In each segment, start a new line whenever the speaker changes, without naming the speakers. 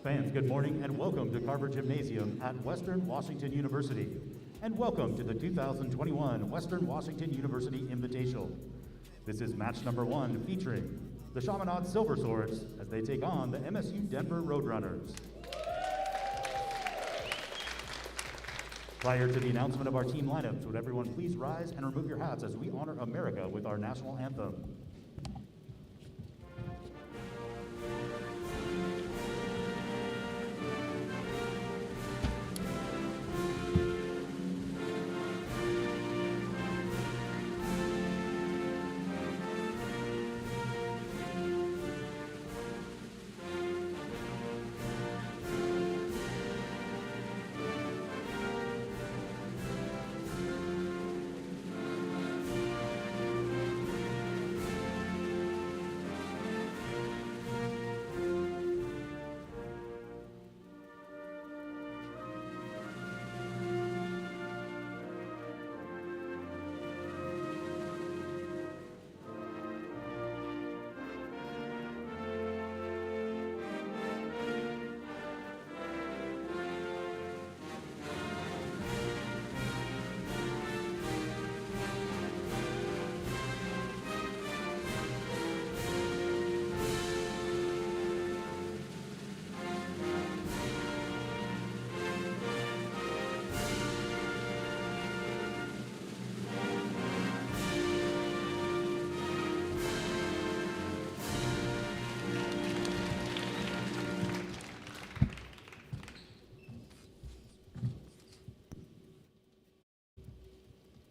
Fans, good morning and welcome to Carver Gymnasium at Western Washington University. And welcome to the 2021 Western Washington University Invitational. This is match number 1 featuring the Chaminade Silver Swords as they take on the MSU Denver Roadrunners. Prior to the announcement of our team lineups, would everyone please rise and remove your hats as we honor America with our national anthem.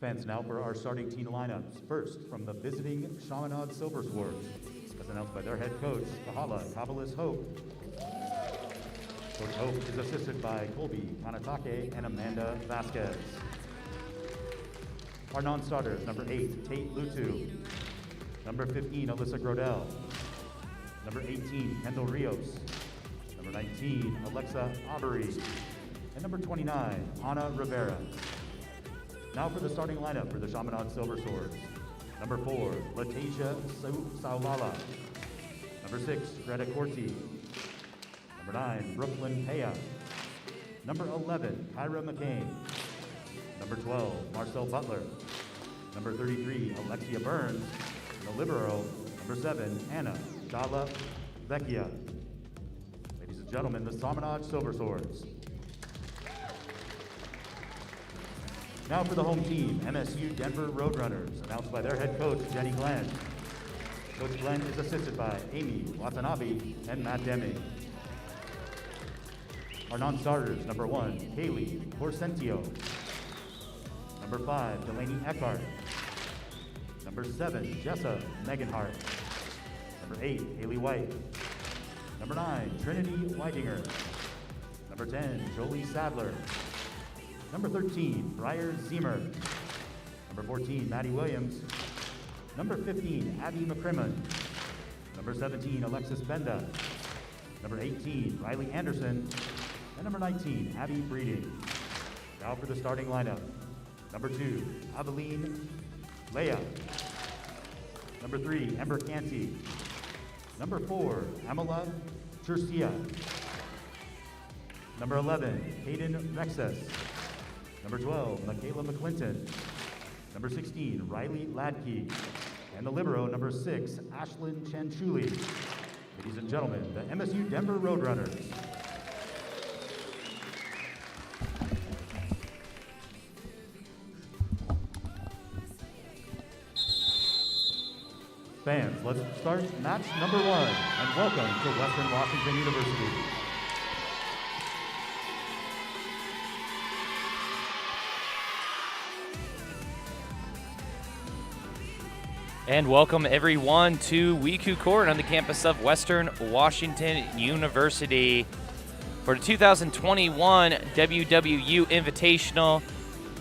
Fans, now for our starting team lineups. First, from the visiting Chaminade Silver Swords, as announced by their head coach, Kahala Kabalis Hope. Coach Hope is assisted by Colby Kanatake and Amanda Vasquez. Our non-starters, number 8, Tate Lutu. Number 15, Alyssa Grodell. Number 18, Kendall Rios. Number 19, Alexa Aubery. And number 29, Ana Rivera. Now for the starting lineup for the Chaminade Silver Swords. Number 4, Latasia Saulala. Number 6, Greta Corti. Number 9, Brooklyn Paya. Number 11, Kyra McCain. Number 12, Marcel Butler. Number 33, Alexia Burns. And the libero, number 7, Anna Dalla Vecchia. Ladies and gentlemen, the Chaminade Silver Swords. Now for the home team, MSU Denver Roadrunners, announced by their head coach, Jenny Glenn. Coach Glenn is assisted by Amy Watanabe and Matt Deming. Our non-starters, number 1, Kaylee Porcentio. Number 5, Delaney Eckhart. Number 7, Jessa Meganhart. Number 8, Haley White. Number 9, Trinity Whitinger. Number 10, Jolie Sadler. Number 13, Briar Zemer. Number 14, Maddie Williams. Number 15, Abby McCrimmon. Number 17, Alexis Benda. Number 18, Riley Anderson. And number 19, Abby Breeding. Now for the starting lineup. Number 2, Aveline Leah. Number 3, Ember Canty. Number 4, Amala Churcia. Number 11, Hayden Rexes. Number 12, Michaela McClinton. Number 16, Riley Ladkey. And the libero, number 6, Ashlyn Chanchuli. Ladies and gentlemen, the MSU Denver Roadrunners. Fans, let's start match number 1, and welcome to Western Washington University.
And welcome everyone to WECU Court on the campus of Western Washington University for the 2021 WWU Invitational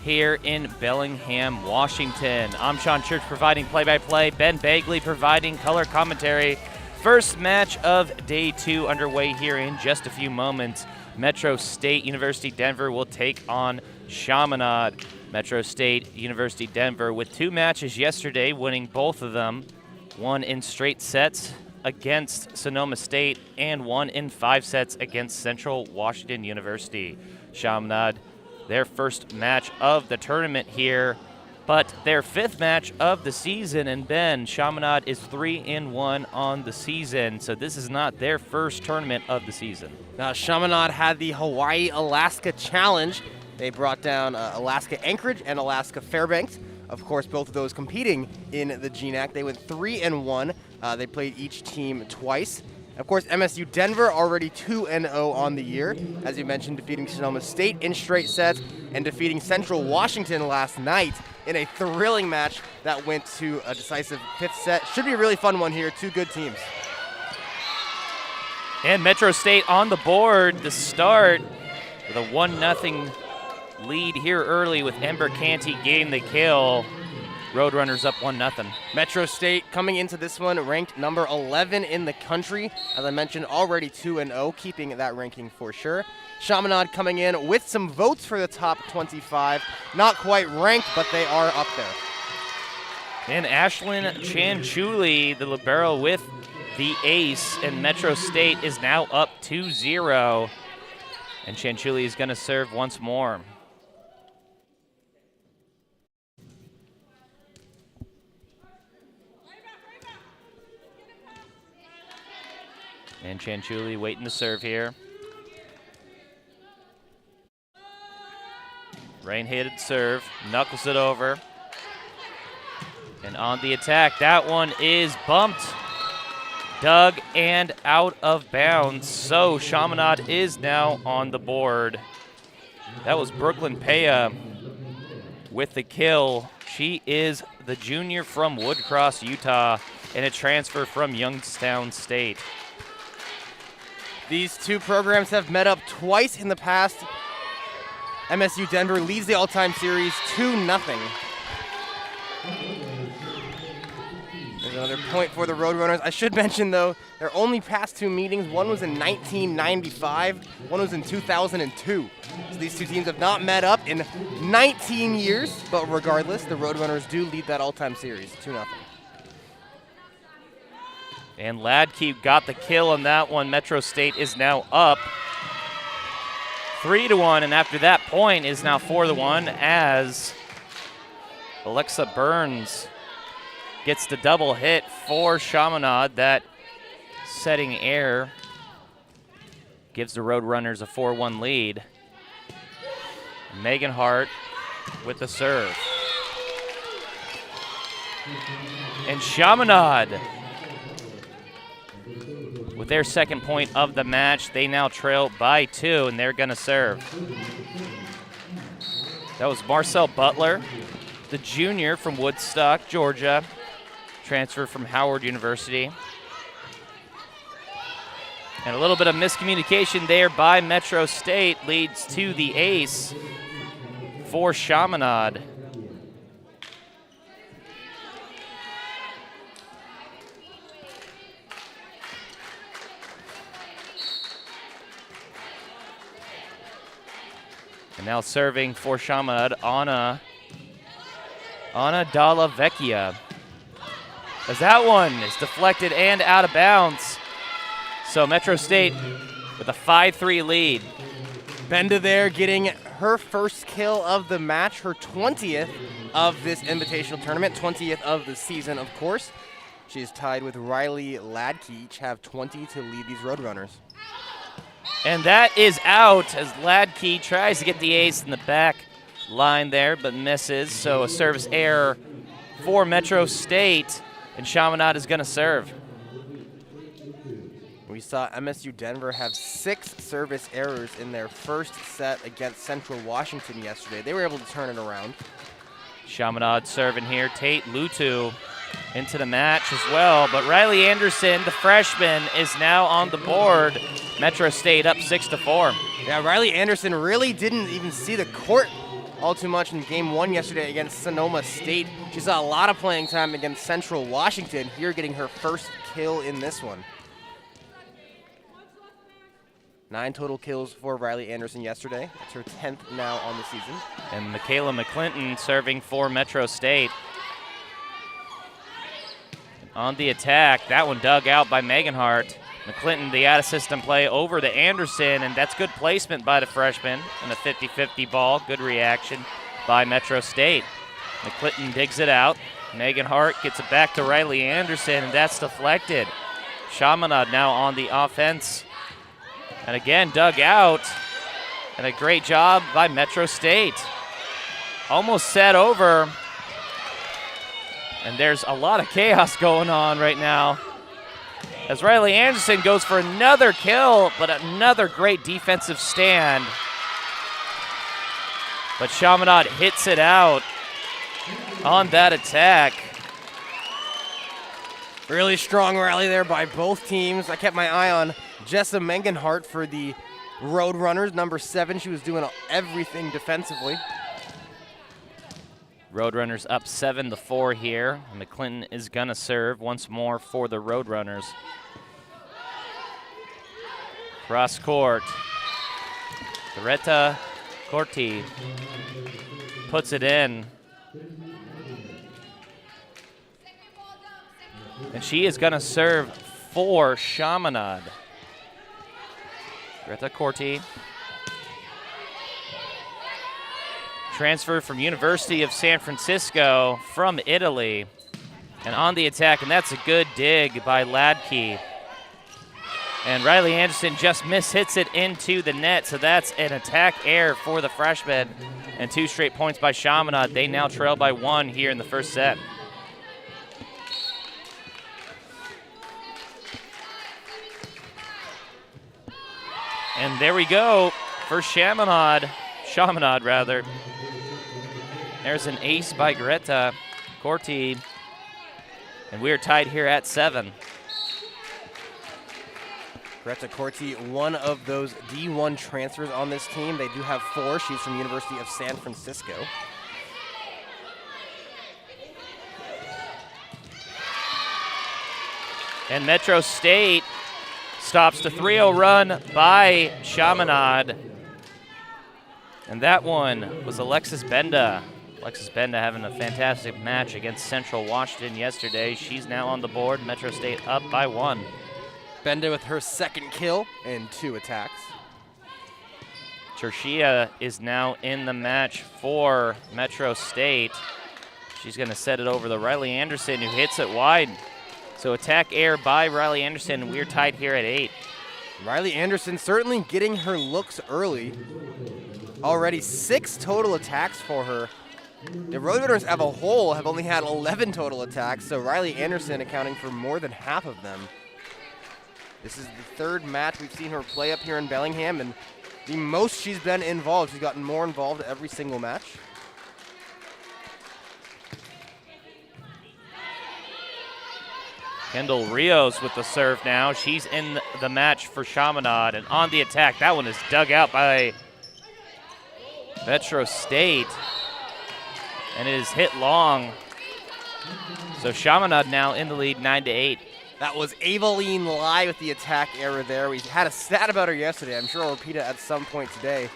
here in Bellingham, Washington. I'm Sean Church providing play-by-play, Ben Bagley providing color commentary. First match of day 2 underway here in just a few moments. Metro State University Denver will take on Chaminade. Metro State University Denver with 2 matches yesterday, winning both of them. One in straight sets against Sonoma State and won in 5 sets against Central Washington University. Chaminade, their first match of the tournament here, but their 5th match of the season. And Ben, Chaminade is 3-1 on the season, so this is not their first tournament of the season.
Now, Chaminade had the Hawaii-Alaska Challenge. They brought down Alaska Anchorage and Alaska Fairbanks. Of course, both of those competing in the GNAC. They went 3-1. They played each team twice. Of course, MSU Denver already 2-0 on the year, as you mentioned, defeating Sonoma State in straight sets and defeating Central Washington last night in a thrilling match that went to a decisive 5th set. Should be a really fun one here. 2 good teams.
And Metro State on the board to start with a 1-0 lead here early with Ember Canty getting the kill. Roadrunners up 1-0.
Metro State coming into this one ranked number 11 in the country. As I mentioned, already 2-0, keeping that ranking for sure. Chaminade coming in with some votes for the top 25. Not quite ranked, but they are up there.
And Ashlyn Chanchuli, the libero, with the ace, and Metro State is now up 2-0. And Chanchuli is going to serve once more. And Chanchuli waiting to serve here. Rain-headed serve, knuckles it over. And on the attack, that one is bumped, dug, and out of bounds. So Chaminade is now on the board. That was Brooklyn Paya with the kill. She is the junior from Woodcross, Utah, and a transfer from Youngstown State.
These two programs have met up twice in the past. MSU Denver leads the all-time series 2-0. There's another point for the Roadrunners. I should mention, though, their only past 2 meetings, one was in 1995, one was in 2002. So these two teams have not met up in 19 years, but regardless, the Roadrunners do lead that all-time series 2-0.
And Ladke got the kill on that one. Metro State is now up 3-1, and after that point is now 4-1 as Alexa Burns gets the double hit for Chaminade. That setting air gives the Roadrunners a 4-1 lead. Megan Hart with the serve. And Chaminade with their second point of the match. They now trail by 2, and they're going to serve. That was Marcel Butler, the junior from Woodstock, Georgia, transfer from Howard University. And a little bit of miscommunication there by Metro State leads to the ace for Chaminade. And now serving for Chaminade, Anna Dalla Vecchia. As that one is deflected and out of bounds. So Metro State with a 5-3 lead.
Benda there getting her first kill of the match, her 20th of this invitational tournament, 20th of the season, of course. She is tied with Riley Ladke, each have 20 to lead these Roadrunners.
And that is out as Ladke tries to get the ace in the back line there, but misses. So a service error for Metro State, and Chaminade is going to serve.
We saw MSU Denver have 6 service errors in their first set against Central Washington yesterday. They were able to turn it around.
Chaminade serving here. Tate Lutu into the match as well. But Riley Anderson, the freshman, is now on the board. Metro State up 6-4.
Yeah, Riley Anderson really didn't even see the court all too much in game 1 yesterday against Sonoma State. She saw a lot of playing time against Central Washington, here getting her first kill in this one. 9 total kills for Riley Anderson yesterday. It's her 10th now on the season.
And Michaela McClinton serving for Metro State. on the attack. That one dug out by Megan Hart. McClinton, the out-of-system play over to Anderson, and that's good placement by the freshman. And a 50-50 ball. Good reaction by Metro State. McClinton digs it out. Megan Hart gets it back to Riley Anderson, and that's deflected. Chaminade now on the offense. And again, dug out. And a great job by Metro State. Almost set over. And there's a lot of chaos going on right now, as Riley Anderson goes for another kill, but another great defensive stand. But Chaminade hits it out on that attack.
Really strong rally there by both teams. I kept my eye on Jessa Mengenhart for the Roadrunners, number 7. She was doing everything defensively.
Roadrunners up 7-4 here. McClinton is gonna serve once more for the Roadrunners. Cross court. Loretta Corti puts it in. And she is gonna serve for Chaminade. Loretta Corti. Transfer from University of San Francisco from Italy. And on the attack, and that's a good dig by Ladke. And Riley Anderson just mishits it into the net, so that's an attack error for the freshman. And 2 straight points by Chaminade. They now trail by 1 here in the first set. And there we go for Chaminade rather. There's an ace by Greta Corti. And we're tied here at 7.
Greta Corti, one of those D1 transfers on this team. They do have 4. She's from the University of San Francisco.
And Metro State stops the 3-0 run by Chaminade. And that one was Alexis Benda. Alexis Benda having a fantastic match against Central Washington yesterday. She's now on the board. Metro State up by 1.
Benda with her 2nd kill and 2 attacks.
Tershia is now in the match for Metro State. She's going to set it over to Riley Anderson, who hits it wide. So attack error by Riley Anderson. We're tied here at 8.
Riley Anderson certainly getting her looks early. Already 6 total attacks for her. The Roadrunners as a whole have only had 11 total attacks, so Riley Anderson accounting for more than half of them. This is the 3rd match we've seen her play up here in Bellingham, and the most she's been involved. She's gotten more involved every single match.
Kendall Rios with the serve now. She's in the match for Chaminade, and on the attack, that one is dug out by Metro State, and it is hit long. So Chaminade now in the lead, 9-8.
That was Aveline Lai with the attack error there. We had a stat about her yesterday. I'm sure I'll repeat it at some point today.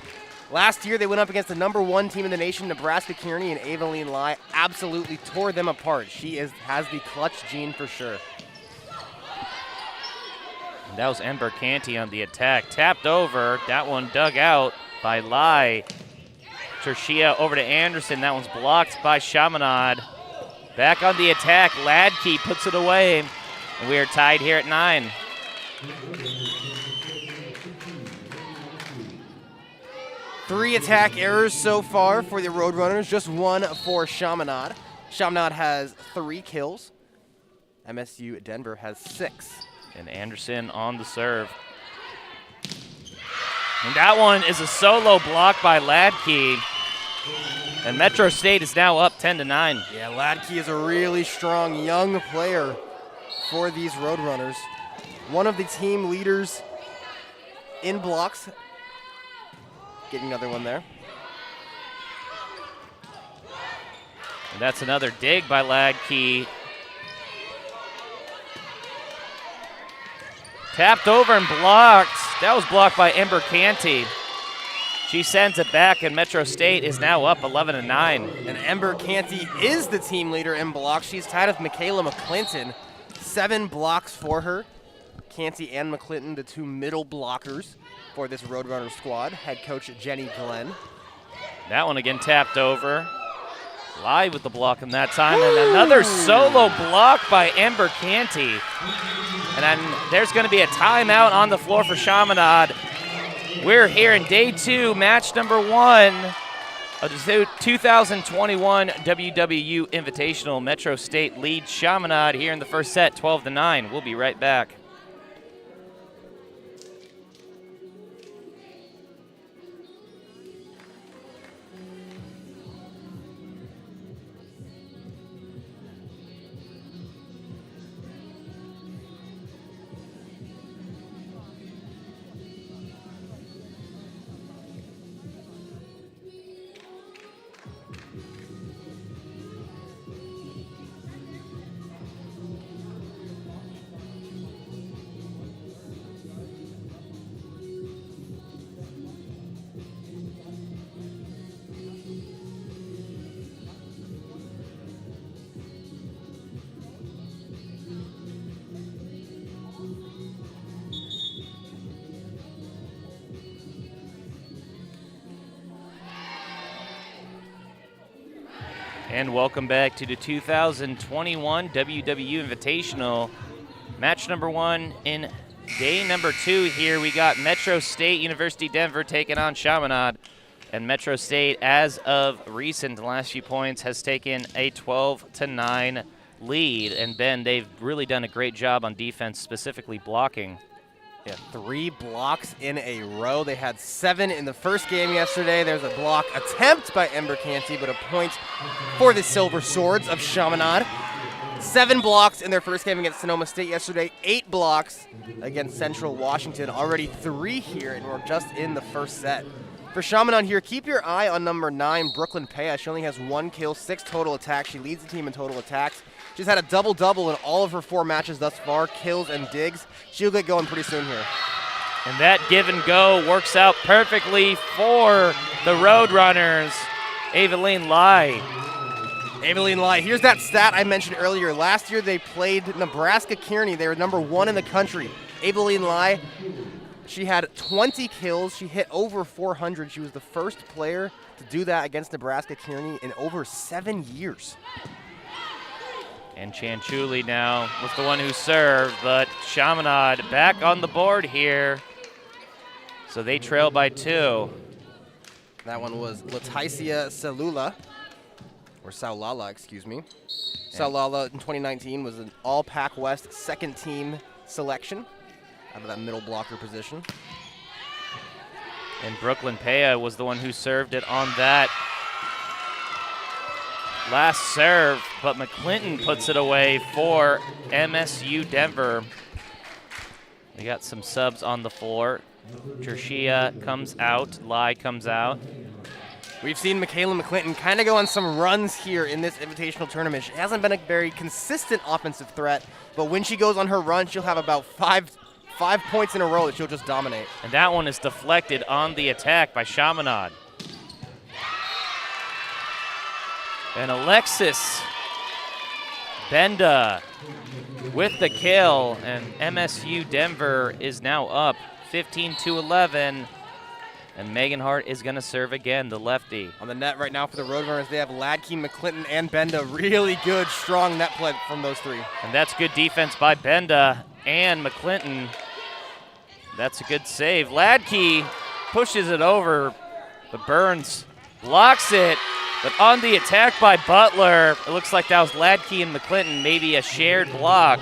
Last year, they went up against the number 1 team in the nation, Nebraska Kearney, and Aveline Lai absolutely tore them apart. She has the clutch gene for sure.
And that was Ember Canty on the attack. Tapped over. That one dug out by Lai. Tershia over to Anderson. That one's blocked by Chaminade. Back on the attack. Ladke puts it away. And we are tied here at 9.
Three attack errors so far for the Roadrunners, just 1 for Chaminade. Chaminade has 3 kills. MSU Denver has 6.
And Anderson on the serve. And that one is a solo block by Ladke. And Metro State is now up 10-9.
Yeah, Ladke is a really strong young player for these Roadrunners. One of the team leaders in blocks. Getting another one there.
And that's another dig by Ladke. Tapped over and blocked. That was blocked by Ember Canty. She sends it back, and Metro State is now up 11-9.
And Ember Canty is the team leader in blocks. She's tied with Michaela McClinton 7 blocks for her. Canty and McClinton, the 2 middle blockers for this Roadrunner squad. Head coach Jenny Glenn.
That one again tapped over. Live with the block in that time, and another solo block by Ember Canty. And then there's going to be a timeout on the floor for Chaminade. We're here in day 2, match number 1 of the 2021 WWU Invitational. Metro State leads Chaminade here in the first set, 12-9. We'll be right back. And welcome back to the 2021 WWU Invitational. Match number 1 in day number 2 here. We got Metro State, University Denver taking on Chaminade. And Metro State, as of recent, the last few points, has taken a 12-9 lead. And Ben, they've really done a great job on defense, specifically blocking.
Yeah, 3 blocks in a row. They had 7 in the first game yesterday. There's a block attempt by Ember Canty, but a point for the Silver Swords of Chaminade. 7 blocks in their first game against Sonoma State yesterday. 8 blocks against Central Washington. Already 3 here, and we're just in the first set. For Chaminade here, keep your eye on number 9, Brooklyn Pea. She only has 1 kill, 6 total attacks. She leads the team in total attacks. She's had a double-double in all of her 4 matches thus far, kills and digs. She'll get going pretty soon here.
And that give and go works out perfectly for the Roadrunners. Aveline Lai.
Aveline Lai, here's that stat I mentioned earlier. Last year they played Nebraska Kearney. They were number 1 in the country. Aveline Lai, she had 20 kills. She hit over 400. She was the first player to do that against Nebraska Kearney in over 7 years.
And Chanchuli now was the one who served, but Chaminade back on the board here. So they trail by 2.
That one was Leticia Salula, or Saulala, excuse me. Saulala in 2019 was an All-Pac West second team selection out of that middle blocker position.
And Brooklyn Pea was the one who served it on that last serve, but McClinton puts it away for MSU Denver. We got some subs on the floor. Tershia comes out, Lai comes out.
We've seen Michaela McClinton kind of go on some runs here in this invitational tournament. She hasn't been a very consistent offensive threat, but when she goes on her run, she'll have about five points in a row that she'll just dominate.
And that one is deflected on the attack by Chaminade. And Alexis Benda with the kill, and MSU Denver is now up 15-11. And Megan Hart is going to serve again, the lefty.
On the net right now for the Roadrunners, they have Ladke, McClinton, and Benda. Really good, strong net play from those 3.
And that's good defense by Benda and McClinton. That's a good save. Ladke pushes it over, but Burns blocks it. But on the attack by Butler, it looks like that was Ladke and McClinton, maybe a shared block.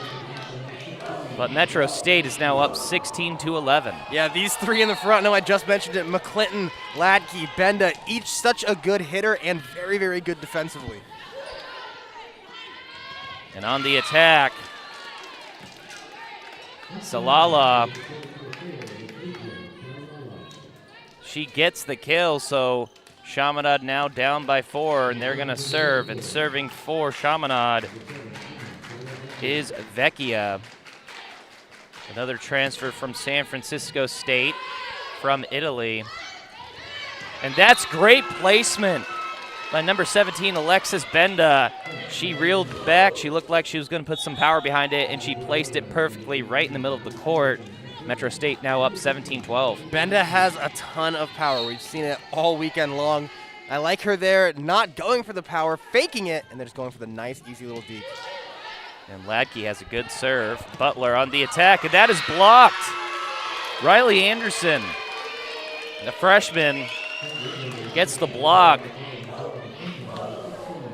But Metro State is now up 16-11.
Yeah, these 3 in the front, no, I just mentioned it, McClinton, Ladke, Benda, each such a good hitter and very, very good defensively.
And on the attack, Salala, she gets the kill, so Chaminade now down by 4, and they're going to serve. And serving for Chaminade is Vecchia. Another transfer from San Francisco State from Italy. And that's great placement by number 17, Alexis Benda. She reeled back. She looked like she was going to put some power behind it, and she placed it perfectly right in the middle of the court. Metro State now up 17-12.
Benda has a ton of power. We've seen it all weekend long. I like her there, not going for the power, faking it, and then just going for the nice, easy little deke.
And Ladke has a good serve. Butler on the attack, and that is blocked. Riley Anderson, the freshman, gets the block.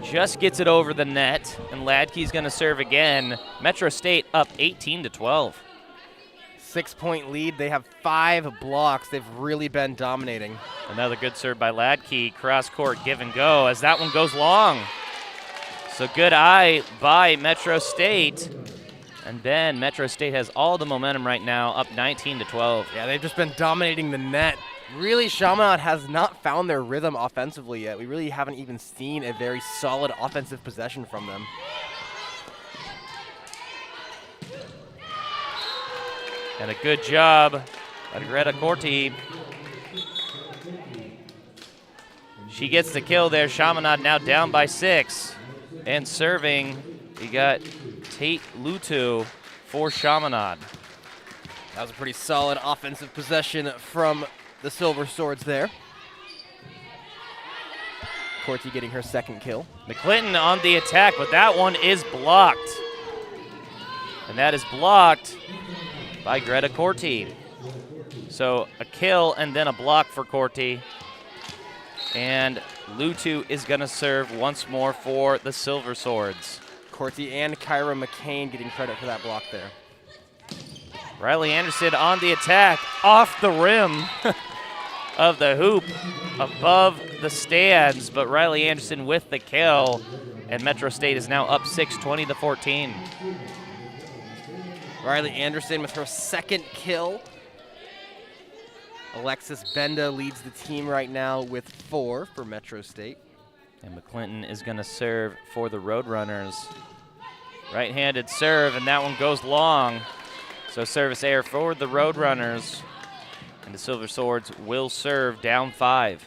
Just gets it over the net, and Ladke's going to serve again. Metro State up 18-12.
6-point lead. They have 5 blocks. They've really been dominating.
Another good serve by Ladke. Cross-court give and go as that one goes long. So good eye by Metro State. And then Metro State has all the momentum right now, up 19-12.
Yeah, they've just been dominating the net. Really, Chaminade has not found their rhythm offensively yet. We really haven't even seen a very solid offensive possession from them.
And a good job by Greta Corti. She gets the kill there. Chaminade now down by 6. And serving, we got Tate Lutu for Chaminade.
That was a pretty solid offensive possession from the Silver Swords there. Corti getting her second kill.
McClinton on the attack, but that one is blocked. And that is blocked by Greta Corti. So a kill and then a block for Corti. And Lutu is going to serve once more for the Silver Swords.
Corti and Kyra McCain getting credit for that block there.
Riley Anderson on the attack, off the rim of the hoop, above the stands, but Riley Anderson with the kill, and Metro State is now up 6, 20-14.
Riley Anderson with her second kill. Alexis Benda leads the team right now with 4 for Metro State.
And McClinton is going to serve for the Roadrunners. Right-handed serve, and that one goes long. So service error for the Roadrunners. And the Silver Swords will serve down 5.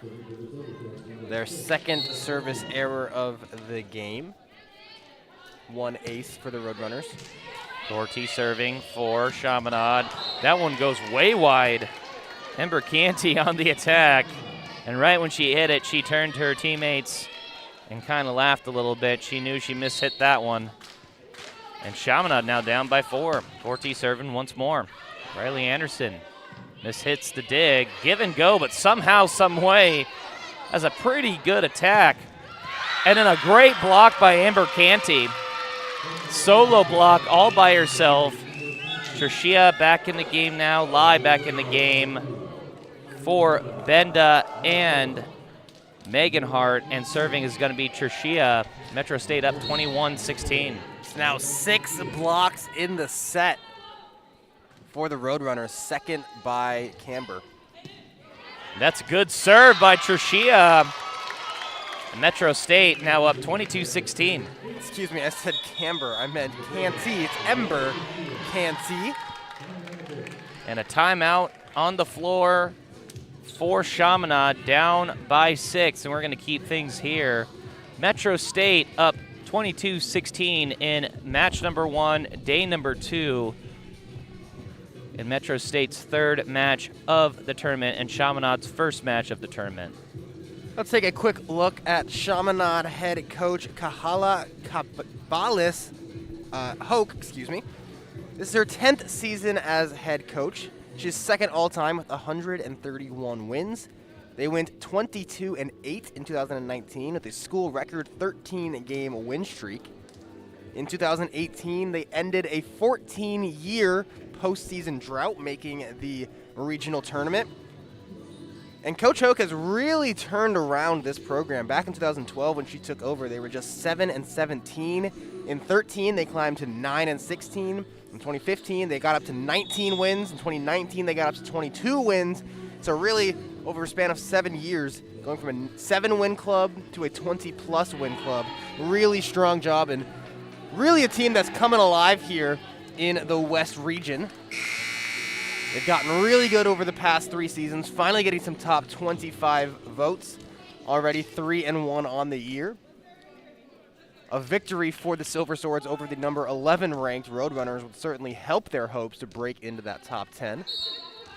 Their second service error of the game. 1 ace for the Roadrunners.
Corti serving for Chaminade. That one goes way wide. Ember Canty on the attack. And right when she hit it, she turned to her teammates and kind of laughed a little bit. She knew she mishit that one. And Chaminade now down by 4. Corti serving once more. Riley Anderson mishits the dig. Give and go, but somehow, some way, has a pretty good attack. And then a great block by Amber Canty. Solo block all by herself. Trishia back in the game now. Lai back in the game for Benda and Megan Hart. And serving is going to be Trishia. Metro State up 21-16.
It's now 6 blocks in the set for the Roadrunners, second by Camber.
That's a good serve by Trishia. Metro State now up 22-16.
Excuse me, I said Camber. I meant Canty. It's Ember Canty.
And a timeout on the floor for Chaminade, down by 6. And we're going to keep things here. Metro State up 22-16 in match number 1, day number 2. In Metro State's 3rd match of the tournament and Chaminade's 1st match of the tournament.
Let's take a quick look at Chaminade head coach Kahala Kabalis Hoke, excuse me. This is her 10th season as head coach. She's second all-time with 131 wins. They went 22-8 in 2019 with a school record 13-game win streak. In 2018, they ended a 14-year postseason drought, making the regional tournament. And Coach Hoke has really turned around this program. Back in 2012, when she took over, they were just 7-17. In 13, they climbed to 9-16. In 2015, they got up to 19 wins. In 2019, they got up to 22 wins. So really, over a span of 7 years, going from a 7-win club to a 20-plus win club. Really strong job, and really a team that's coming alive here in the West region. They've gotten really good over the past 3 seasons, finally getting some top 25 votes already 3-1 on the year. A victory for the Silver Swords over the number 11 ranked Roadrunners would certainly help their hopes to break into that top 10.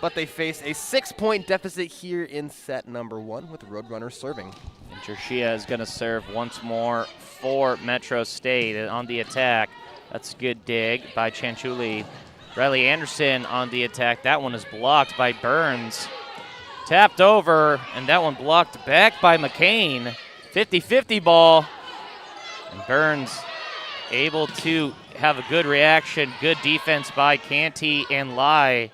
But they face a 6-point deficit here in set number 1 with the Roadrunners serving.
And Tershia is going to serve once more for Metro State. And on the attack, that's a good dig by Chanchuli. Riley Anderson on the attack. That one is blocked by Burns. Tapped over, and that one blocked back by McCain. 50-50 ball. And Burns able to have a good reaction. Good defense by Canty and Lai.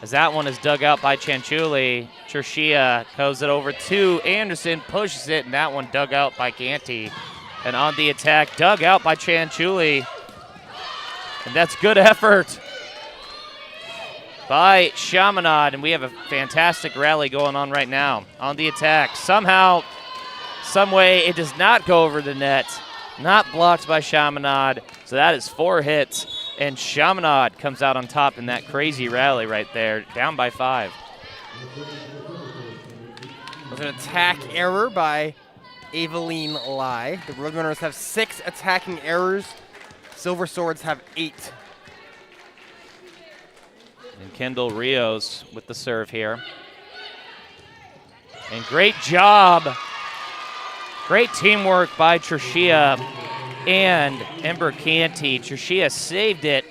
As that one is dug out by Chanchuli. Tershia goes it over to Anderson, pushes it, and that one dug out by Canty. And on the attack, dug out by Chanchuli. And that's good effort by Chaminade, and we have a fantastic rally going on right now. On the attack, somehow, some way, it does not go over the net. Not blocked by Chaminade, so that is 4 hits, and Chaminade comes out on top in that crazy rally right there, down by 5.
It was an attack error by Aveline Lai. The Roadrunners have 6 attacking errors. Silver Swords have 8.
And Kendall Rios with the serve here. And great job. Great teamwork by Tershia and Ember Canty. Tershia saved it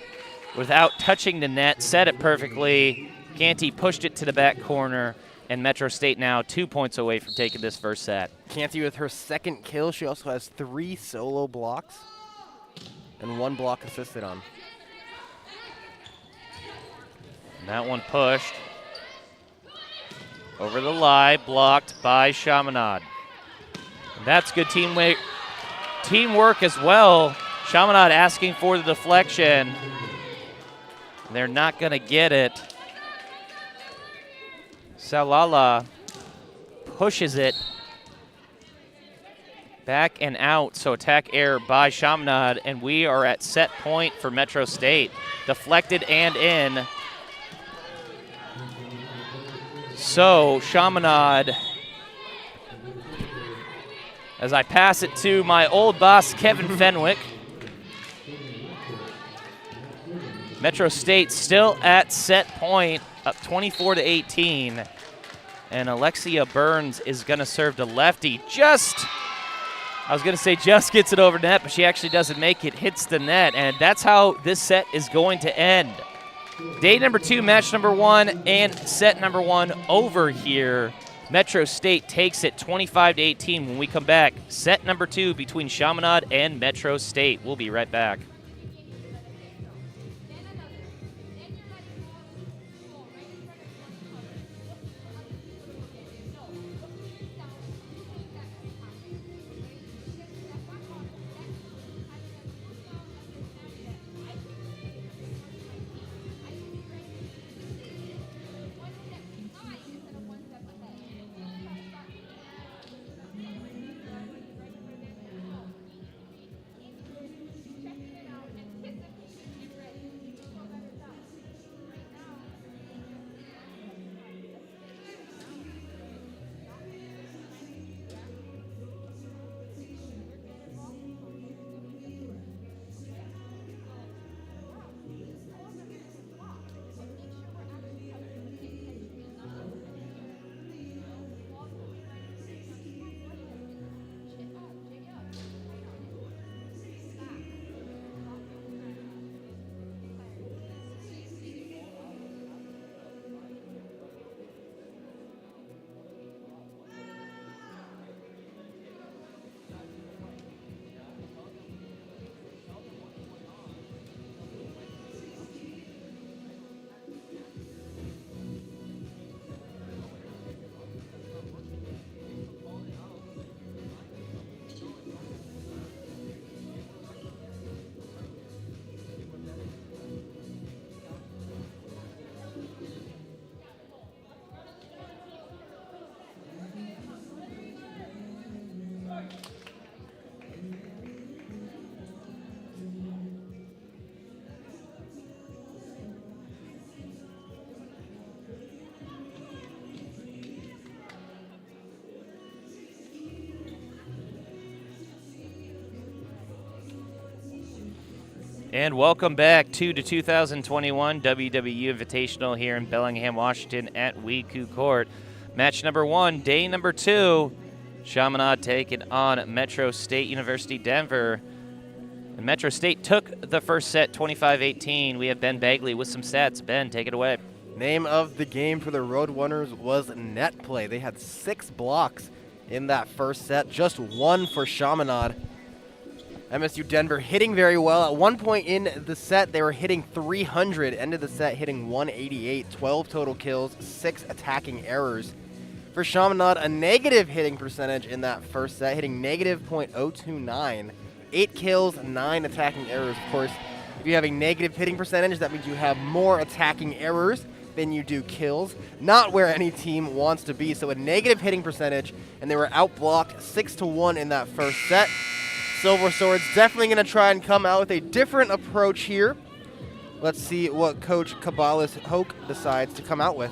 without touching the net, set it perfectly. Canty pushed it to the back corner, and Metro State now 2 points away from taking this first set.
Canty with her 2nd kill. She also has 3 solo blocks and 1 block assisted on.
And that one pushed over the lie, blocked by Chaminade. And that's good teamwork as well. Chaminade asking for the deflection. They're not going to get it. Salala pushes it back and out, so attack error by Chaminade, and we are at set point for Metro State. Deflected and in. So Chaminade, as I pass it to my old boss, Kevin Fenwick. Metro State still at set point, up 24-18. And Alexia Burns is going to serve to lefty. I was going to say just gets it over net, but she actually doesn't make it, hits the net. And that's how this set is going to end. Day number 2, match number 1, and set number 1 over here. Metro State takes it 25-18. When we come back, set number 2 between Chaminade and Metro State. We'll be right back. And welcome back to the 2021 WWU Invitational here in Bellingham, Washington at WECU Court. Match number 1, day number 2. Chaminade taking on Metro State University Denver. And Metro State took the first set 25-18. We have Ben Bagley with some stats. Ben, take it away.
Name of the game for the Roadrunners was net play. They had 6 blocks in that first set, just 1 for Chaminade. MSU Denver hitting very well. At one point in the set, they were hitting 300. Ended the set hitting 188, 12 total kills, 6 attacking errors. For Chaminade, a negative hitting percentage in that first set, hitting negative .029. 8 kills, 9 attacking errors. Of course, if you have a negative hitting percentage, that means you have more attacking errors than you do kills. Not where any team wants to be. So a negative hitting percentage, and they were outblocked 6-1 in that first set. Silver Swords definitely going to try and come out with a different approach here. Let's see what Coach Cabalas Hoke decides to come out with.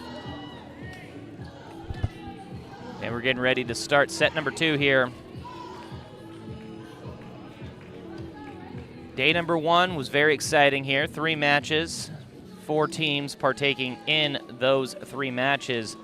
And we're getting ready to start set number 2 here. Day number 1 was very exciting here. 3 matches, 4 teams partaking in those 3 matches.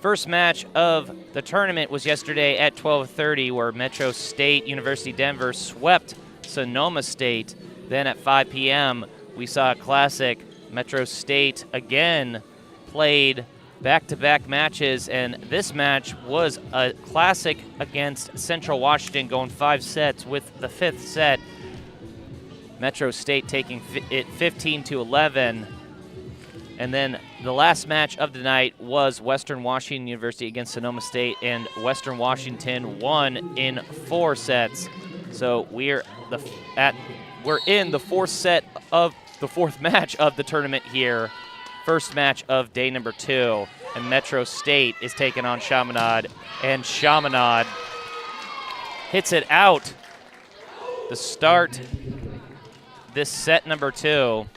First match of the tournament was yesterday at 12:30, where Metro State University Denver swept Sonoma State. Then at 5 p.m., we saw a classic. Metro State again played back-to-back matches, and this match was a classic against Central Washington, going 5 sets, with the 5th set Metro State taking it 15-11. And then the last match of the night was Western Washington University against Sonoma State, and Western Washington won in 4 sets. So we're in the 4th set of the 4th match of the tournament here. First match of day number 2, and Metro State is taking on Chaminade, and Chaminade hits it out to start this set number 2.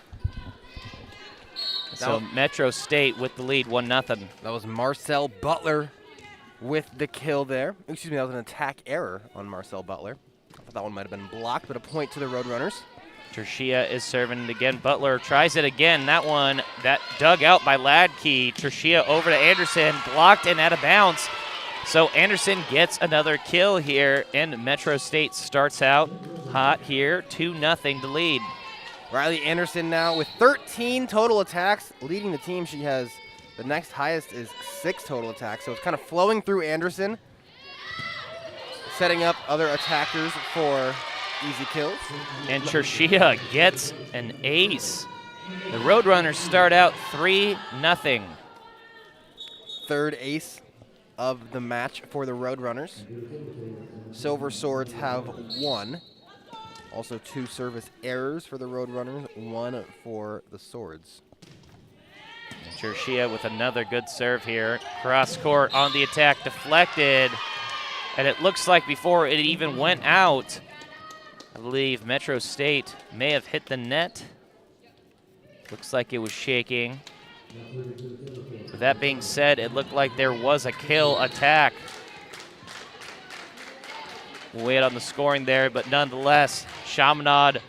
So Metro State with the lead, 1-0.
That was Marcel Butler with the kill there. Excuse me, that was an attack error on Marcel Butler. I thought that one might have been blocked, but a point to the Roadrunners.
Tershia is serving it again. Butler tries it again. That one, that dug out by Ladke. Tershia over to Anderson, blocked and out of bounds. So Anderson gets another kill here, and Metro State starts out hot here, 2-0 to lead.
Riley Anderson now with 13 total attacks, leading the team. She has the next highest is 6 total attacks, so it's kind of flowing through Anderson, setting up other attackers for easy kills.
And Tershia gets an ace. The Roadrunners start out 3-0.
Third ace of the match for the Roadrunners. Silver Swords have 1. Also 2 service errors for the Roadrunners, 1 for the Swords.
Tershia with another good serve here. Cross court on the attack, deflected. And it looks like before it even went out, I believe Metro State may have hit the net. Looks like it was shaking. With that being said, it looked like there was a kill attack. We'll wait on the scoring there, but nonetheless, Chaminade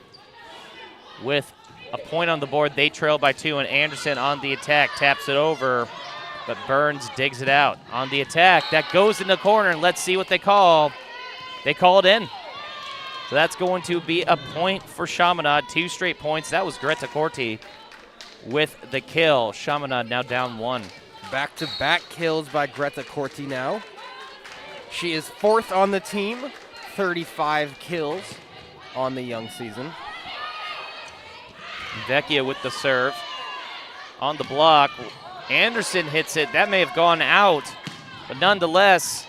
with a point on the board. They trail by 2, and Anderson on the attack taps it over, but Burns digs it out. On the attack, that goes in the corner, and let's see what they call. They call it in. So that's going to be a point for Chaminade, 2 straight points. That was Greta Corti with the kill. Chaminade now down 1.
Back-to-back kills by Greta Corti now. She is 4th on the team, 35 kills on the young season.
Vecchia with the serve. On the block, Anderson hits it. That may have gone out, but nonetheless,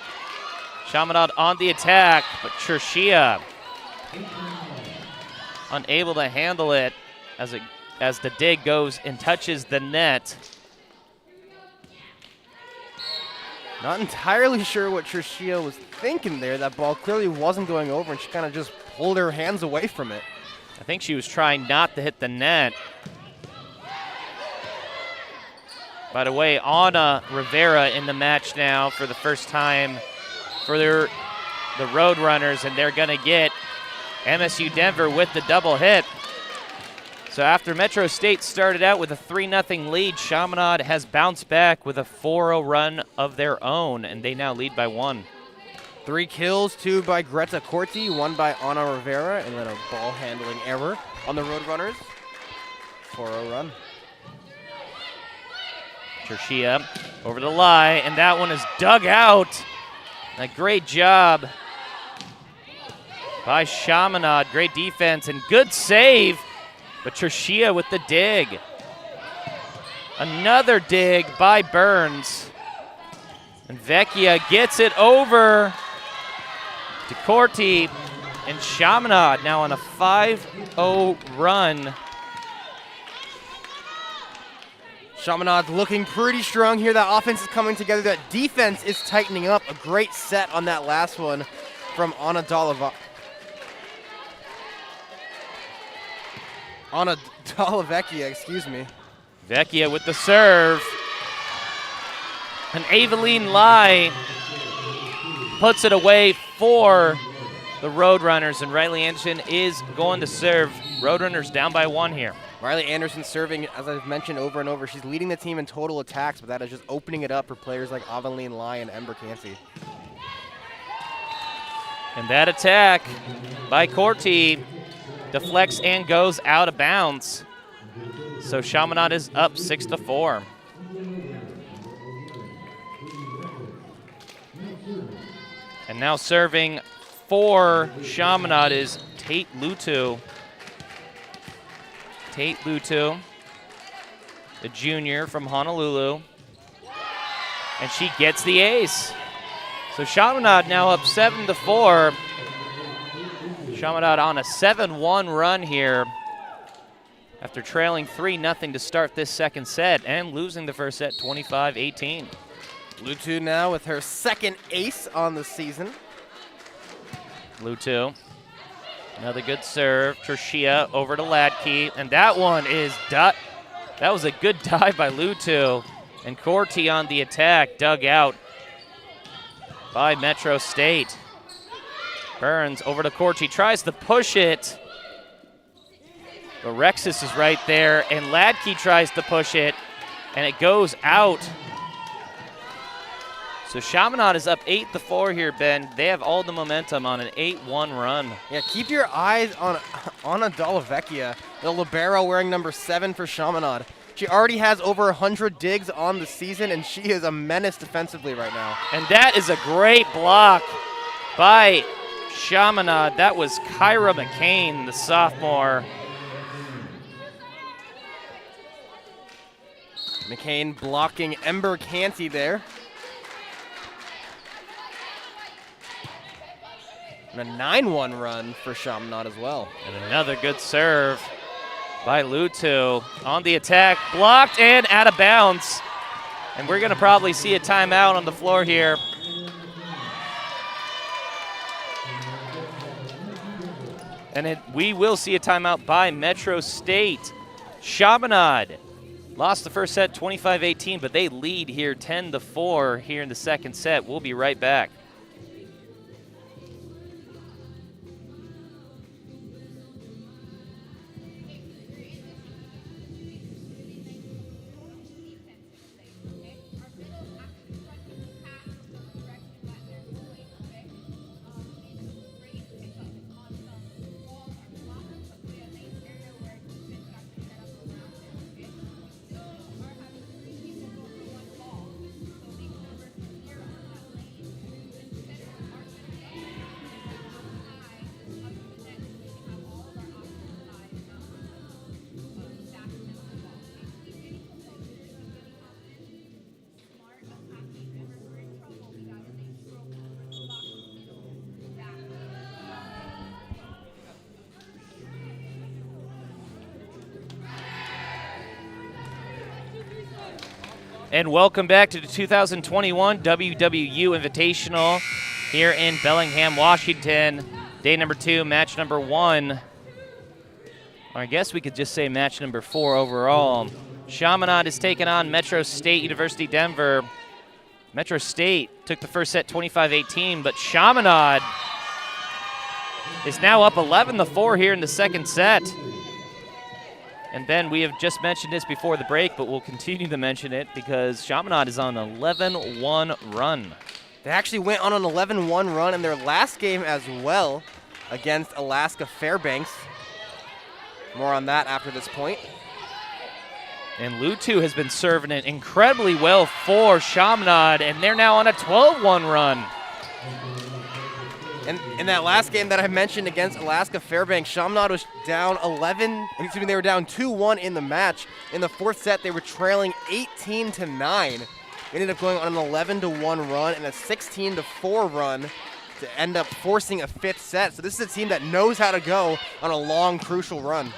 Chaminade on the attack, but Tershia unable to handle it as the dig goes and touches the net.
Not entirely sure what Tershia was thinking there. That ball clearly wasn't going over, and she kind of just pulled her hands away from it.
I think she was trying not to hit the net. By the way, Anna Rivera in the match now for the first time for the Roadrunners, and they're going to get MSU Denver with the double hit. So after Metro State started out with a 3-0 lead, Chaminade has bounced back with a 4-0 run of their own, and they now lead by 1.
3 kills, 2 by Greta Corti, 1 by Ana Rivera, and then a ball handling error on the Roadrunners. 4-0 run.
Tershia over the lie, and that one is dug out. A great job by Chaminade. Great defense and good save, but Tershia with the dig. Another dig by Burns. And Vecchia gets it over to Corti, and Chaminade now on a 5-0 run.
Chaminade looking pretty strong here. That offense is coming together. That defense is tightening up. A great set on that last one from Ana Dallavecchia, excuse me.
Vecchia with the serve. And Aveline Lai puts it away for the Roadrunners, and Riley Anderson is going to serve. Roadrunners down by 1 here.
Riley Anderson serving, as I've mentioned over and over. She's leading the team in total attacks, but that is just opening it up for players like Aveline Lai and Ember Canty.
And that attack by Corti deflects and goes out of bounds. So Chaminade is up 6-4. And now serving for Chaminade is Tate Lutu. Tate Lutu, the junior from Honolulu. And she gets the ace. So Chaminade now up 7-4. Chaminade on a 7-1 run here after trailing 3-0 to start this second set and losing the first set 25-18.
Lutu now with her second ace on the season.
Lutu, another good serve. Tershia over to Ladke, and that one is that was a good dive by Lutu, and Corti on the attack, dug out by Metro State. Burns over to Corti, tries to push it, but Rexis is right there, and Ladke tries to push it, and it goes out. So Chaminade is up 8-4 here, Ben. They have all the momentum on an 8-1 run.
Yeah, keep your eyes on Ana Dallavecchia, the libero wearing number 7 for Chaminade. She already has over 100 digs on the season, and she is a menace defensively right now.
And that is a great block by Chaminade. That was Kyra McCain, the sophomore.
McCain blocking Ember Canty there. And a 9-1 run for Chaminade as well.
And another good serve by Lutu on the attack. Blocked and out of bounds. And we're going to probably see a timeout on the floor here. And we will see a timeout by Metro State. Chaminade lost the first set 25-18, but they lead here 10-4 here in the second set. We'll be right back. And welcome back to the 2021 WWU Invitational here in Bellingham, Washington. Day number 2, match number 1. Or I guess we could just say match number 4 overall. Chaminade is taking on Metro State University Denver. Metro State took the first set 25-18, but Chaminade is now up 11-4 here in the second set. And Ben, we have just mentioned this before the break, but we'll continue to mention it because Chaminade is on an 11-1 run.
They actually went on an 11-1 run in their last game as well against Alaska Fairbanks. More on that after this point.
And Lutu has been serving it incredibly well for Chaminade, and they're now on a 12-1 run.
And in that last game that I mentioned against Alaska Fairbanks, Chaminade was down they were down 2-1 in the match. In the fourth set, they were trailing 18-9. They ended up going on an 11-1 run and a 16-4 run to end up forcing a fifth set. So this is a team that knows how to go on a long, crucial run.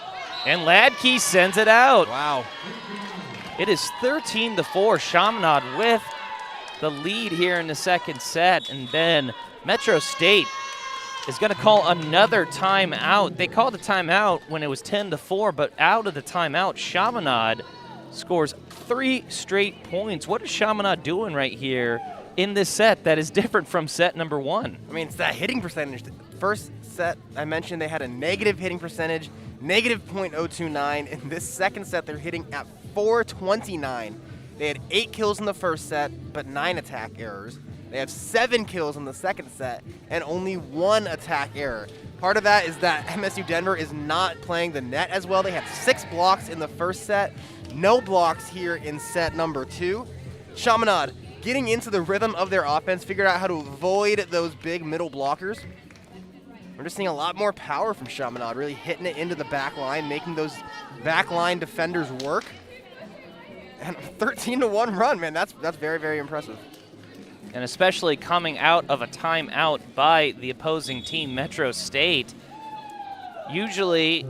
And Ladke sends it out.
Wow.
It is 13-4, Chaminade with the lead here in the second set. And then Metro State is going to call another timeout. They called a timeout when it was 10-4, but out of the timeout, Chaminade scores 3 straight points. What is Chaminade doing right here in this set that is different from set number 1?
I mean, it's that hitting percentage. The first set, I mentioned they had a negative hitting percentage, negative .029. In this second set, they're hitting at .429. They had 8 kills in the first set, but 9 attack errors. They have 7 kills in the second set and only 1 attack error. Part of that is that MSU Denver is not playing the net as well. They had 6 blocks in the first set, no blocks here in set number 2. Chaminade getting into the rhythm of their offense, figured out how to avoid those big middle blockers. We're just seeing a lot more power from Chaminade, really hitting it into the back line, making those back line defenders work. And a 13-1 run, man, that's very, very impressive.
And especially coming out of a timeout by the opposing team, Metro State. Usually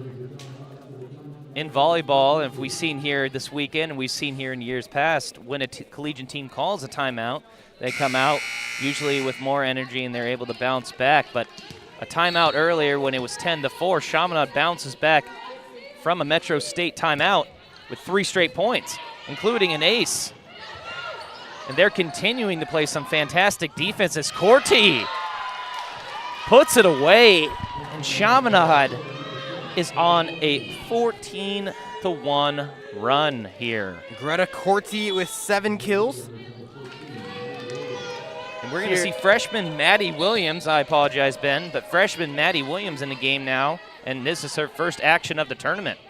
in volleyball, if we've seen here this weekend and we've seen here in years past, when a collegiate team calls a timeout, they come out usually with more energy and they're able to bounce back. But a timeout earlier when it was 10-4, Chaminade bounces back from a Metro State timeout with 3 straight points, including an ace. And they're continuing to play some fantastic defense as Corti puts it away. And Chaminade is on a 14-1 run here.
Greta Corti with 7 kills.
And we're going to see freshman Maddie Williams, I apologize, Ben, but freshman Maddie Williams in the game now. And this is her first action of the tournament.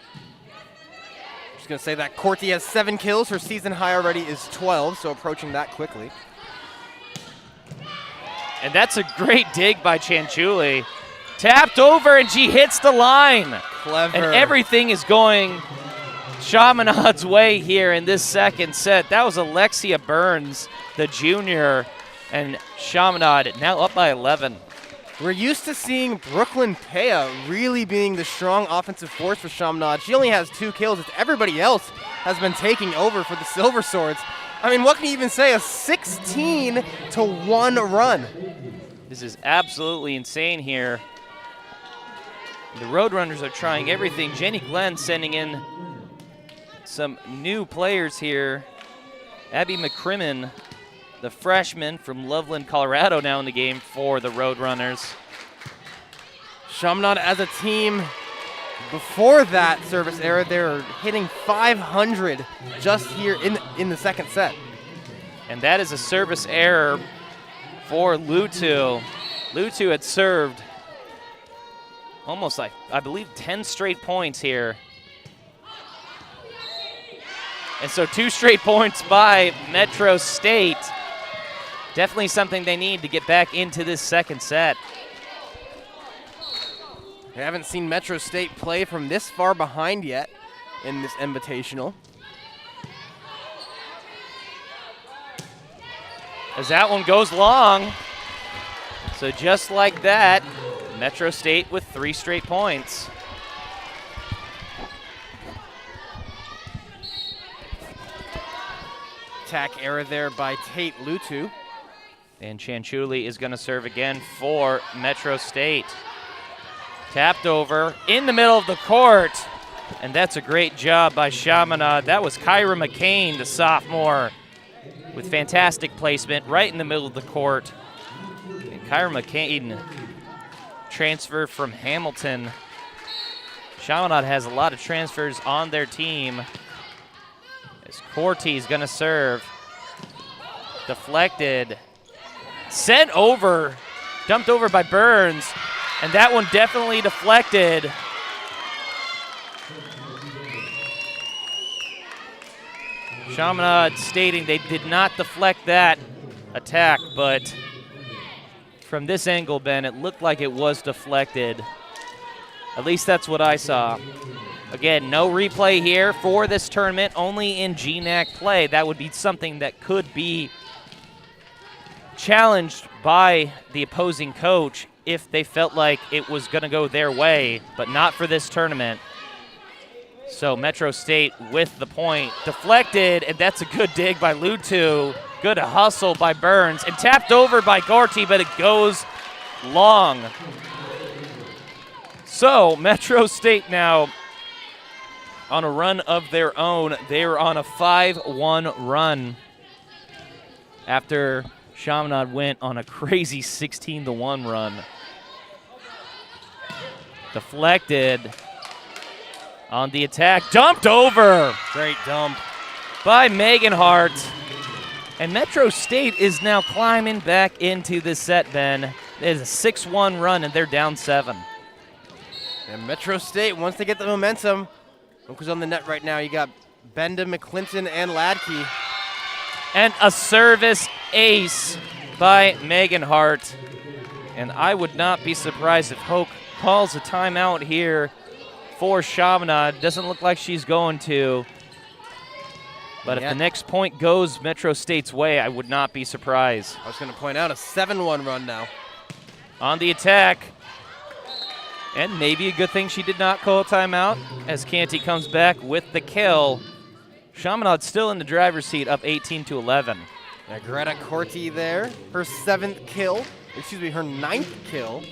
Just going to say that Corti has 7 kills. Her season high already is 12, so approaching that quickly.
And that's a great dig by Chanchuli. Tapped over, and she hits the line.
Clever.
And everything is going Chaminade's way here in this second set. That was Alexia Burns, the junior, and Chaminade now up by 11.
We're used to seeing Brooklyn Pea really being the strong offensive force for Chaminade. She only has 2 kills. It's everybody else has been taking over for the Silver Swords. I mean, what can you even say? A 16-1 run.
This is absolutely insane here. The Roadrunners are trying everything. Jenny Glenn sending in some new players here. Abby McCrimmon, the freshman from Loveland, Colorado, now in the game for the Roadrunners.
Chaminade as a team, before that service error, they were hitting 500 just here in the second set.
And that is a service error for Lutu. Lutu had served almost like, I believe, 10 straight points here. And so 2 straight points by Metro State. Definitely something they need to get back into this second set.
We haven't seen Metro State play from this far behind yet in this invitational.
As that one goes long. So just like that, Metro State with 3 straight points.
Attack error there by Tate Lutu.
And Chanchuli is going to serve again for Metro State. Tapped over in the middle of the court. And that's a great job by Chaminade. That was Kyra McCain, the sophomore, with fantastic placement right in the middle of the court. And Kyra McCain transfer from Hamilton Chaminade has a lot of transfers on their team. As Cortez gonna serve. Deflected. Sent over. Dumped over by Burns. And that one definitely deflected. Chaminade stating they did not deflect that attack, but from this angle, Ben, it looked like it was deflected. At least that's what I saw. Again, no replay here for this tournament, only in GNAC play. That would be something that could be challenged by the opposing coach if they felt like it was going to go their way, but not for this tournament. So Metro State with the point. Deflected, and that's a good dig by Lutu. Good hustle by Burns, and tapped over by Gorty, but it goes long. So Metro State now on a run of their own. They're on a 5-1 run after Chaminade went on a crazy 16-1 run. Deflected. On the attack, dumped over.
Great dump.
By Megan Hart. And Metro State is now climbing back into this set, Ben. It is a 6-1 run, and they're down 7.
And Metro State, once they get the momentum, look who's on the net right now. You got Benda, McClinton, and Ladke.
And a service ace by Megan Hart. And I would not be surprised if Hoke calls a timeout here for Chaminade. Doesn't look like she's going to. But if the next point goes Metro State's way, I would not be surprised.
I was going to point out a 7-1 run now.
On the attack. And maybe a good thing she did not call a timeout as Canty comes back with the kill. Chaminade still in the driver's seat, up 18-11.
Now Greta Corti there, her 9th kill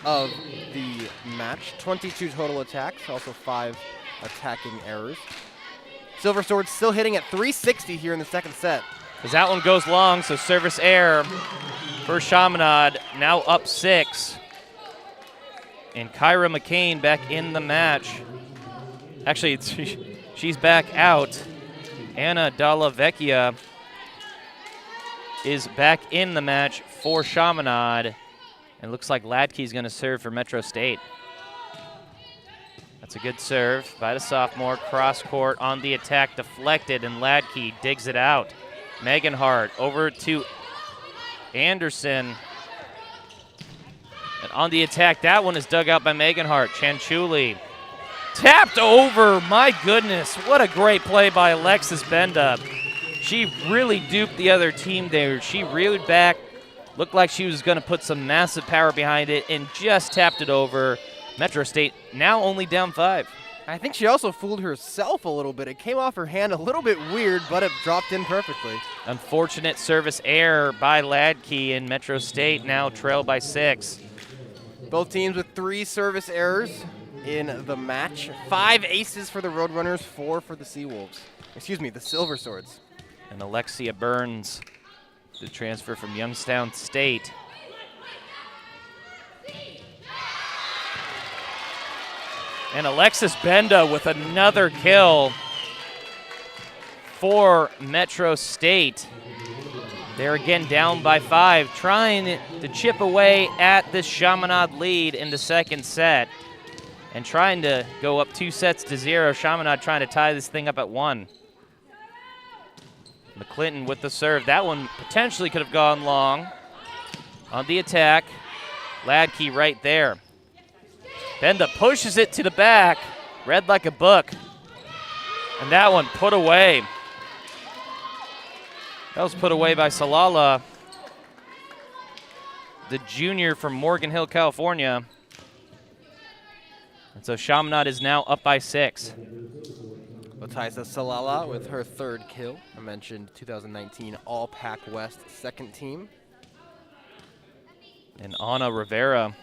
of the match. 22 total attacks, also 5 attacking errors. Silver Sword still hitting at 360 here in the second set.
As that one goes long, so service error for Chaminade, now up 6. And Kyra McCain back in the match. Actually, she's back out. Anna Dalla Vecchia is back in the match for Chaminade. And it looks like Ladke's going to serve for Metro State. That's a good serve by the sophomore. Cross court on the attack, deflected, and Ladke digs it out. Megan Hart over to Anderson. And on the attack, that one is dug out by Megan Hart. Chanchuli tapped over. My goodness, what a great play by Alexis Benda. She really duped the other team there. She reeled back, looked like she was going to put some massive power behind it, and just tapped it over. Metro State now only down 5.
I think she also fooled herself a little bit. It came off her hand a little bit weird, but it dropped in perfectly.
Unfortunate service error by Ladke, and Metro State now trail by 6.
Both teams with 3 service errors in the match. 5 aces for the Roadrunners, 4 for the Seawolves. Excuse me, the Silver Swords.
And Alexia Burns, the transfer from Youngstown State. And Alexis Benda with another kill for Metro State. They're again down by 5, trying to chip away at this Chaminade lead in the second set and trying to go up 2-0. Chaminade trying to tie this thing up at 1. McClinton with the serve. That one potentially could have gone long. On the attack, Ladke right there. Benda pushes it to the back, read like a book. And that one put away. That was put away by Salala, the junior from Morgan Hill, California. And so Chaminade is now up by 6.
Otaisa Salala with her 3rd kill. I mentioned 2019 All-Pac West 2nd team.
And Anna Rivera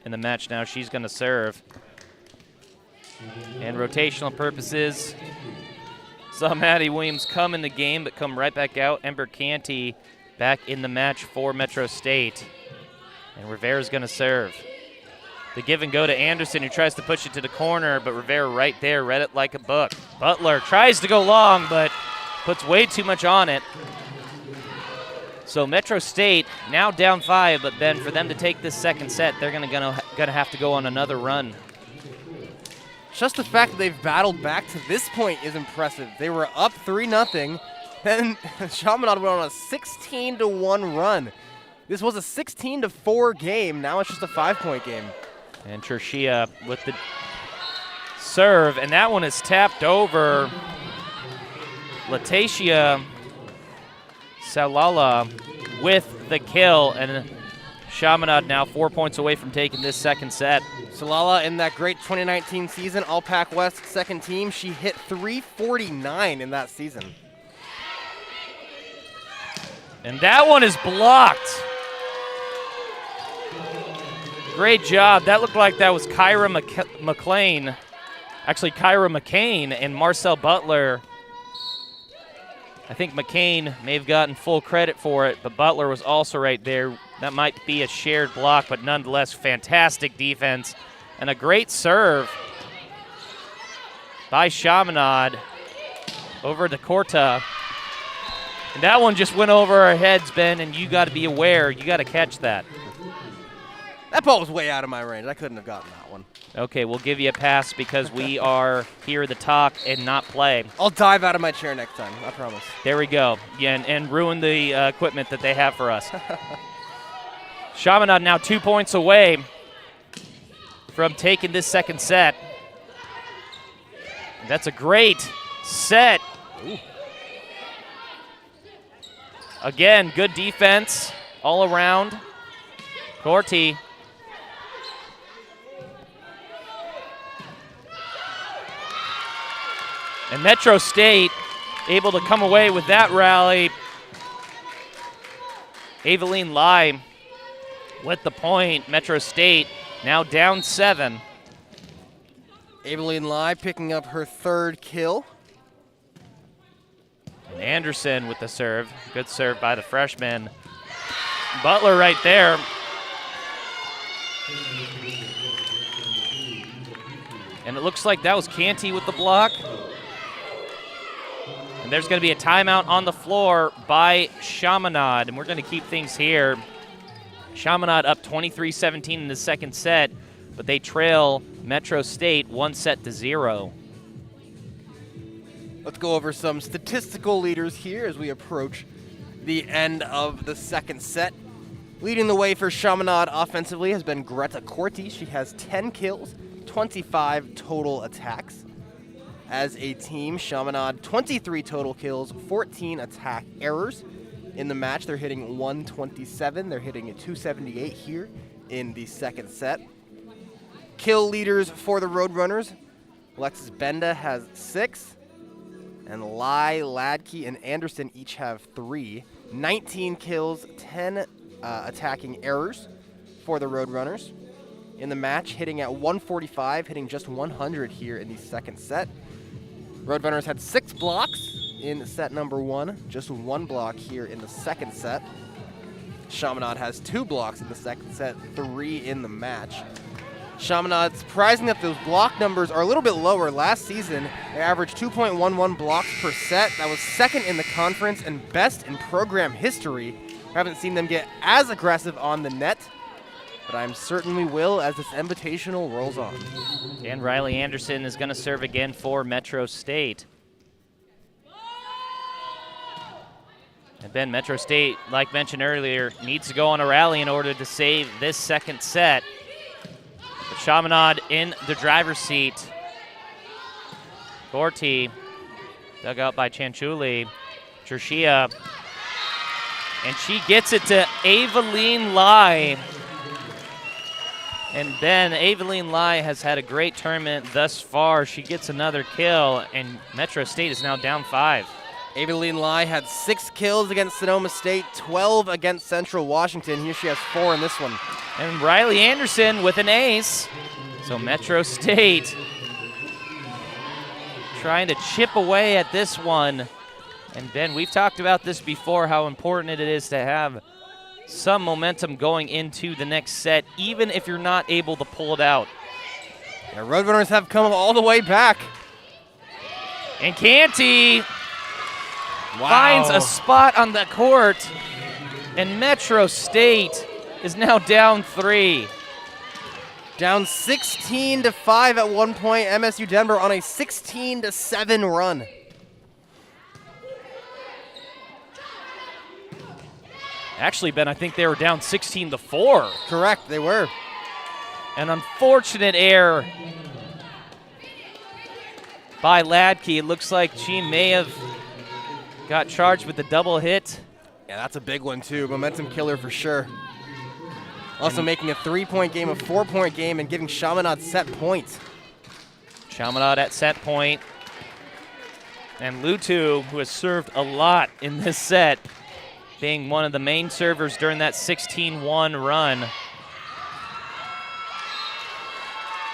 in the match now. She's going to serve. And rotational purposes, saw Maddie Williams come in the game but come right back out. Ember Canty back in the match for Metro State. And Rivera's going to serve. The give and go to Anderson, who tries to push it to the corner, but Rivera right there read it like a book. Butler tries to go long, but puts way too much on it. So Metro State now down 5, but Ben, for them to take this second set, they're gonna have to go on another run.
Just the fact that they've battled back to this point is impressive. They were up 3-0. Then Chaminade went on a 16-1 run. This was a 16-4 game. Now it's just a 5-point game.
And Chershia with the serve, and that one is tapped over. Latasia Salala with the kill, and Chaminade now 4 points away from taking this second set.
Salala in that great 2019 season, All-Pac West second team. She hit 349 in that season.
And that one is blocked. Great job. That looked like that was Kyra McLean. Actually, Kyra McCain and Marcel Butler. I think McCain may have gotten full credit for it, but Butler was also right there. That might be a shared block, but nonetheless, fantastic defense. And a great serve by Chaminade over to Corta. And that one just went over our heads, Ben, and you got to be aware. You got to catch that.
That ball was way out of my range. I couldn't have gotten that one.
Okay, we'll give you a pass because we are here to talk and not play.
I'll dive out of my chair next time, I promise.
There we go. Yeah, and ruin the equipment that they have for us. Chaminade now 2 points away from taking this second set. That's a great set. Ooh. Again, good defense all around. Corti. And Metro State able to come away with that rally. Aveline Lai with the point. Metro State now down 7.
Aveline Lai picking up her 3rd kill.
And Anderson with the serve. Good serve by the freshman. Butler right there. And it looks like that was Canty with the block. And there's going to be a timeout on the floor by Chaminade, and we're going to keep things here. Chaminade up 23-17 in the second set, but they trail Metro State 1-0.
Let's go over some statistical leaders here as we approach the end of the second set. Leading the way for Chaminade offensively has been Greta Corti. She has 10 kills, 25 total attacks. As a team, Chaminade 23 total kills, 14 attack errors. In the match, they're hitting 127. They're hitting a 278 here in the second set. Kill leaders for the Roadrunners. Alexis Benda has 6. And Lai, Ladke, and Anderson each have 3. 19 kills, 10 attacking errors for the Roadrunners. In the match, hitting at 145, hitting just 100 here in the second set. Roadrunners had 6 blocks in set number 1, just 1 block here in the second set. Chaminade has 2 blocks in the second set, 3 in the match. Chaminade, surprising that those block numbers are a little bit lower. Last season, they averaged 2.11 blocks per set. That was 2nd in the conference and best in program history. Haven't seen them get as aggressive on the net, but I'm certainly will as this invitational rolls on.
And Riley Anderson is going to serve again for Metro State. And Ben, Metro State, like mentioned earlier, needs to go on a rally in order to save this second set. But Chaminade in the driver's seat. Corti, dug out by Chanchuli. Chershia. And she gets it to Aveline Lai. And then Aveline Lai has had a great tournament thus far. She gets another kill, and Metro State is now down 5.
Aveline Lai had 6 kills against Sonoma State, 12 against Central Washington. Here she has 4 in this one.
And Riley Anderson with an ace. So Metro State trying to chip away at this one. And Ben, we've talked about this before, how important it is to have some momentum going into the next set, even if you're not able to pull it out.
Yeah, Roadrunners have come all the way back.
And Canty finds a spot on the court, and Metro State is now down 3.
Down 16-5 at one point. MSU Denver on a 16-7 run.
Actually, Ben, I think they were down 16-4.
Correct, they were.
An unfortunate error by Ladke. It looks like she may have got charged with the double hit.
Yeah, that's a big one, too. Momentum killer for sure. Also making a 3-point game a 4-point game and giving Chaminade set point.
Chaminade at set point. And Lutu, who has served a lot in this set, being one of the main servers during that 16-1 run.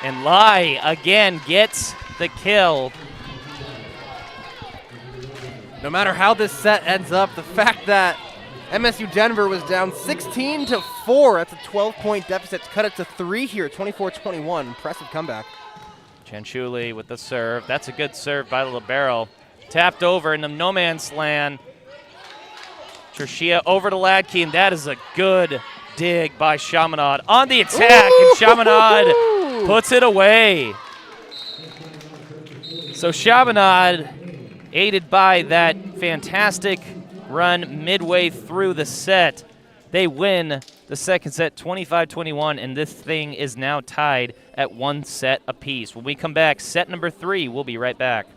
And Lai again gets the kill.
No matter how this set ends up, the fact that MSU Denver was down 16-4, that's a 12-point deficit, cut it to 3 here, 24-21. Impressive comeback.
Chanchuli with the serve. That's a good serve by the libero. Tapped over in the no man's land. Trishia over to Ladke, and that is a good dig by Chaminade on the attack, and Chaminade puts it away. So Chaminade, aided by that fantastic run midway through the set, they win the second set 25-21, and this thing is now tied at 1 set apiece. When we come back, set number 3, we'll be right back.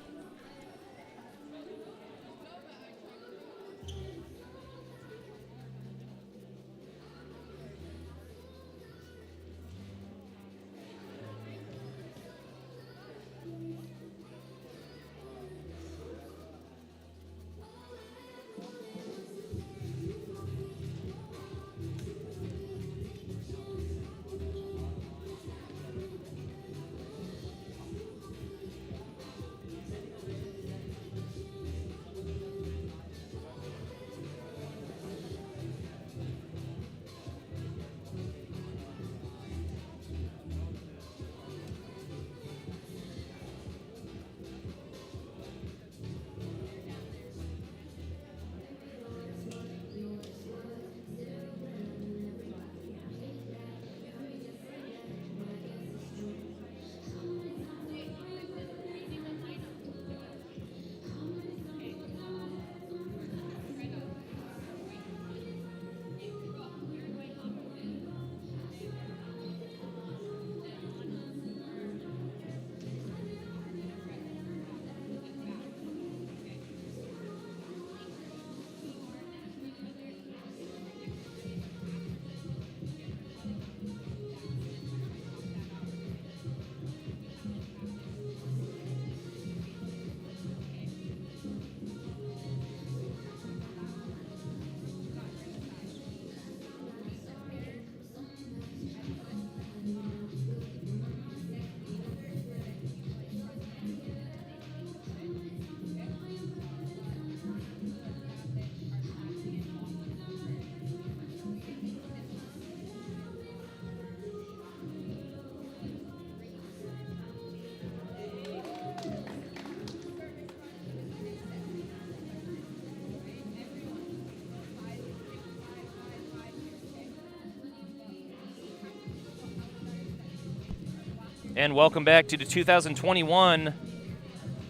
And welcome back to the 2021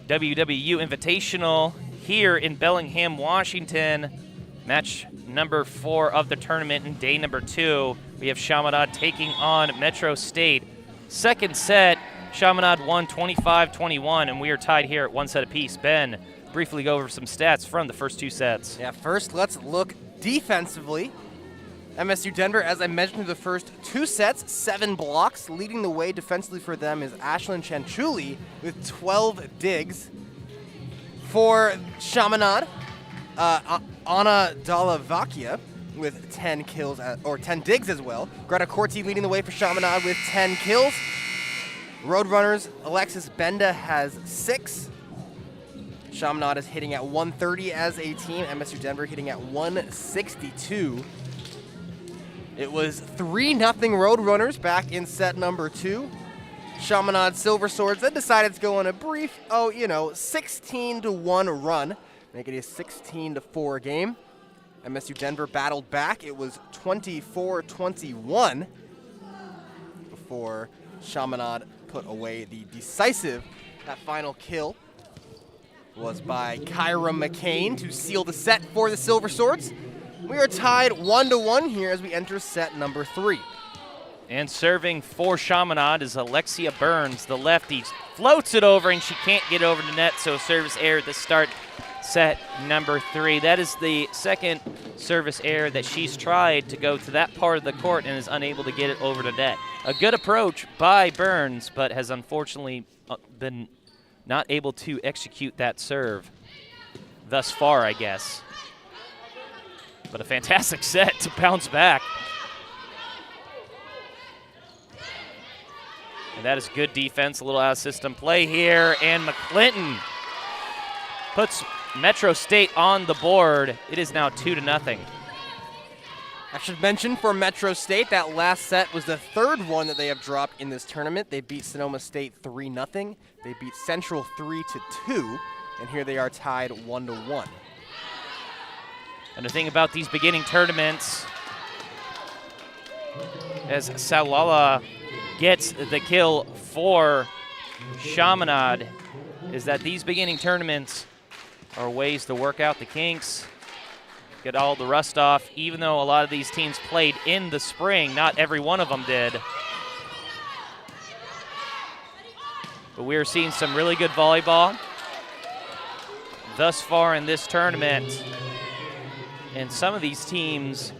WWU Invitational here in Bellingham, Washington. Match number 4 of the tournament and day number 2. We have Chaminade taking on Metro State. Second set, Chaminade won 25-21, and we are tied here at 1 set apiece. Ben, briefly go over some stats from the first 2 sets.
Yeah, first let's look defensively. MSU Denver, as I mentioned, through the first 2 sets, 7 blocks. Leading the way defensively for them is Ashlyn Chanchuli with 12 digs. For Chaminade, Anna Dalavakia with 10 kills, or 10 digs as well. Greta Corti leading the way for Chaminade with 10 kills. Roadrunners, Alexis Benda has 6. Chaminade is hitting at 130 as a team. MSU Denver hitting at 162. It was 3-0 Roadrunners back in set number 2. Chaminade Silver Swords then decided to go on a brief, 16-1 run, make it a 16-4 game. MSU Denver battled back. It was 24-21 before Chaminade put away the decisive. That final kill was by Kyra McCain to seal the set for the Silver Swords. We are tied 1-1 here as we enter set number 3.
And serving for Chaminade is Alexia Burns, the lefty. Floats it over, and she can't get over the net, so service error to start set number 3. That is the second service error that she's tried to go to that part of the court and is unable to get it over the net. A good approach by Burns, but has unfortunately been not able to execute that serve thus far, I guess. But a fantastic set to bounce back. And that is good defense, a little out of system play here, and McClinton puts Metro State on the board. It is now 2-0.
I should mention for Metro State, that last set was the third one that they have dropped in this tournament. They beat Sonoma State 3-0. They beat Central 3-2, and here they are tied 1-1.
And the thing about these beginning tournaments, as Salala gets the kill for Chaminade, is that these beginning tournaments are ways to work out the kinks, get all the rust off. Even though a lot of these teams played in the spring, not every one of them did. But we are seeing some really good volleyball thus far in this tournament. And some of these teams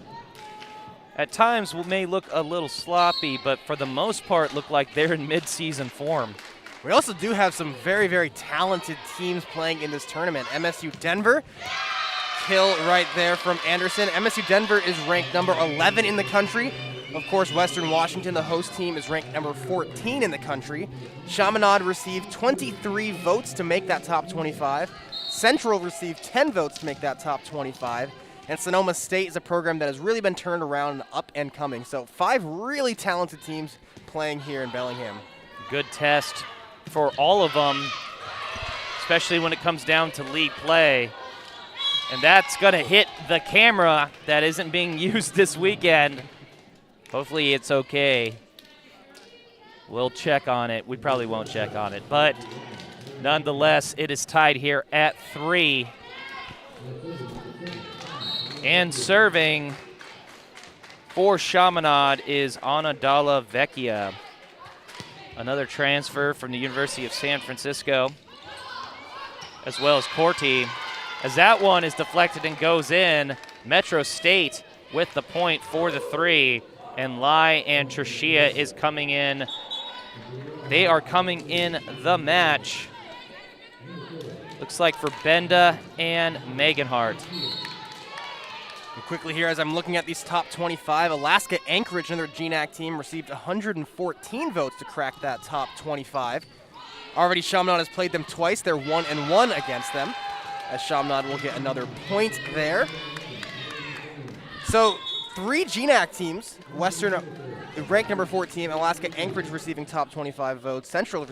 at times may look a little sloppy, but for the most part look like they're in mid-season form.
We also do have some very, very talented teams playing in this tournament. MSU Denver, kill right there from Anderson. MSU Denver is ranked number 11 in the country. Of course, Western Washington, the host team, is ranked number 14 in the country. Chaminade received 23 votes to make that top 25. Central received 10 votes to make that top 25. And Sonoma State is a program that has really been turned around and up and coming. So 5 really talented teams playing here in Bellingham.
Good test for all of them, especially when it comes down to league play. And that's going to hit the camera that isn't being used this weekend. Hopefully it's okay. We'll check on it. We probably won't check on it. But nonetheless, it is tied here at 3. And serving for Chaminade is Anadala Vecchia, another transfer from the University of San Francisco, as well as Corti. As that one is deflected and goes in, Metro State with the point for the 3, and Lai and Trishia is coming in. They are coming in the match. Looks like for Benda and Meganhart.
And quickly here, as I'm looking at these top 25, Alaska Anchorage, another GNAC team, received 114 votes to crack that top 25. Already Chaminade has played them twice. They're 1-1 against them, as Chaminade will get another point there. So 3 GNAC teams, Western ranked number 14, Alaska Anchorage receiving top 25 votes, Central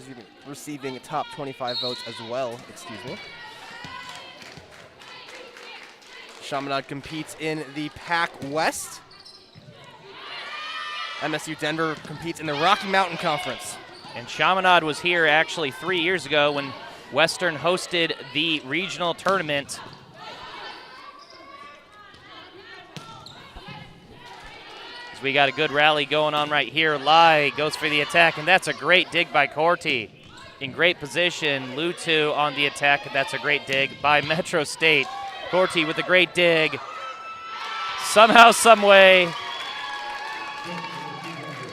receiving top 25 votes as well, excuse me. Chaminade competes in the Pac West. MSU Denver competes in the Rocky Mountain Conference.
And Chaminade was here actually 3 years ago when Western hosted the regional tournament. As we got a good rally going on right here. Lai goes for the attack, and that's a great dig by Corti. In great position, Lutu on the attack, and that's a great dig by Metro State. Corti with a great dig. Somehow, someway,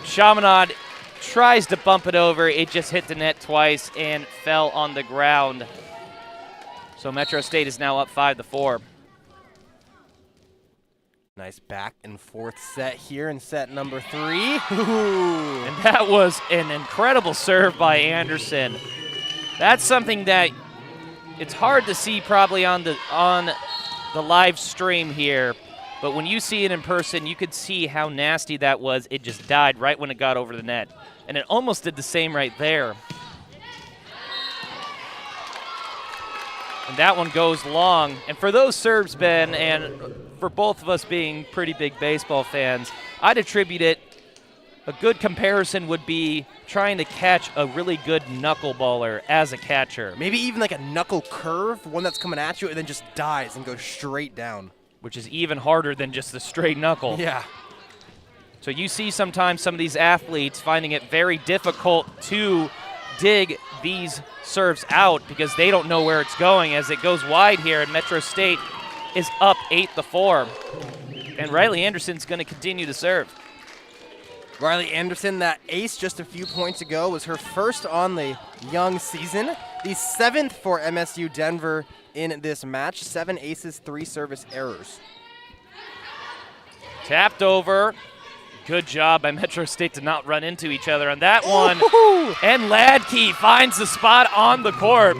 Chaminade tries to bump it over. It just hit the net twice and fell on the ground. So Metro State is now up 5-4.
Nice back and forth set here in set number 3.
Ooh. And that was an incredible serve by Anderson. That's something that it's hard to see probably on the live stream here. But when you see it in person, you could see how nasty that was. It just died right when it got over the net. And it almost did the same right there. And that one goes long. And for those serves, Ben, and for both of us being pretty big baseball fans, I'd attribute it, a good comparison would be trying to catch a really good knuckleballer as a catcher.
Maybe even like a knuckle curve, one that's coming at you and then just dies and goes straight down.
Which is even harder than just the straight knuckle.
Yeah.
So you see sometimes some of these athletes finding it very difficult to dig these serves out because they don't know where it's going as it goes wide here, and Metro State is up 8-4. And Riley Anderson's going to continue to serve.
Riley Anderson, that ace just a few points ago, was her first on the young season. The 7th for MSU Denver in this match. 7 aces, 3 service errors.
Tapped over. Good job by Metro State to not run into each other on that one.
Ooh.
And Ladke finds the spot on the court.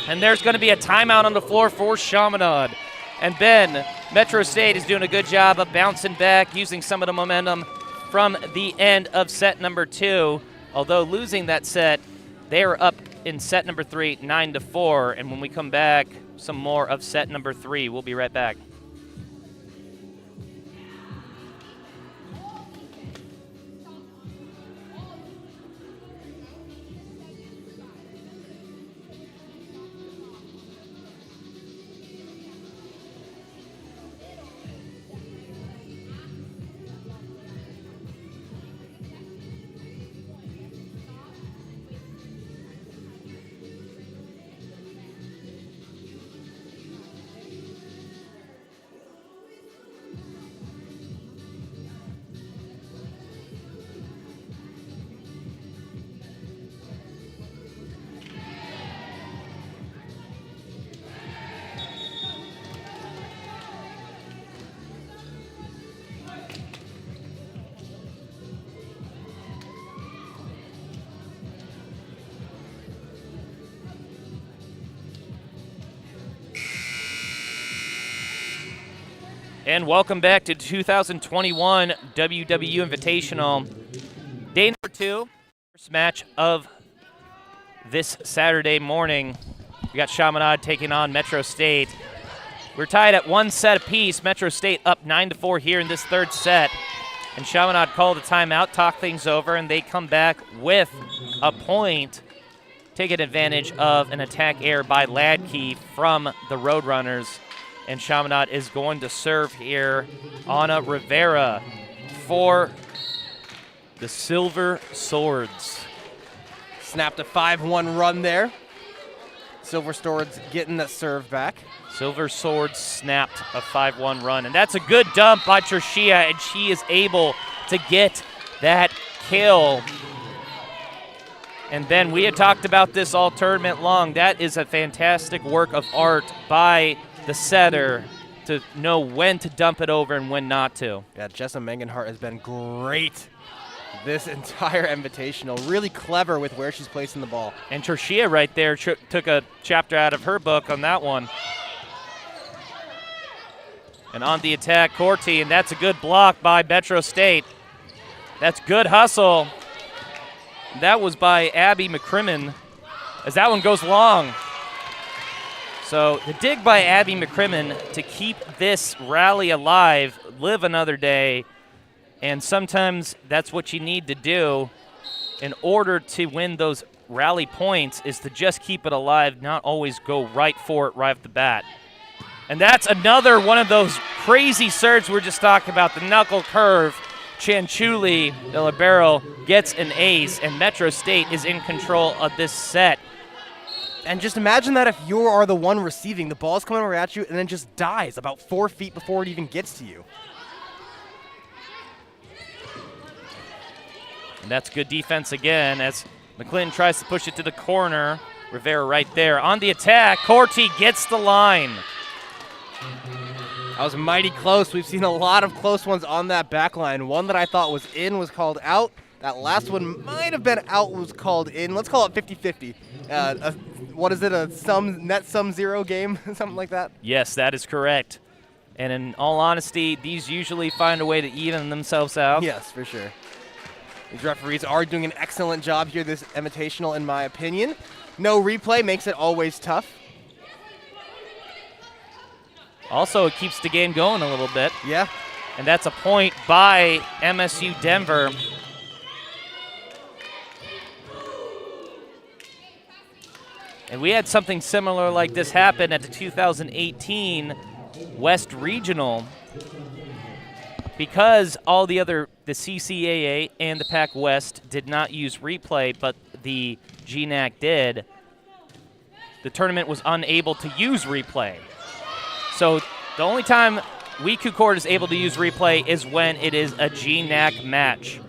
And there's going to be a timeout on the floor for Chaminade. And Ben, Metro State is doing a good job of bouncing back, using some of the momentum from the end of set number 2. Although losing that set, they are up in set number 3, 9-4. And when we come back, some more of set number 3. We'll be right back. And welcome back to 2021 WWU Invitational. Day number 2, first match of this Saturday morning. We got Chaminade taking on Metro State. We're tied at 1 set apiece. Metro State up 9-4 here in this 3rd set. And Chaminade called a timeout, talk things over, and they come back with a point, taking advantage of an attack error by Ladke from the Roadrunners. And Chaminade is going to serve here. Anna Rivera for the Silver Swords.
Snapped a 5-1 run there. Silver Swords getting that serve back.
Silver Swords snapped a 5-1 run. And that's a good dump by Tricia, and she is able to get that kill. And Ben, we had talked about this all tournament long. That is a fantastic work of art by the setter to know when to dump it over and when not to.
Yeah, Jessa Mengenhart has been great this entire invitational. Really clever with where she's placing the ball.
And Tricia right there took a chapter out of her book on that one. And on the attack, Corti, and that's a good block by Metro State. That's good hustle. That was by Abby McCrimmon as that one goes long. So the dig by Abby McCrimmon to keep this rally alive, live another day, and sometimes that's what you need to do in order to win those rally points is to just keep it alive, not always go right for it right off the bat. And that's another one of those crazy serves we're just talking about, the knuckle curve. Chanchuli de Libero gets an ace, and Metro State is in control of this set.
And just imagine that if you are the one receiving, the ball's coming over at you and then just dies about 4 feet before it even gets to you.
And that's good defense again as McClinton tries to push it to the corner. Rivera right there. On the attack, Corti gets the line.
That was mighty close. We've seen a lot of close ones on that back line. One that I thought was in was called out. That last one might have been out, was called in. Let's call it 50-50. What is it, a net sum zero game? Something like that?
Yes, that is correct. And in all honesty, these usually find a way to even themselves out.
Yes, for sure. These referees are doing an excellent job here this Invitational, in my opinion. No replay makes it always tough.
Also, it keeps the game going a little bit.
Yeah.
And that's a point by MSU Denver. And we had something similar like this happen at the 2018 West Regional. Because all the CCAA and the Pac West did not use replay, but the GNAC did, the tournament was unable to use replay. So the only time WECU Court is able to use replay is when it is a GNAC match.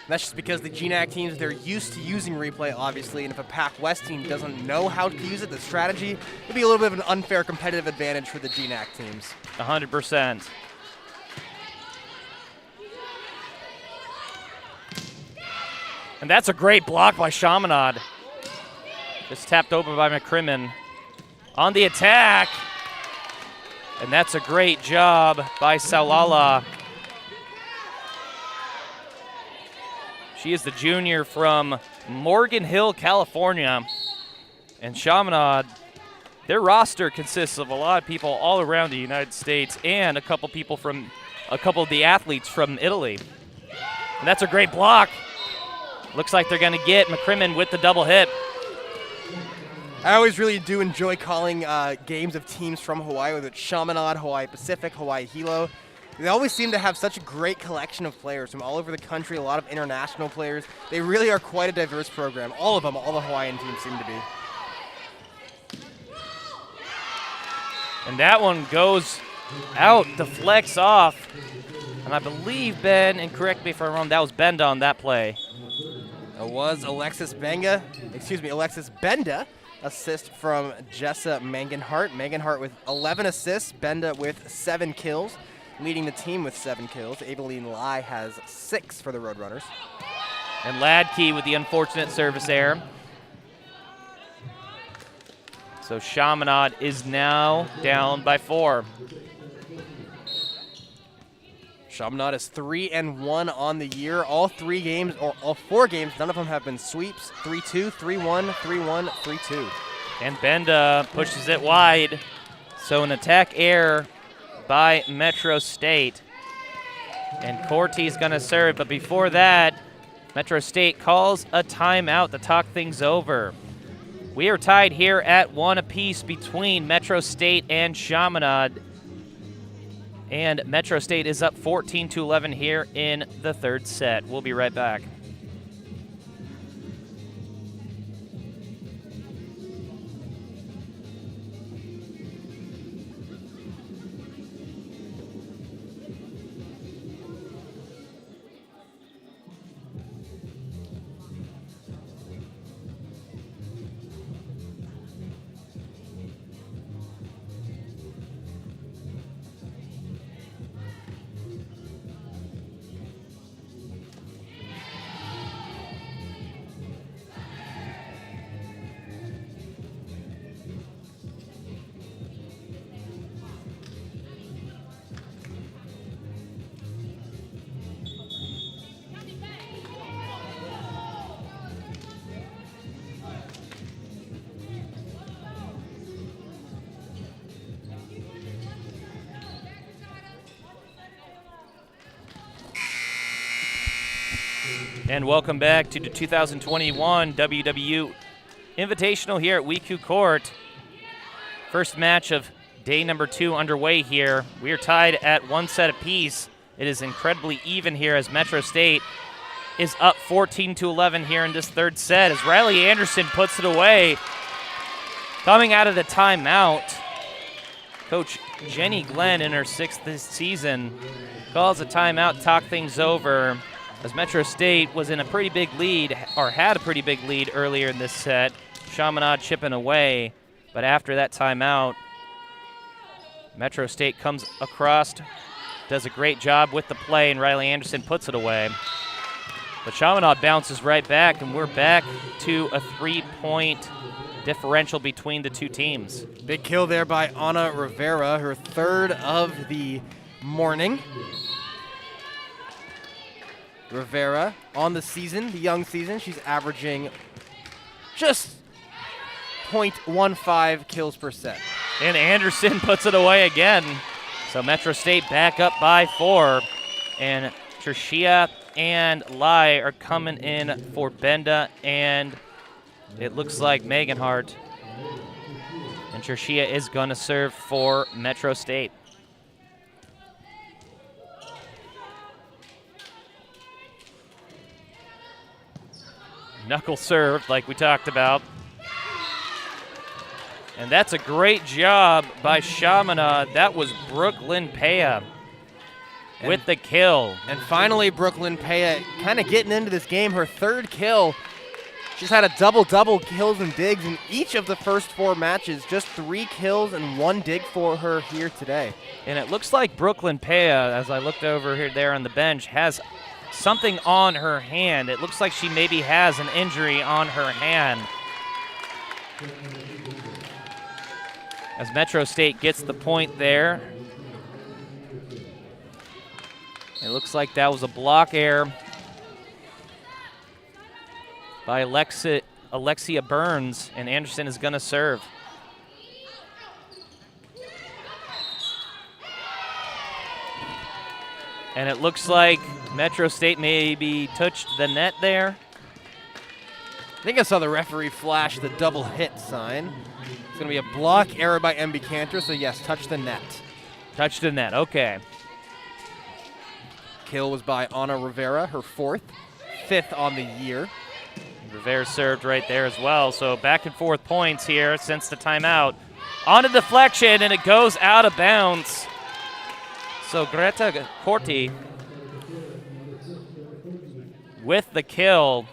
That's just because the GNAC teams, they're used to using replay, obviously, and if a Pac West team doesn't know how to use it, the strategy, it'd be a little bit of an unfair competitive advantage for the GNAC teams.
100%. And that's a great block by Chaminade. Just tapped over by McCrimmon. On the attack. And that's a great job by Saulala. She is the junior from Morgan Hill, California. And Chaminade, their roster consists of a lot of people all around the United States and a couple of the athletes from Italy. And that's a great block. Looks like they're going to get McCrimmon with the double hit.
I always really do enjoy calling games of teams from Hawaii, whether it's Chaminade, Hawaii Pacific, Hawaii Hilo. They always seem to have such a great collection of players from all over the country, a lot of international players. They really are quite a diverse program. All of them, all the Hawaiian teams seem to be.
And that one goes out, deflects off. And I believe, Ben, and correct me if I'm wrong, that was Benda on that play.
It was Alexis Benda, assist from Jessa Manganhart. Manganhart with 11 assists, Benda with 7 kills, leading the team with 7 kills. Abeline Lai has 6 for the Roadrunners.
And Ladkey with the unfortunate service error. So Chaminade is now down by 4.
Chaminade is 3-1 on the year. All 3 games, or all 4 games, none of them have been sweeps. 3-2, 3-1, 3-1, 3-2.
And Benda pushes it wide. So an attack error by Metro State. And Corty's going to serve, but before that, Metro State calls a timeout to talk things over. We are tied here at 1 apiece between Metro State and Chaminade. And Metro State is up 14-11 here in the 3rd set. We'll be right back. And welcome back to the 2021 WWU Invitational here at WECU Court. First match of day number 2 underway here. We are tied at 1 set apiece. It is incredibly even here as Metro State is up 14-11 here in this 3rd set as Riley Anderson puts it away. Coming out of the timeout, Coach Jenny Glenn in her 6th this season calls a timeout to talk things over as Metro State was in a pretty big lead, or had a pretty big lead earlier in this set. Chaminade chipping away, but after that timeout, Metro State comes across, does a great job with the play, and Riley Anderson puts it away. But Chaminade bounces right back, and we're back to a 3-point differential between the two teams.
Big kill there by Ana Rivera, her third of the morning. Rivera on the season, the young season, she's averaging just 0.15 kills per set.
And Anderson puts it away again. So Metro State back up by 4. And Trishia and Lai are coming in for Benda, and it looks like Megan Hart. And Trishia is going to serve for Metro State. Knuckle serve, like we talked about. And that's a great job by Chaminade. That was Brooklyn Pea with the kill.
And finally, Brooklyn Pea kind of getting into this game, her third kill. She's had a double-double kills and digs in each of the first 4 matches. Just 3 kills and 1 dig for her here today.
And it looks like Brooklyn Pea, as I looked over here there on the bench, has something on her hand. It looks like she maybe has an injury on her hand. As Metro State gets the point there. It looks like that was a block error by Alexia Burns, and Anderson is going to serve. And it looks like Metro State maybe touched the net there.
I think I saw the referee flash the double hit sign. It's going to be a block error by MB Cantor, so yes, touch the net.
Touched the net, okay.
Kill was by Ana Rivera, her 4th, 5th on the year.
Rivera served right there as well, so back and forth points here since the timeout. On a deflection, and it goes out of bounds. So Greta Corti with the kill.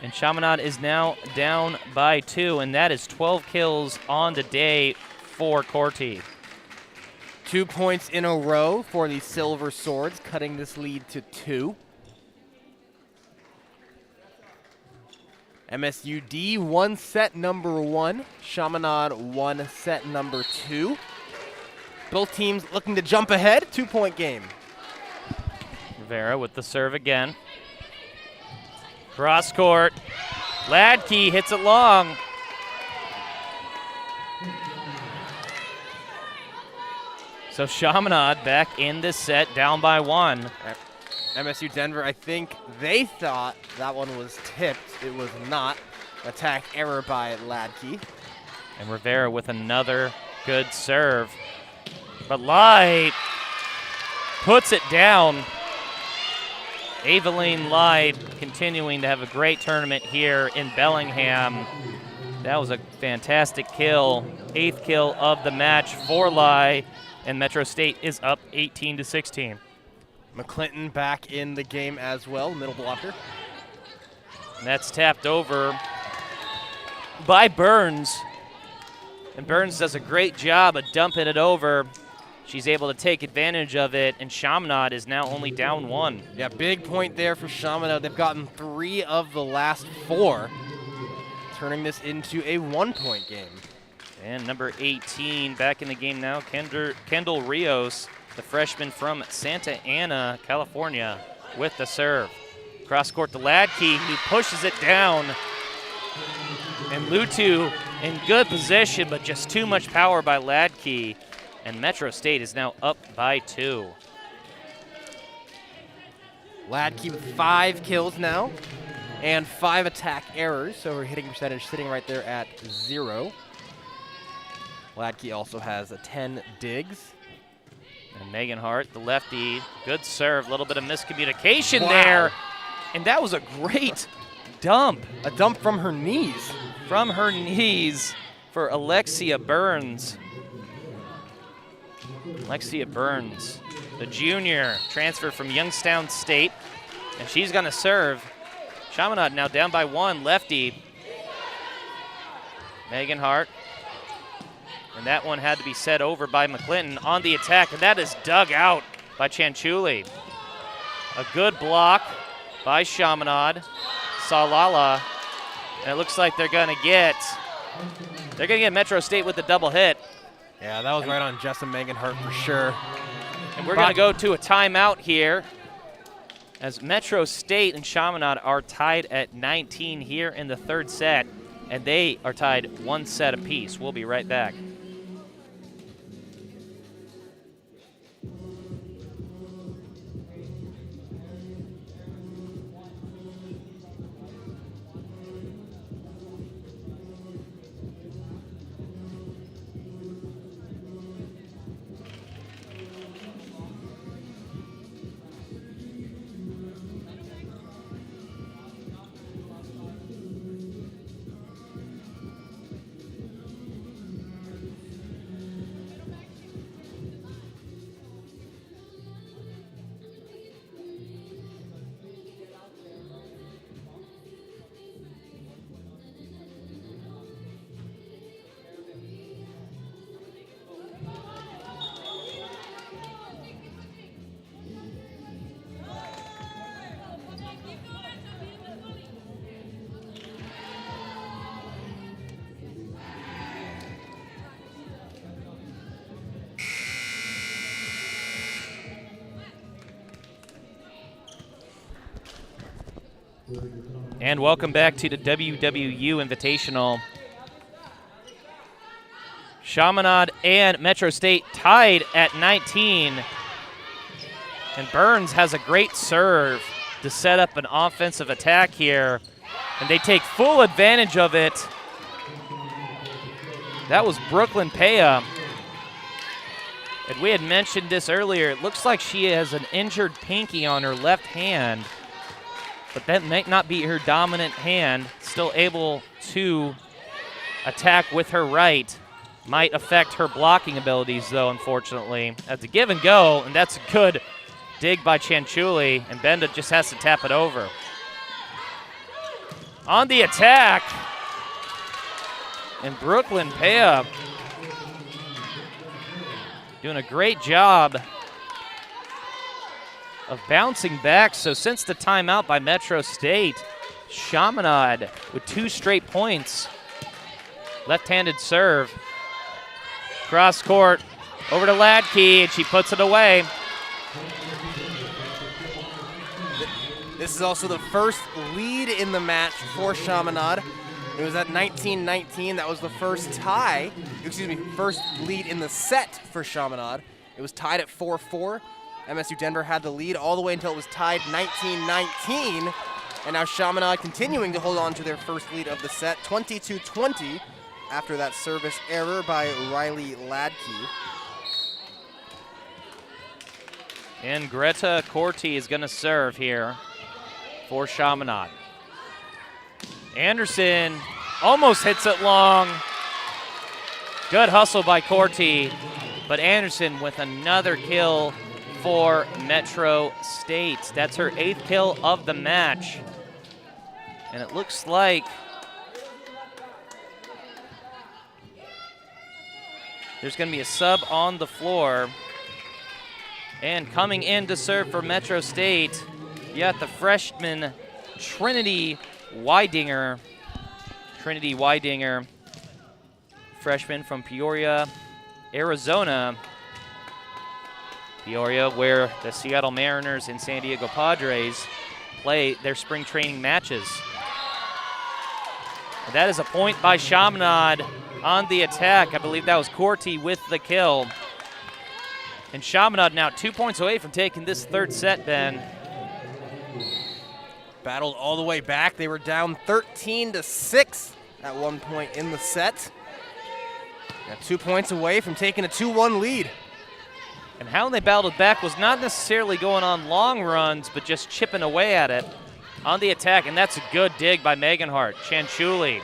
And Chaminade is now down by 2, and that is 12 kills on the day for Corti.
2 points in a row for the Silver Swords, cutting this lead to 2. MSUD won set number 1. Chaminade won set number 2. Both teams looking to jump ahead. 2-point game.
Rivera with the serve again. Cross court. Ladke hits it long. So Chaminade back in this set, down by 1.
MSU Denver, I think they thought that one was tipped. It was not. Attack error by Ladke.
And Rivera with another good serve. But Lai puts it down. Aveline Lai continuing to have a great tournament here in Bellingham. That was a fantastic kill. 8th kill of the match for Lai. And Metro State is up 18-16.
McClinton back in the game as well, middle blocker.
And that's tapped over by Burns. And Burns does a great job of dumping it over. She's able to take advantage of it, and Chaminade is now only down 1.
Yeah, big point there for Chaminade. They've gotten 3 of the last 4, turning this into a 1-point game.
And number 18 back in the game now, Kendall Rios, the freshman from Santa Ana, California, with the serve. Cross court to Ladke, who pushes it down. And Lutu in good position, but just too much power by Ladke. And Metro State is now up by 2.
Ladke with 5 kills now and 5 attack errors, so her hitting percentage sitting right there at 0. Ladke also has 10 digs.
And Megan Hart, the lefty, good serve, a little bit of miscommunication
Wow.
there. And that was a great dump.
A dump from her knees.
From her knees for Alexia Burns. Alexia Burns, the junior, transfer from Youngstown State. And she's going to serve. Chaminade now down by 1, lefty. Megan Hart. And that one had to be set over by McClinton on the attack, and that is dug out by Chanchuli. A good block by Chaminade. Salala. And it looks like they're gonna get Metro State with the double hit.
Yeah, that was right on Jessa Meganhart for sure.
And we're gonna go to a timeout here as Metro State and Chaminade are tied at 19 here in the third set, and they are tied 1 set apiece. We'll be right back. And welcome back to the WWU Invitational. Chaminade and Metro State tied at 19. And Burns has a great serve to set up an offensive attack here. And they take full advantage of it. That was Brooklyn Pea. And we had mentioned this earlier. It looks like she has an injured pinky on her left hand. But that might not be her dominant hand. Still able to attack with her right. Might affect her blocking abilities, though, unfortunately. That's a give and go, and that's a good dig by Chanchuli, and Benda just has to tap it over. On the attack, and Brooklyn Pea doing a great job of bouncing back. So since the timeout by Metro State, Chaminade with 2 straight points. Left-handed serve. Cross court, over to Ladke, and she puts it away.
This is also the first lead in the match for Chaminade. It was at 19-19. That was the first first lead in the set for Chaminade. It was tied at 4-4. MSU Denver had the lead all the way until it was tied 19-19. And now Chaminade continuing to hold on to their first lead of the set, 22-20, after that service error by Riley Ladke.
And Greta Corti is going to serve here for Chaminade. Anderson almost hits it long. Good hustle by Corti, but Anderson with another kill for Metro State. That's her 8th kill of the match. And it looks like there's going to be a sub on the floor. And coming in to serve for Metro State, you got the freshman Trinity Weidinger. Trinity Weidinger, freshman from Peoria, Arizona. Peoria, where the Seattle Mariners and San Diego Padres play their spring training matches. And that is a point by Chaminade on the attack. I believe that was Corti with the kill. And Chaminade now 2 points away from taking this third set, Ben.
Battled all the way back. They were down 13-6 at one point in the set. Now 2 points away from taking a 2-1 lead.
And how they battled back was not necessarily going on long runs, but just chipping away at it on the attack. And that's a good dig by Meganhart. Chanchuli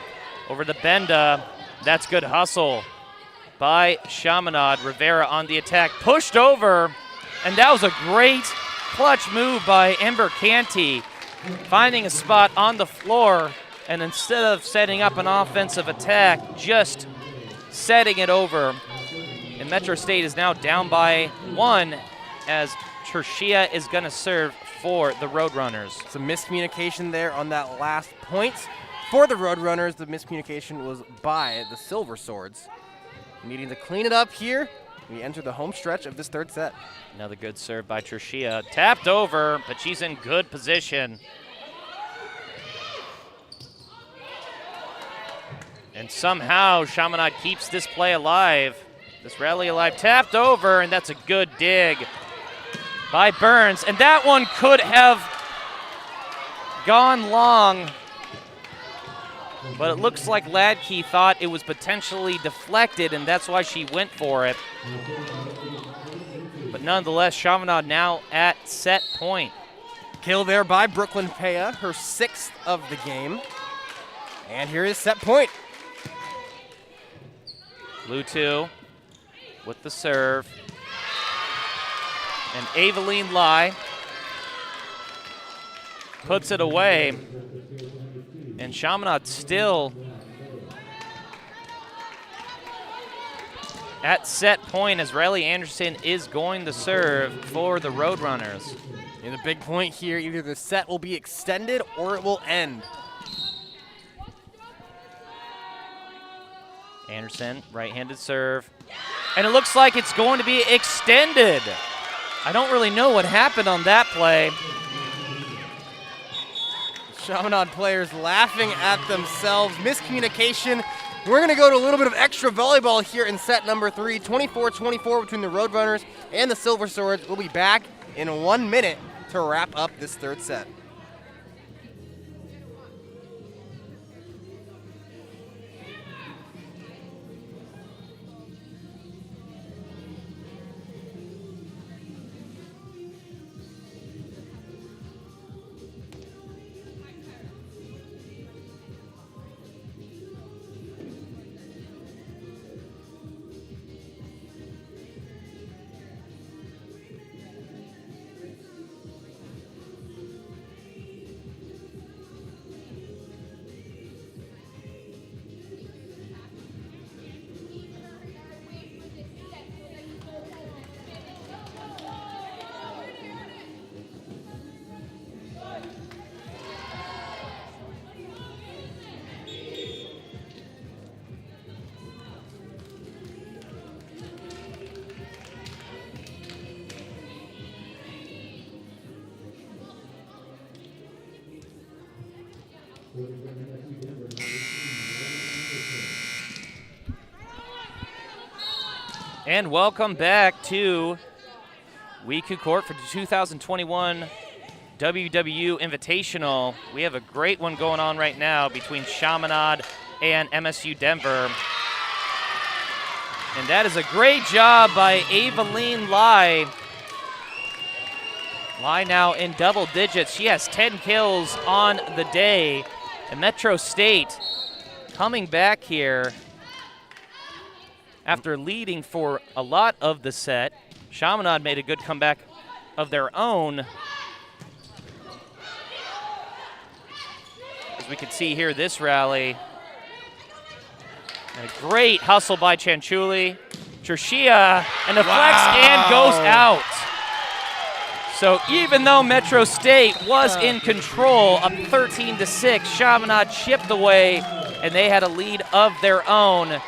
over the Benda. That's good hustle by Chaminade. Rivera on the attack, pushed over, and that was a great clutch move by Ember Canty, finding a spot on the floor, and instead of setting up an offensive attack, just setting it over. And Metro State is now down by 1 as Tertia is going to serve for the Roadrunners.
Some miscommunication there on that last point. For the Roadrunners, the miscommunication was by the Silver Swords. Needing to clean it up here. We enter the home stretch of this third set.
Another good serve by Trishia. Tapped over, but she's in good position. And somehow Chaminade keeps this play alive. This rally alive. Tapped over, and that's a good dig by Burns. And that one could have gone long, but it looks like Ladke thought it was potentially deflected, and that's why she went for it. But nonetheless, Chaminade now at set point.
Kill there by Brooklyn Pea, her 6th of the game. And here is set point.
Lutu with the serve. And Aveline Lai puts it away. And Chaminade still at set point as Riley Anderson is going to serve for the Roadrunners.
And the big point here, either the set will be extended or it will end.
Anderson, right-handed serve. And it looks like it's going to be extended. I don't really know what happened on that play.
Chaminade players laughing at themselves. Miscommunication. We're going to go to a little bit of extra volleyball here in set number 3. 24-24 between the Roadrunners and the Silver Swords. We'll be back in 1 minute to wrap up this third set.
And welcome back to WECU Court for the 2021 WWU Invitational. We have a great one going on right now between Chaminade and MSU Denver. And that is a great job by Aveline Lai. Lai now in double digits. She has 10 kills on the day. And Metro State coming back here after leading for a lot of the set. Chaminade made a good comeback of their own. As we can see here, this rally. And a great hustle by Chanchuli. Trishia, and deflects and goes out. So even though Metro State was in control, up 13-6, Chaminade chipped away, and they had a lead of their own.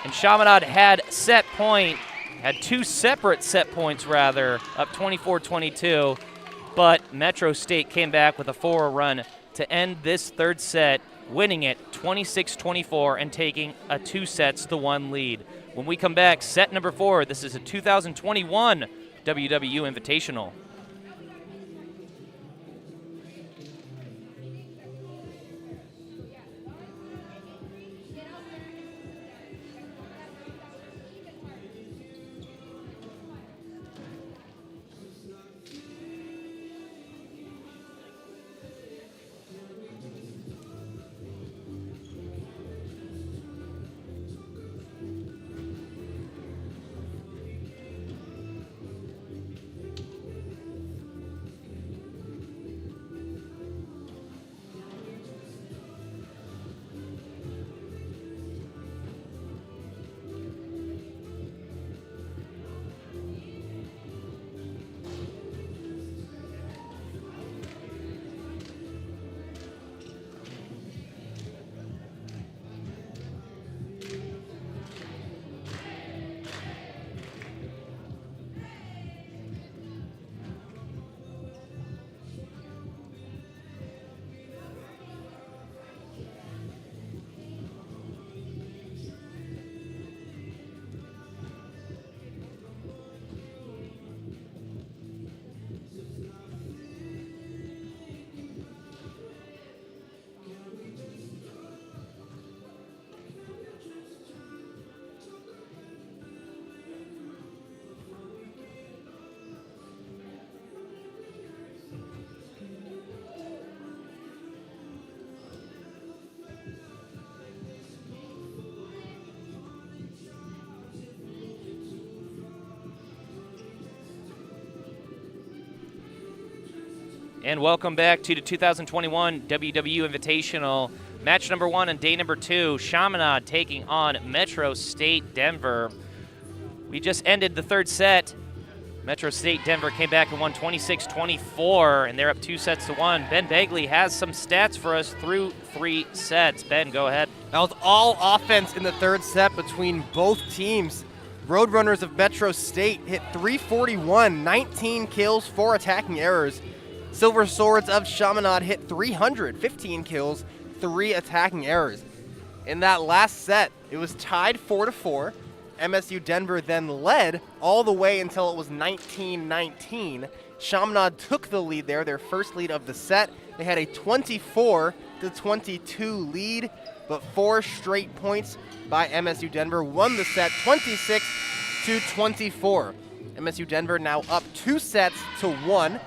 And Chaminade had set point, had two separate set points rather, up 24-22. But Metro State came back with a 4 run to end this third set, winning it 26-24 and taking a 2-1 lead. When we come back, set number 4, this is a 2021 WWU Invitational. And welcome back to the 2021 WWU Invitational. Match number 1 and day number 2, Chaminade taking on Metro State Denver. We just ended the third set. Metro State Denver came back and won 26-24, and they're up 2-1. Ben Begley has some stats for us through 3 sets. Ben, go ahead.
That was all offense in the third set between both teams. Roadrunners of Metro State hit 341, 19 kills, 4 attacking errors. Silver Swords of Chaminade hit 300, 15 kills, 3 attacking errors. In that last set, it was tied 4-4. MSU Denver then led all the way until it was 19-19. Chaminade took the lead there, their first lead of the set. They had a 24-22 lead, but 4 straight points by MSU Denver won the set 26-24. MSU Denver now up 2-1.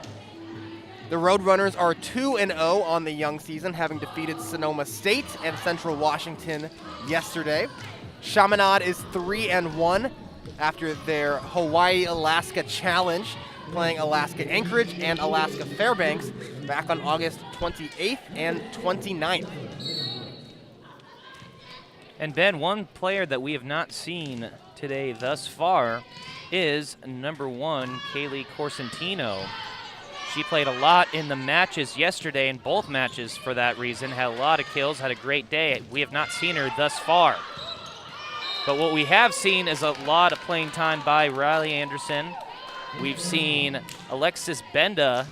The Roadrunners are 2-0 on the young season, having defeated Sonoma State and Central Washington yesterday. Chaminade is 3-1 after their Hawaii-Alaska Challenge, playing Alaska Anchorage and Alaska Fairbanks back on August 28th and 29th.
And Ben, one player that we have not seen today thus far is number 1, Kaylee Corsentino. She played a lot in the matches yesterday, in both matches for that reason, had a lot of kills, had a great day. We have not seen her thus far. But what we have seen is a lot of playing time by Riley Anderson. We've seen Alexis Benda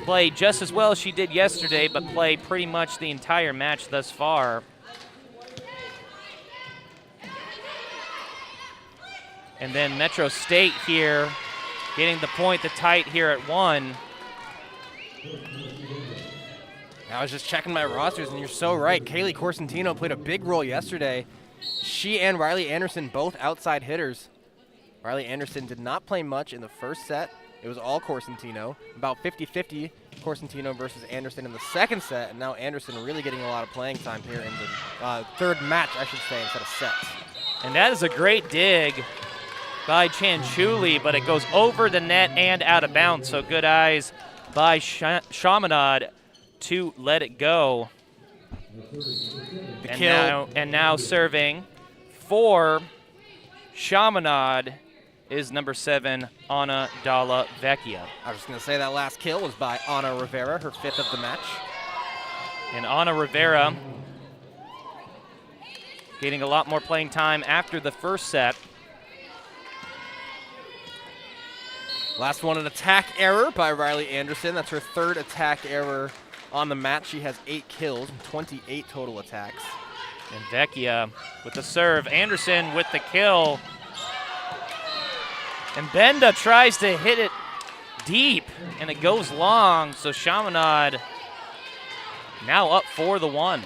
play just as well as she did yesterday, but play pretty much the entire match thus far. And then Metro State here getting the point to tight here at 1.
I was just checking my rosters, and you're so right. Kaylee Corsentino played a big role yesterday. She and Riley Anderson both outside hitters. Riley Anderson did not play much in the first set. It was all Corsentino. About 50-50 Corsentino versus Anderson in the second set, and now Anderson really getting a lot of playing time here in the third match, I should say, instead of sets.
And that is a great dig by Chanchuli, but it goes over the net and out of bounds, so good eyes by Chaminade to let it go. And now serving for Chaminade is number 7, Ana Dalla Vecchia.
I was just going to say that last kill was by Ana Rivera, her 5th of the match.
And Ana Rivera getting a lot more playing time after the first set.
Last one, an attack error by Riley Anderson. That's her 3rd attack error on the match. She has 8 kills, 28 total attacks.
And Vecchia with the serve. Anderson with the kill. And Benda tries to hit it deep, and it goes long. So Chaminade now up for the 1.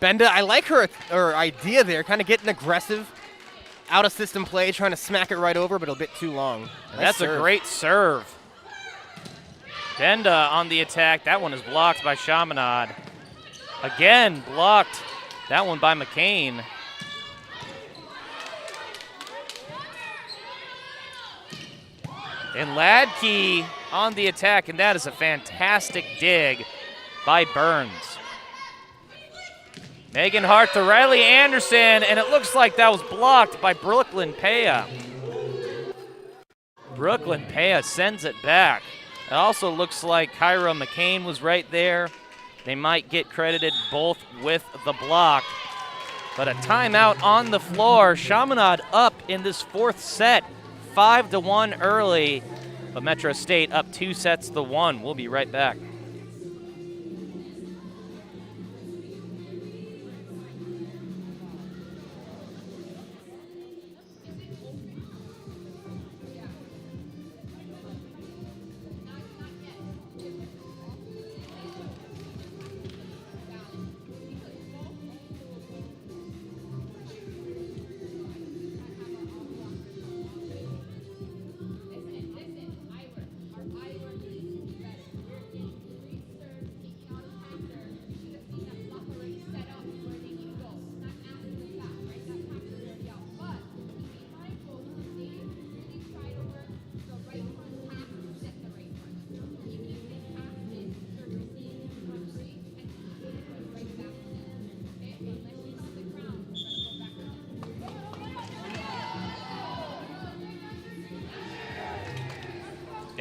Benda, I like her idea there, kind of getting aggressive. Out of system play, trying to smack it right over, but a bit too long.
Nice That's serve. A great serve. Benda on the attack. That one is blocked by Chaminade. Again, blocked. That one by McCain. And Ladke on the attack, and that is a fantastic dig by Burns. Megan Hart to Riley Anderson, and it looks like that was blocked by Brooklyn Pea. Brooklyn Pea sends it back. It also looks like Kyra McCain was right there. They might get credited both with the block. But a timeout on the floor. Chaminade up in this 4th set, 5-1 early. But Metro State up 2-1. We'll be right back.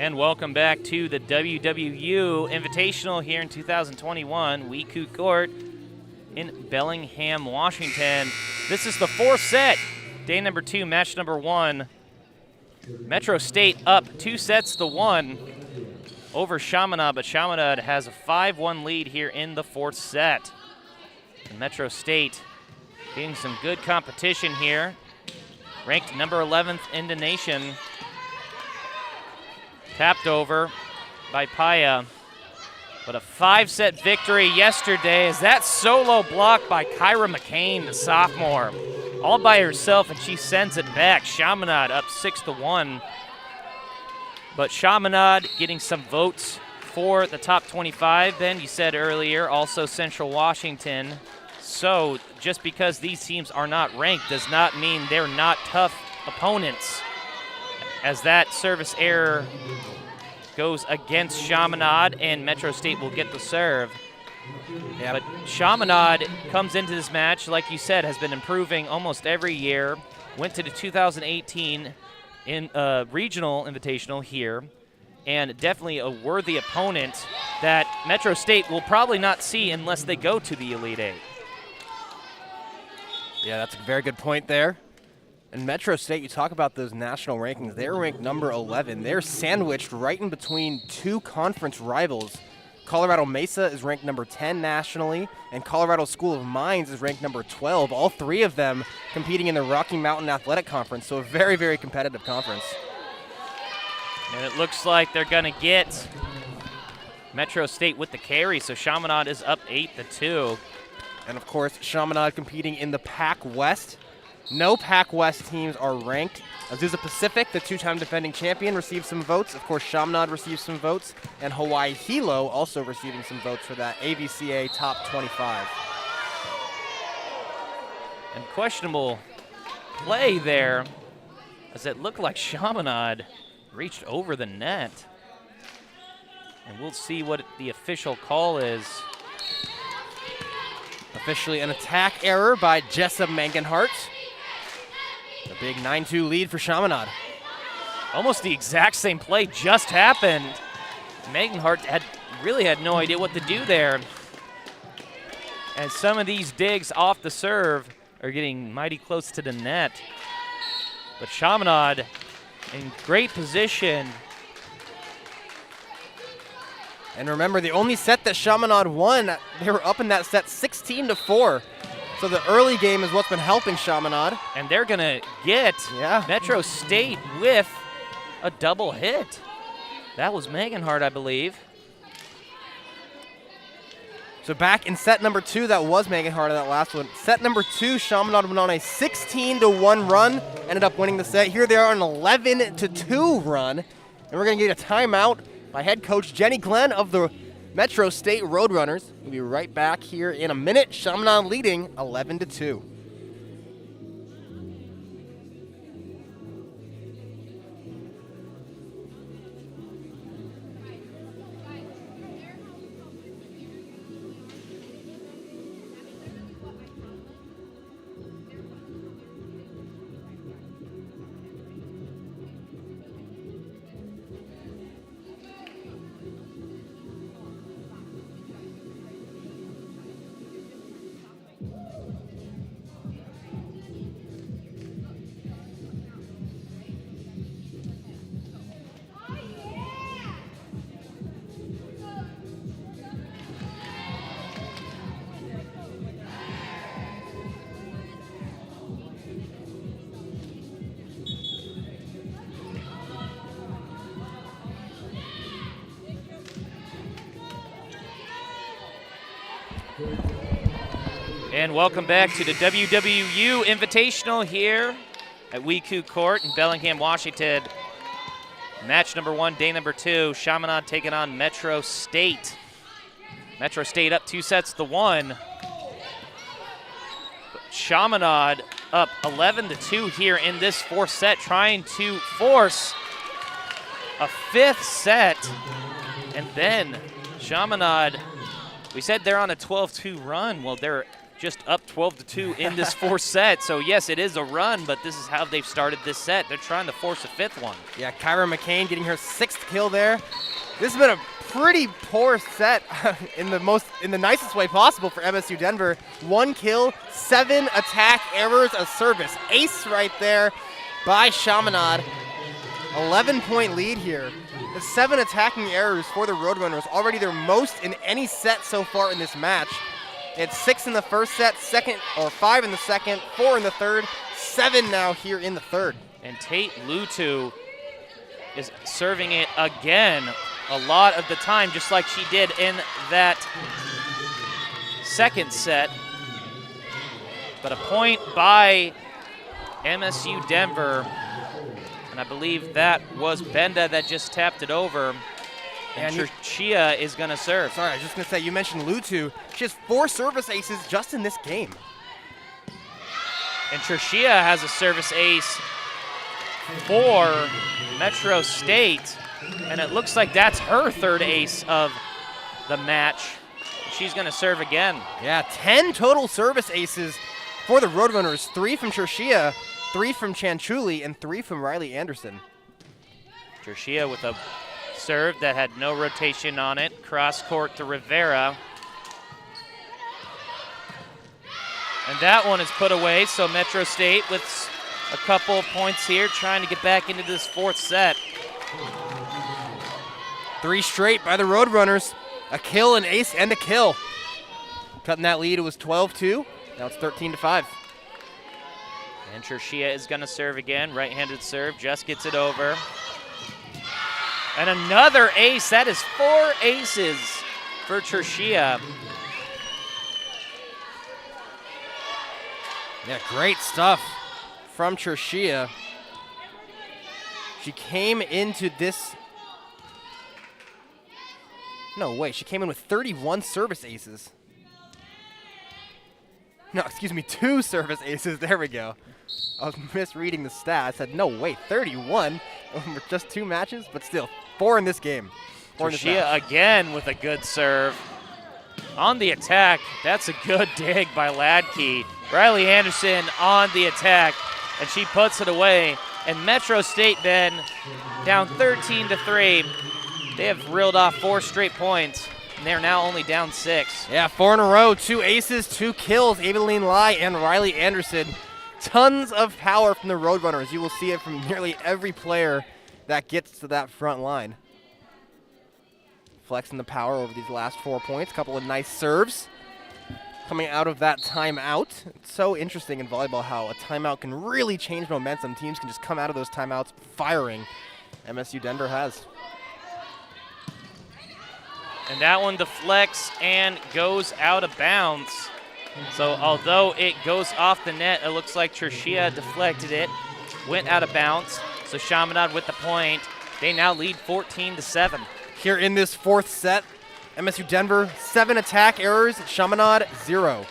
And welcome back to the WWU Invitational here in 2021, WECU Court in Bellingham, Washington. This is the fourth set, day number 2, match number 1. Metro State up 2-1 over Chaminade, but Chaminade has a 5-1 lead here in the fourth set. And Metro State getting some good competition here, ranked number 11th in the nation. Tapped over by Paya, but a 5-set victory yesterday as that solo block by Kyra McCain, the sophomore, all by herself, and she sends it back. Chaminade up 6-1, but Chaminade getting some votes for the top 25. Then you said earlier, also Central Washington. So just because these teams are not ranked does not mean they're not tough opponents, as that service error goes against Chaminade, and Metro State will get the serve.
Yep.
But Chaminade comes into this match, like you said, has been improving almost every year. Went to the 2018 regional invitational here, and definitely a worthy opponent that Metro State will probably not see unless they go to the Elite Eight.
Yeah, that's a very good point there. And Metro State, you talk about those national rankings, they're ranked number 11. They're sandwiched right in between two conference rivals. Colorado Mesa is ranked number 10 nationally, and Colorado School of Mines is ranked number 12. All three of them competing in the Rocky Mountain Athletic Conference, so a very, very competitive conference.
And it looks like they're going to get Metro State with the carry, so Chaminade is up 8-2.
And of course, Chaminade competing in the Pac West. No Pac West teams are ranked. Azusa Pacific, the two-time defending champion, received some votes. Of course, Chaminade received some votes. And Hawaii Hilo also receiving some votes for that AVCA top 25.
And questionable play there, as it looked like Chaminade reached over the net. And we'll see what the official call is.
Officially an attack error by Jessa Mangenhart. A big 9-2 lead for Chaminade.
Almost the exact same play just happened. Mangenhart really had no idea what to do there. And some of these digs off the serve are getting mighty close to the net. But Chaminade in great position.
And remember, the only set that Chaminade won, they were up in that set 16-4. So the early game is what's been helping Chaminade.
And they're going to get Metro State with a double hit. That was Mangenhart, I believe.
So back in set number 2, that was Mangenhart in that last one. Set number 2, Chaminade went on a 16-1 run, ended up winning the set. Here they are on an 11-2 run. And we're going to get a timeout by head coach Jenny Glenn of the Metro State Roadrunners. We'll be right back here in a minute. Chaminade leading 11-2.
And welcome back to the WWU Invitational here at WECU Court in Bellingham, Washington. Match number 1, day number 2, Chaminade taking on Metro State. Metro State up 2-1. Chaminade up 11-2 here in this fourth set, trying to force a fifth set. And then Chaminade, we said they're on a 12-2 run. Well, they're just up 12-2 in this fourth set. So, yes, it is a run, but this is how they've started this set. They're trying to force a fifth one.
Yeah, Kyra McCain getting her 6th kill there. This has been a pretty poor set in the nicest way possible for MSU Denver. 1 kill, 7 attack errors, a service ace right there by Chaminade. 11-point lead here. The 7 attacking errors for the Roadrunners, already their most in any set so far in this match. It's 6 in the first set, 5 in the second, 4 in the third, 7 now here in the third.
And Tate Lutu is serving it again a lot of the time, just like she did in that second set. But a point by MSU Denver, and I believe that was Benda that just tapped it over. And Cherchia is going to serve.
Sorry, I was just going to say, you mentioned Lutu. She has 4 service aces just in this game.
And Cherchia has a service ace for Metro State. And it looks like that's her 3rd ace of the match. She's going to serve again.
Yeah, 10 total service aces for the Roadrunners. 3 from Cherchia, 3 from Chanchuli, and 3 from Riley Anderson.
Cherchia with a serve that had no rotation on it. Cross court to Rivera. And that one is put away, so Metro State with a couple points here, trying to get back into this 4th set.
3 straight by the Roadrunners. A kill, an ace, and a kill. Cutting that lead, it was 12-2. Now it's 13-5.
And Cherchia is going to serve again. Right-handed serve, just gets it over. And another ace. That is 4 aces for Cherchia.
Yeah, great stuff from Cherchia. She came into this... No way, she came in with 31 service aces. No, excuse me, 2 service aces. There we go. I was misreading the stat. I said, no, wait, 31 over just 2 matches, but still, 4 in this game.
Cherchia again with a good serve. On the attack, that's a good dig by Ladke. Riley Anderson on the attack, and she puts it away. And Metro State then down 13-3. They have reeled off 4 straight points, and they're now only down 6.
Yeah, 4 in a row, 2 aces, 2 kills. Eveline Lai and Riley Anderson. Tons of power from the Roadrunners. You will see it from nearly every player that gets to that front line. Flexing the power over these last 4 points. Couple of nice serves coming out of that timeout. It's so interesting in volleyball how a timeout can really change momentum. Teams can just come out of those timeouts firing. MSU Denver has.
And that one deflects and goes out of bounds. So although it goes off the net, it looks like Cherchia deflected it, went out of bounds. So Chaminade with the point. They now lead 14-7.
Here in this 4th set, MSU Denver, 7 attack errors, Chaminade 0.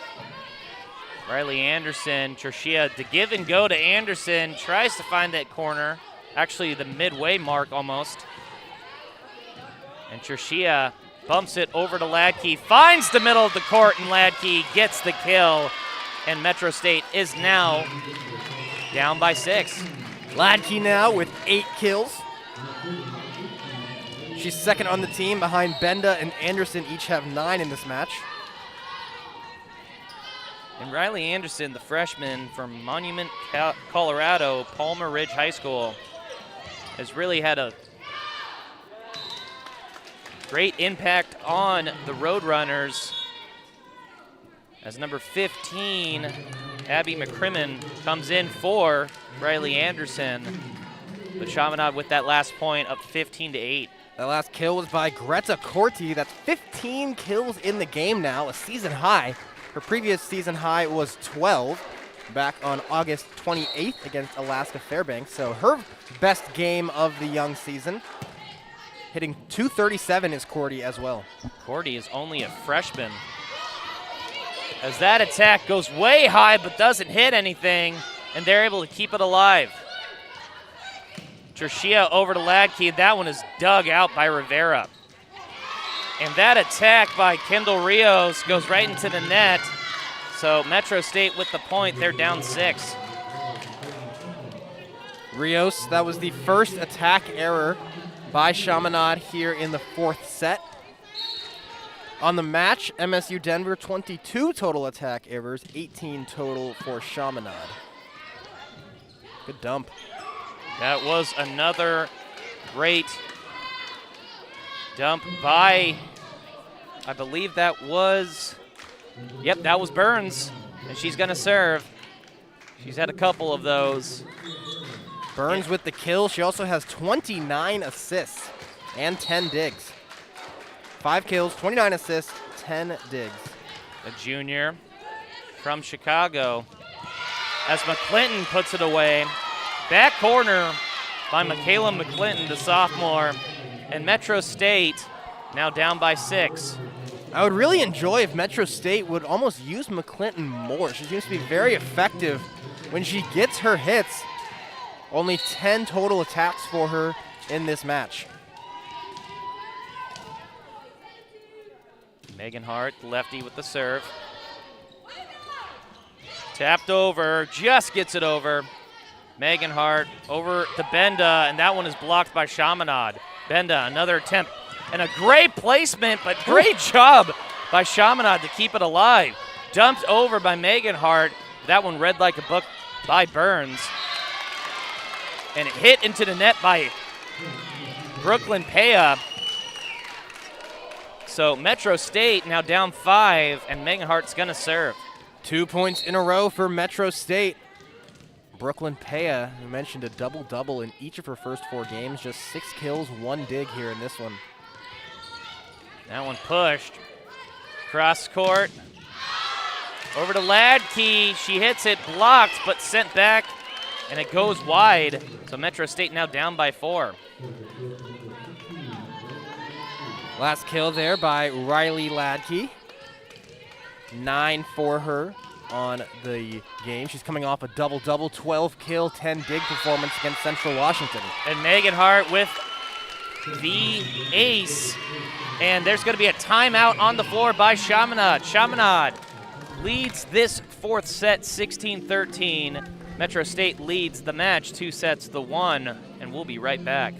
Riley Anderson, Cherchia, to give and go to Anderson, tries to find that corner, actually the midway mark almost. And Cherchia bumps it over to Ladke, finds the middle of the court, and Ladke gets the kill. And Metro State is now down by 6.
Ladke now with 8 kills. She's second on the team behind Benda and Anderson, each have 9 in this match.
And Riley Anderson, the freshman from Monument, Colorado, Palmer Ridge High School, has really had a great impact on the Roadrunners. As number 15, Abby McCrimmon, comes in for Riley Anderson. But Chaminade with that last point up 15-8.
That last kill was by Greta Corti. That's 15 kills in the game now, a season high. Her previous season high was 12 back on August 28th against Alaska Fairbanks. So her best game of the young season. Hitting 237 is Corti as well.
Corti is only a freshman. As that attack goes way high but doesn't hit anything, and they're able to keep it alive. Cherchia over to Ladke. That one is dug out by Rivera. And that attack by Kendall Rios goes right into the net. So Metro State with the point, they're down 6.
Rios, that was the first attack error by Chaminade here in the 4th set. On the match, MSU Denver, 22 total attack errors, 18 total for Chaminade. Good dump.
That was another great dump by, I believe that was, yep, that was Burns, and she's gonna serve. She's had a couple of those.
Burns with the kill. She also has 29 assists and 10 digs. 5 kills, 29 assists, 10 digs.
A junior from Chicago. As McClinton puts it away. Back corner by Michaela McClinton, the sophomore. And Metro State now down by 6.
I would really enjoy if Metro State would almost use McClinton more. She seems to be very effective when she gets her hits. Only 10 total attacks for her in this match.
Megan Hart, lefty with the serve. Tapped over, just gets it over. Megan Hart over to Benda, and that one is blocked by Chaminade. Benda, another attempt, and a great placement, but great job by Chaminade to keep it alive. Dumped over by Megan Hart. That one read like a book by Burns. And hit into the net by Brooklyn Paya. So Metro State now down 5, and Megan Hart's gonna serve.
2 points in a row for Metro State. Brooklyn Paya, who mentioned a double-double in each of her first 4 games, just 6 kills, 1 dig here in this one.
That one pushed. Cross court. Over to Ladke. She hits it, blocked, but sent back, and it goes wide. So Metro State now down by 4.
Last kill there by Riley Ladke. 9 for her on the game. She's coming off a double-double, 12 kill, 10 dig performance against Central Washington.
And Megan Hart with the ace. And there's going to be a timeout on the floor by Chaminade. Chaminade leads this 4th set 16-13. Metro State leads the match 2 sets to 1, and we'll be right back.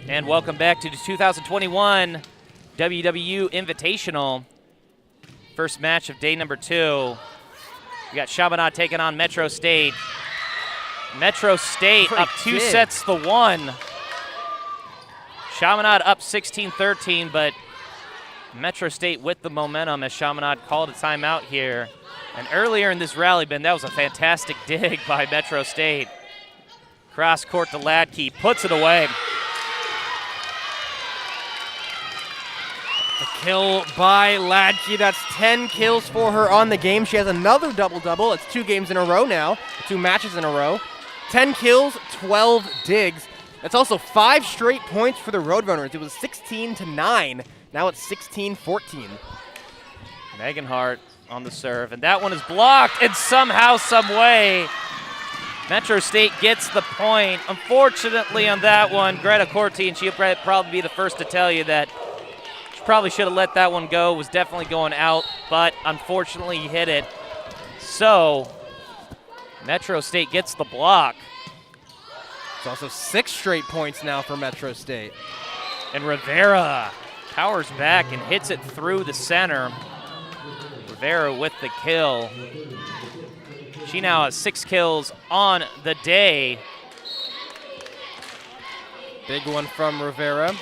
And welcome back to the 2021 WWU Invitational. First match of day number 2. We got Chaminade taking on Metro State. Metro State up 2 sets to 1. Chaminade up 16-13, but Metro State with the momentum as Chaminade called a timeout here. And earlier in this rally, Ben, that was a fantastic dig by Metro State. Cross court to Ladke, puts it away.
A kill by Ladke. That's 10 kills for her on the game. She has another double-double. It's 2 games in a row now, 2 matches in a row. 10 kills, 12 digs. That's also 5 straight points for the Roadrunners. It was 16-9. Now it's 16-14.
Megan Hart on the serve, and that one is blocked, and somehow, some way, Metro State gets the point. Unfortunately on that one, Greta Corti, and she'll probably be the first to tell you that she probably should have let that one go, was definitely going out, but unfortunately he hit it. So, Metro State gets the block.
It's also 6 straight points now for Metro State.
And Rivera powers back and hits it through the center. Rivera with the kill. She now has 6 kills on the day.
Big one from Rivera.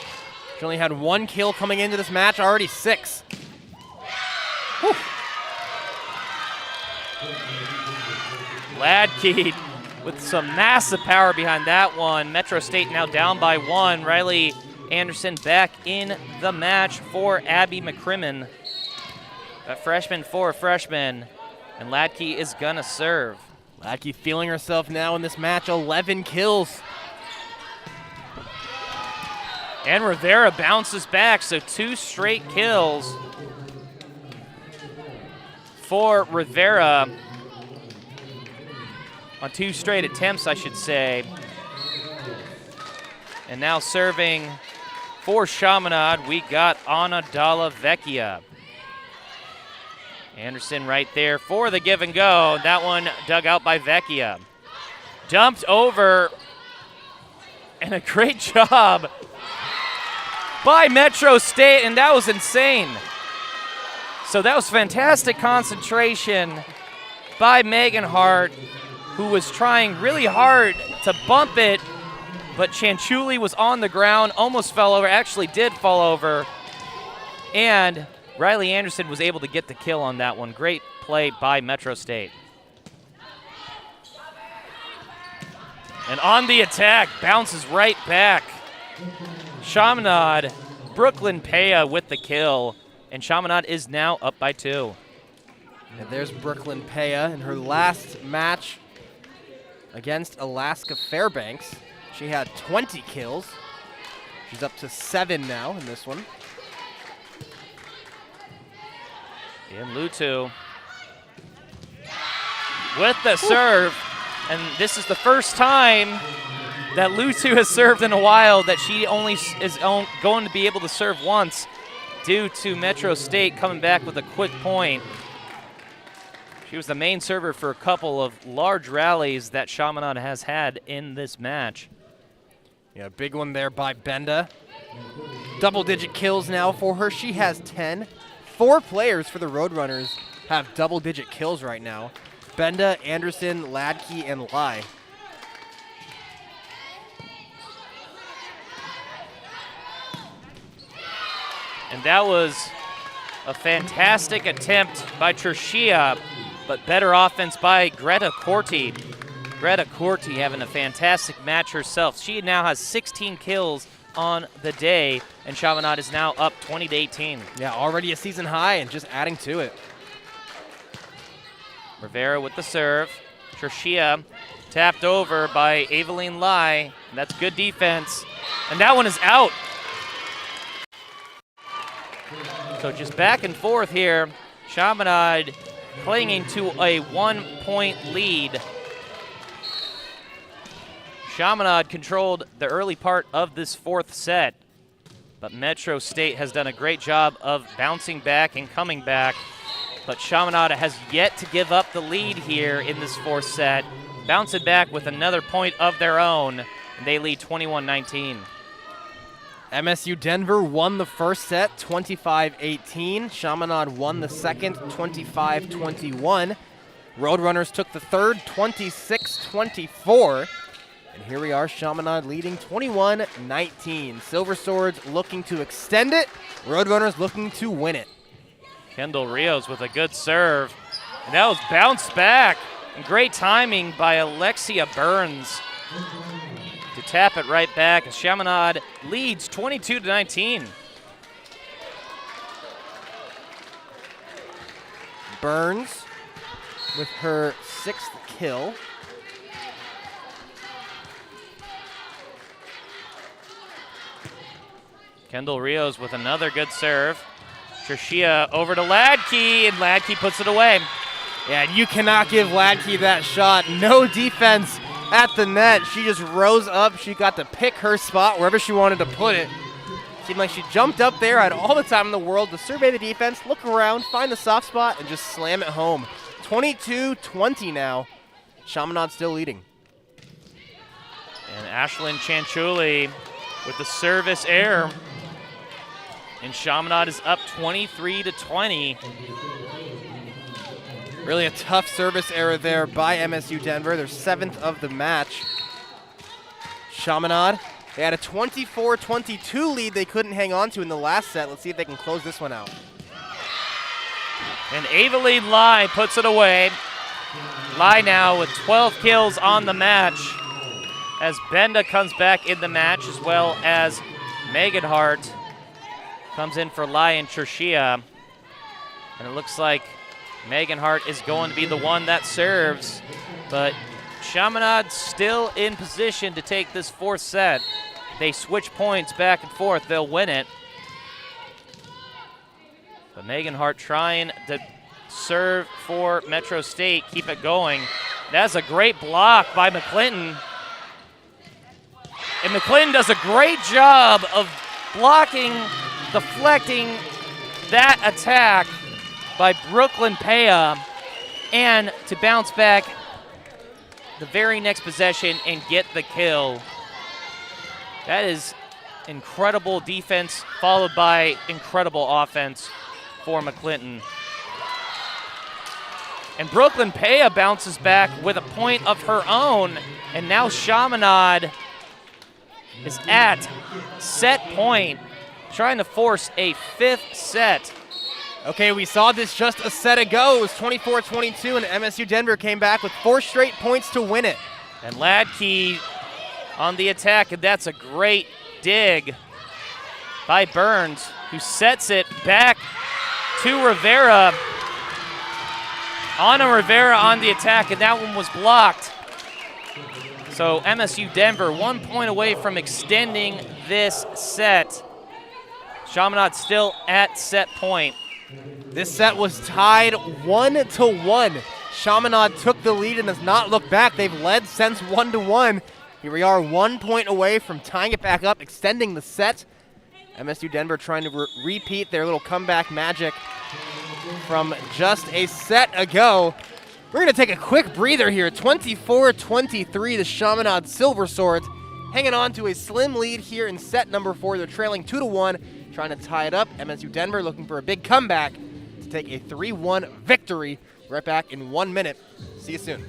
She only had 1 kill coming into this match, already 6. Whew.
Ladke with some massive power behind that one. Metro State now down by 1. Riley Anderson back in the match for Abby McCrimmon. A freshman for a freshman, and Ladke is gonna serve.
Ladke feeling herself now in this match, 11 kills.
And Rivera bounces back, so 2 straight kills for Rivera. On 2 straight attempts, I should say. And now serving for Chaminade, we got Anna Dalla Vecchia. Anderson right there for the give and go. That one dug out by Vecchia. Dumped over, and a great job by Metro State, and that was insane. So that was fantastic concentration by Megan Hart, who was trying really hard to bump it, but Chanchuli was on the ground, almost fell over, actually did fall over, and Riley Anderson was able to get the kill on that one. Great play by Metro State. And on the attack, bounces right back. Chaminade, Brooklyn Paya with the kill, and Chaminade is now up by 2.
And there's Brooklyn Paya in her last match against Alaska Fairbanks. She had 20 kills. She's up to 7 now in this one.
And Lutu with the serve. And this is the first time that Lutu has served in a while that she only is going to be able to serve once due to Metro State coming back with a quick point. She was the main server for a couple of large rallies that Chaminade has had in this match.
Yeah, big one there by Benda. Double-digit kills now for her. She has 10. 4 players for the Roadrunners have double-digit kills right now. Benda, Anderson, Ladke, and Lai.
And that was a fantastic attempt by Tertia, but better offense by Greta Corti. Greta Corti having a fantastic match herself. She now has 16 kills on the day, and Chaminade is now up 20-18.
Yeah, already a season high and just adding to it.
Rivera with the serve. Tertia tapped over by Aveline Lai. And that's good defense. And that one is out. So just back and forth here. Chaminade clinging to a 1-point lead. Chaminade controlled the early part of this 4th set, but Metro State has done a great job of bouncing back and coming back. But Chaminade has yet to give up the lead here in this 4th set, bouncing back with another point of their own, and they lead 21-19.
MSU Denver won the first set, 25-18. Chaminade won the second, 25-21. Roadrunners took the third, 26-24. And here we are, Chaminade leading 21-19. Silver Swords looking to extend it. Roadrunners looking to win it.
Kendall Rios with a good serve. And that was bounced back. And great timing by Alexia Burns to tap it right back as Chaminade leads 22-19.
Burns with her 6th kill.
Kendall Rios with another good serve. Tertia over to Ladke, and Ladke puts it away.
Yeah, and you cannot give Ladke that shot. No defense at the net. She just rose up. She got to pick her spot wherever she wanted to put it. Seemed like she jumped up there, had all the time in the world to survey the defense, look around, find the soft spot, and just slam it home. 22-20 now. Chaminade still leading.
And Ashlyn Chanchuli with the service error. And Chaminade is up 23-20.
Really a tough service error there by MSU Denver, their 7th of the match. Chaminade, they had a 24-22 lead they couldn't hang on to in the last set. Let's see if they can close this one out.
And Aveline Lai puts it away. Lai now with 12 kills on the match as Benda comes back in the match, as well as Megan Hart comes in for Lai and Chershia. And it looks like Megan Hart is going to be the one that serves, but Chaminade still in position to take this 4th set. They switch points back and forth, they'll win it. But Megan Hart trying to serve for Metro State, keep it going. That's a great block by McClinton. And McClinton does a great job of blocking, deflecting that attack by Brooklyn Pea, and to bounce back the very next possession and get the kill. That is incredible defense followed by incredible offense for McClinton. And Brooklyn Pea bounces back with a point of her own, and now Chaminade is at set point, trying to force a 5th set.
Okay, we saw this just a set ago. It was 24-22, and MSU Denver came back with 4 straight points to win it.
And Ladke on the attack, and that's a great dig by Burns, who sets it back to Rivera. Anna Rivera on the attack, and that one was blocked. So MSU Denver 1 point away from extending this set. Chaminade still at set point.
This set was tied 1-1. Chaminade took the lead and has not looked back. They've led since 1-1. Here we are 1 point away from tying it back up, extending the set. MSU Denver trying to repeat their little comeback magic from just a set ago. We're going to take a quick breather here. 24-23, the Chaminade Silver Swords hanging on to a slim lead here in set number 4. They're trailing 2-1. Trying to tie it up. MSU Denver looking for a big comeback to take a 3-1 victory. Right back in 1 minute. See you soon.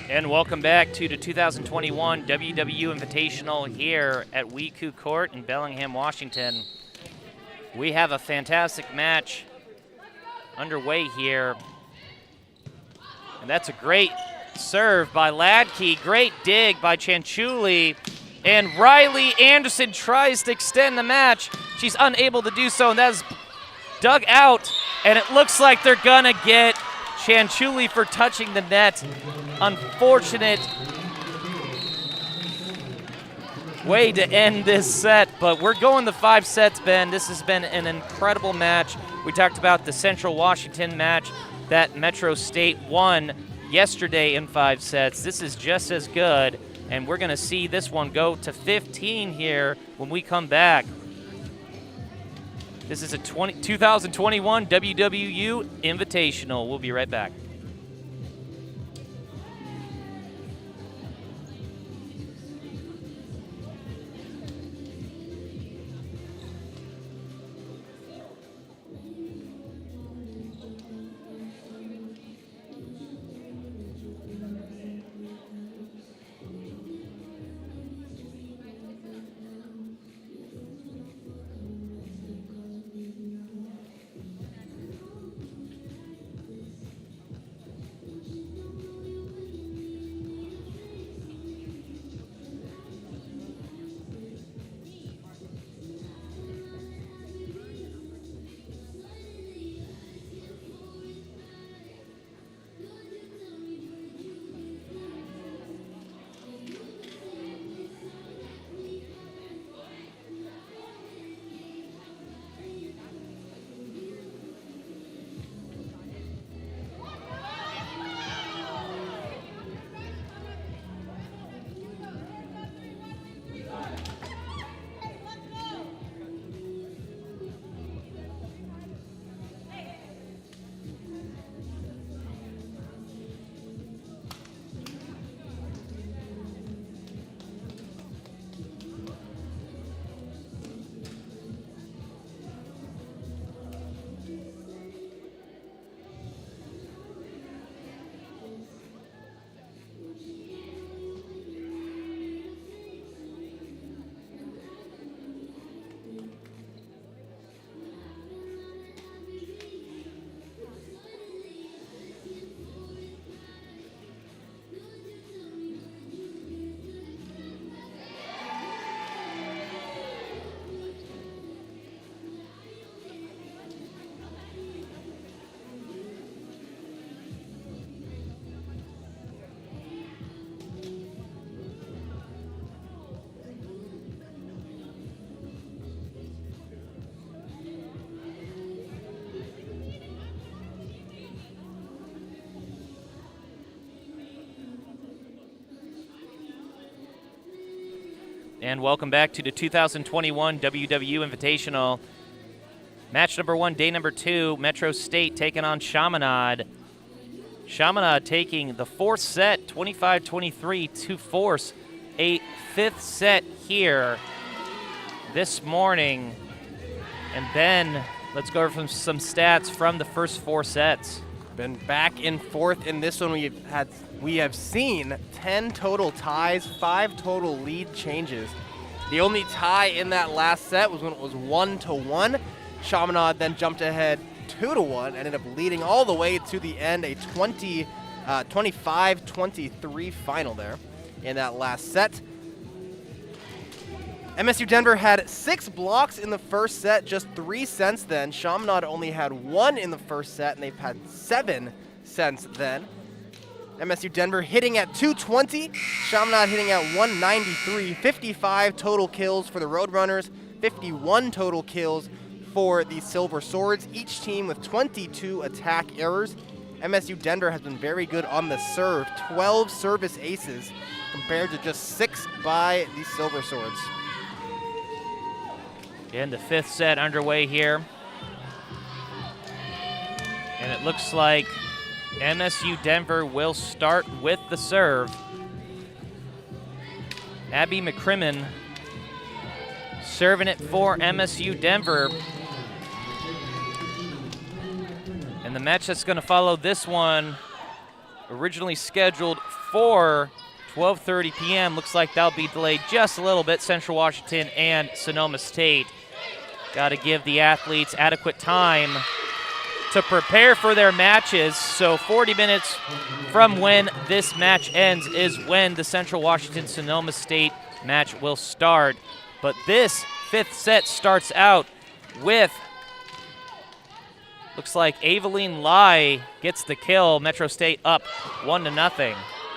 And welcome back to the 2021 WWU Invitational here at WECU Court in Bellingham, Washington. We have a fantastic match underway here. And that's a great serve by Ladke, great dig by Chanchuli, and Riley Anderson tries to extend the match. She's unable to do so, and that is dug out, and it looks like they're gonna get Chanchuli for touching the net. Unfortunate way to end this set, but we're going the 5 sets, Ben. This has been an incredible match. We talked about the Central Washington match that Metro State won yesterday in 5 sets. This is just as good, and we're gonna see this one go to 15 here when we come back. This is a 2021 WWU Invitational. We'll be right back. And welcome back to the 2021 WWU Invitational. Match number 1, day number 2, Metro State taking on Chaminade. Chaminade taking the 4th set, 25-23, to force a 5th set here this morning. And then let's go over some stats from the first 4 sets.
Been back and forth in this one. We have seen 10 total ties, 5 total lead changes. The only tie in that last set was when it was 1-1. Chaminade then jumped ahead 2-1, ended up leading all the way to the end, a 25-23 final there in that last set. MSU Denver had 6 blocks in the first set, just 3 since then. Chaminade only had 1 in the first set, and they've had 7 since then. MSU Denver hitting at 220, Chaminade hitting at 193, 55 total kills for the Roadrunners, 51 total kills for the Silver Swords, each team with 22 attack errors. MSU Denver has been very good on the serve, 12 service aces compared to just 6 by the Silver Swords.
And the 5th set underway here. And it looks like MSU Denver will start with the serve. Abby McCrimmon serving it for MSU Denver. And the match that's going to follow this one, originally scheduled for 12:30 p.m., looks like that'll be delayed just a little bit. Central Washington and Sonoma State. Got to give the athletes adequate time to prepare for their matches. So 40 minutes from when this match ends is when the Central Washington-Sonoma State match will start. But this 5th set starts out with, looks like Aveline Lai gets the kill. Metro State up 1-0.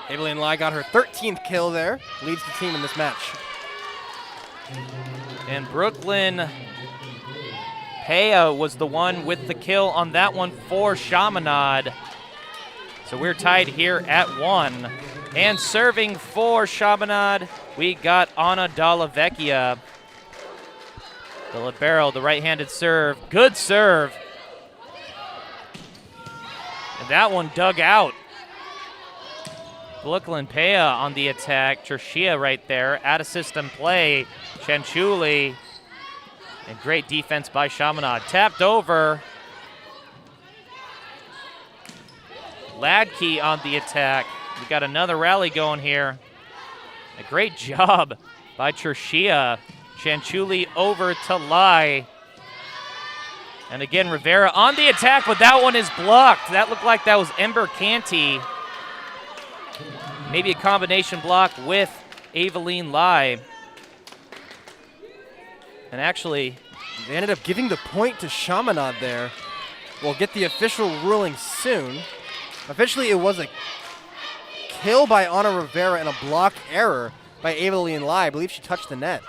Aveline Lai got her 13th kill there, leads the team in this match.
And Brooklyn Pea was the one with the kill on that one for Chaminade. So we're tied here at 1. And serving for Chaminade, we got Anna Dalla Vecchia. The libero, the right-handed serve. Good serve. And that one dug out. Brooklyn Pea on the attack. Tershia right there. Out of system play. Chanchuli. And great defense by Chaminade. Tapped over. Ladke on the attack. We got another rally going here. A great job by Tershia. Chanchuli over to Lai. And again, Rivera on the attack, but that one is blocked. That looked like that was Ember Canty. Maybe a combination block with Aveline Lai. And actually,
they ended up giving the point to Chaminade there. We'll get the official ruling soon. Officially, it was a kill by Ana Rivera and a block error by Aveline Lai. I believe she touched the net.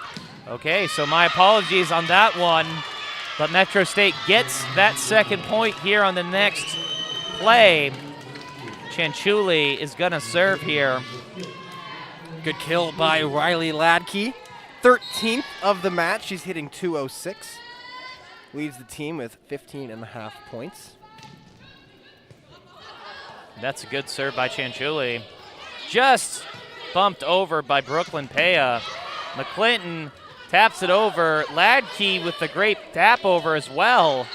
Okay, so my apologies on that one. But Metro State gets that 2nd point here on the next play. Chanchuli is going to serve here.
Good kill by Riley Ladke. 13th of the match. She's hitting 206. Leads the team with 15.5 points.
That's a good serve by Chanchuli. Just bumped over by Brooklyn Pea. McClinton taps it over. Ladke with the great tap over as well.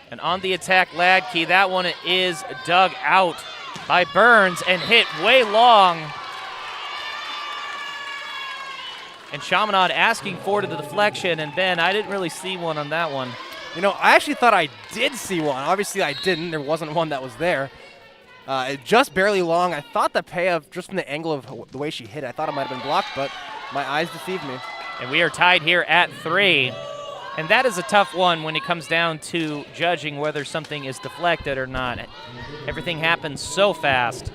And on the attack, Ladke, that one is dug out by Burns and hit way long. And Chaminade asking for the deflection, and Ben, I didn't really see one on that one.
You know, I actually thought I did see one. Obviously, I didn't. There wasn't one that was there. Just barely long. I thought that Pea, just from the angle of the way she hit, I thought it might have been blocked, but my eyes deceived me.
And we are tied here at 3. And that is a tough one when it comes down to judging whether something is deflected or not. Everything happens so fast.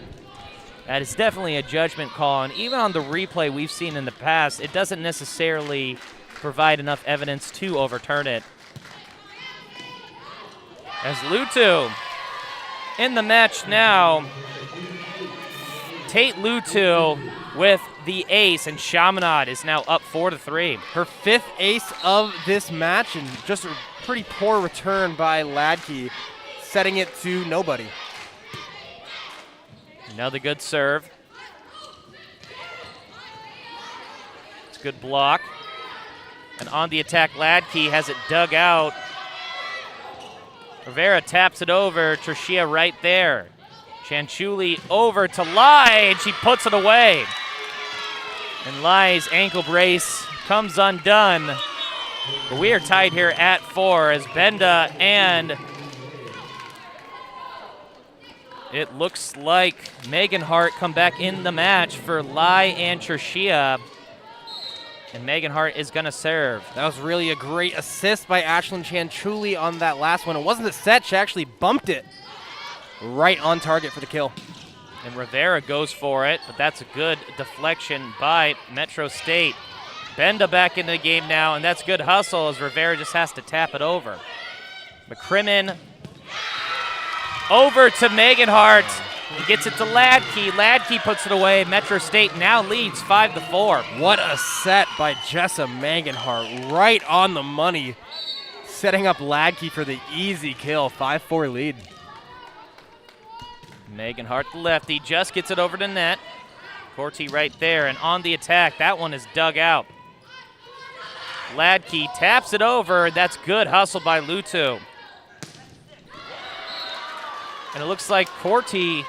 That is definitely a judgment call. And even on the replay we've seen in the past, it doesn't necessarily provide enough evidence to overturn it. As Lutu in the match now. Tate Lutu with the ace, and Chaminade is now up 4-3.
Her 5th ace of this match, and just a pretty poor return by Ladke, setting it to nobody.
Another good serve. It's a good block. And on the attack, Ladke has it dug out. Rivera taps it over. Tricia right there. Chanchuli over to Lai, and she puts it away. And Lai's ankle brace comes undone. But we are tied here at 4 as Benda and it looks like Megan Hart come back in the match for Lai and Tricia. And Megan Hart is going to serve.
That was really a great assist by Ashlyn Chanchuli on that last one. It wasn't a set, she actually bumped it right on target for the kill.
And Rivera goes for it, but that's a good deflection by Metro State. Benda back into the game now, and that's good hustle as Rivera just has to tap it over. McCrimmon over to Megan Hart. He gets it to Ladke. Ladke puts it away. Metro State now leads 5-4.
What a set by Jessa Meganhart, right on the money, setting up Ladke for the easy kill. 5-4 lead.
Megan Hart, the lefty, just gets it over to net. Corti right there, and on the attack, that one is dug out. Ladke taps it over. That's good hustle by Lutu. And it looks like Corti,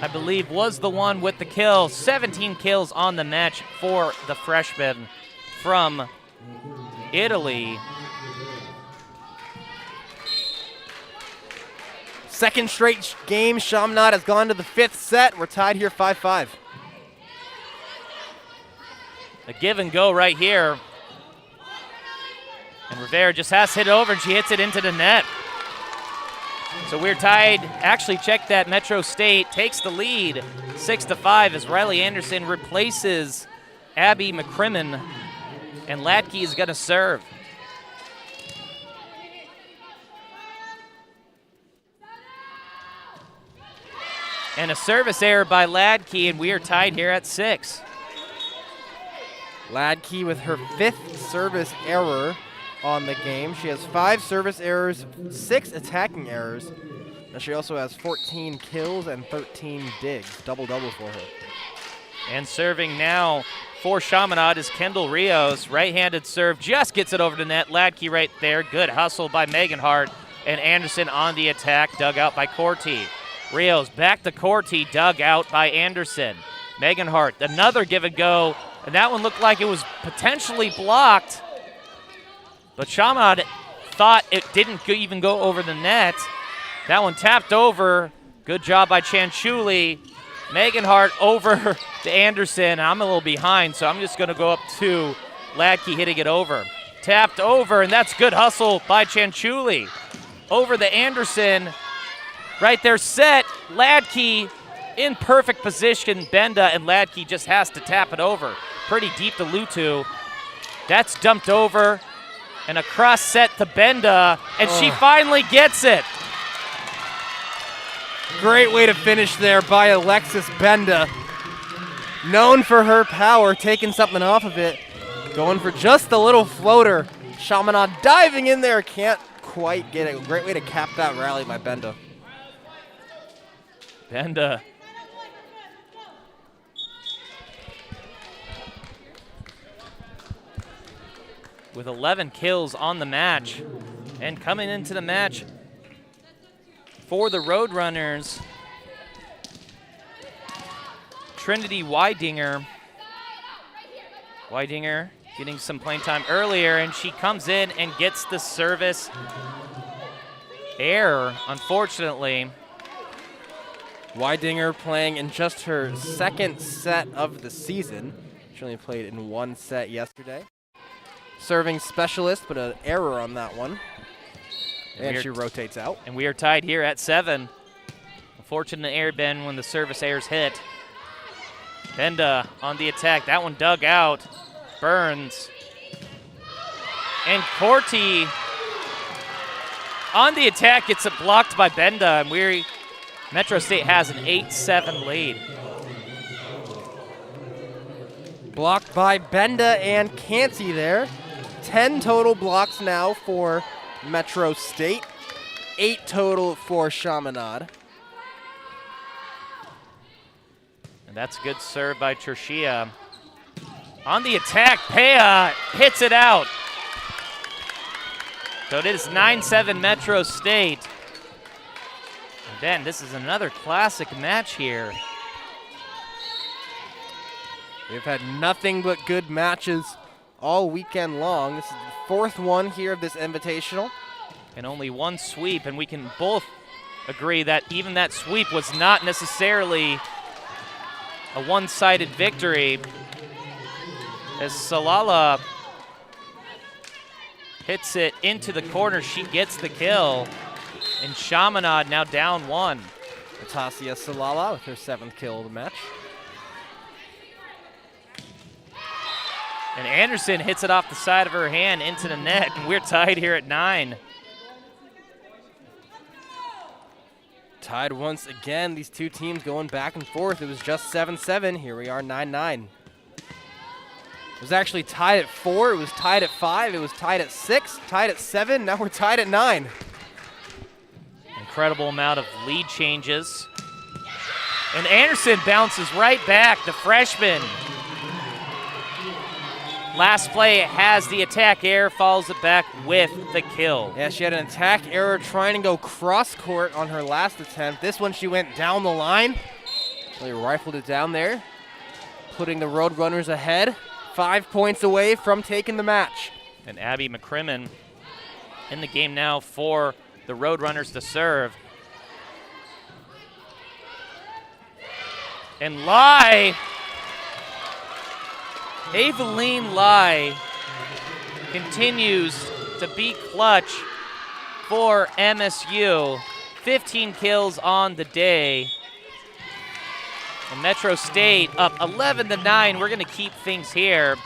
I believe, was the one with the kill. 17 kills on the match for the freshman from Italy.
Second straight game, Chaminade has gone to the 5th set. We're tied here 5-5.
A give and go right here. And Rivera just has to hit it over, and she hits it into the net. So we're tied. Actually, check that. Metro State takes the lead 6-5 as Riley Anderson replaces Abby McCrimmon, and Ladke is going to serve. And a service error by Ladke, and we are tied here at 6.
Ladke with her 5th service error on the game. She has 5 service errors, 6 attacking errors. And she also has 14 kills and 13 digs. Double-double for her.
And serving now for Chaminade is Kendall Rios. Right-handed serve, just gets it over the net. Ladke right there. Good hustle by Megan Hart. And Anderson on the attack, dug out by Corti. Rios back to Corti, dug out by Anderson. Megan Hart, another give and go. And that one looked like it was potentially blocked. But Chaminade thought it didn't even go over the net. That one tapped over. Good job by Chanchuli. Megan Hart over to Anderson. I'm a little behind, so I'm just going to go up to Ladke hitting it over. Tapped over, and that's good hustle by Chanchuli. Over the Anderson. Right there, set. Ladke in perfect position. Benda and Ladke just has to tap it over. Pretty deep to Lutu. That's dumped over. And a cross set to Benda, and she finally gets it.
Great way to finish there by Alexis Benda. Known for her power, taking something off of it. Going for just a little floater. Chaminade diving in there, can't quite get it. Great way to cap that rally by Benda.
Benda. With 11 kills on the match. And coming into the match for the Roadrunners, Trinity Weidinger. Weidinger getting some playing time earlier, and she comes in and gets the service error, unfortunately.
Weidinger playing in just her 2nd set of the season. She only played in 1 set yesterday. Serving specialist, but an error on that one. And she rotates out.
And we are tied here at 7. Unfortunate air bend when the service airs hit. Benda on the attack. That one dug out. Burns. And Corti on the attack gets it blocked by Benda, and Metro State has an 8-7 lead.
Blocked by Benda and Canty there. 10 total blocks now for Metro State. 8 total for Chaminade.
And that's a good serve by Tertia. On the attack, Pea hits it out. So it is 9-7 Metro State. And then this is another classic match here.
We've had nothing but good matches all weekend long. This is the 4th one here of this invitational.
And only one sweep, and we can both agree that even that sweep was not necessarily a one-sided victory, as Salala hits it into the corner. She gets the kill, and Chaminade now down 1.
Natasha Salala with her 7th kill of the match.
And Anderson hits it off the side of her hand into the net, and we're tied here at 9.
Tied once again. These two teams going back and forth. It was just 7-7. Here we are, 9-9. It was actually tied at 4. It was tied at 5. It was tied at 6. Tied at 7. Now we're tied at 9.
Incredible amount of lead changes. And Anderson bounces right back, the freshman. Last play has the attack error, follows it back with the kill.
Yeah, she had an attack error trying to go cross court on her last attempt. This one she went down the line. Really rifled it down there, putting the Roadrunners ahead. 5 points away from taking the match.
And Abby McCrimmon in the game now for the Roadrunners to serve. And Lai, Aveline Lai continues to be clutch for MSU. 15 kills on the day. And Metro State up 11-9. We're going to keep things here.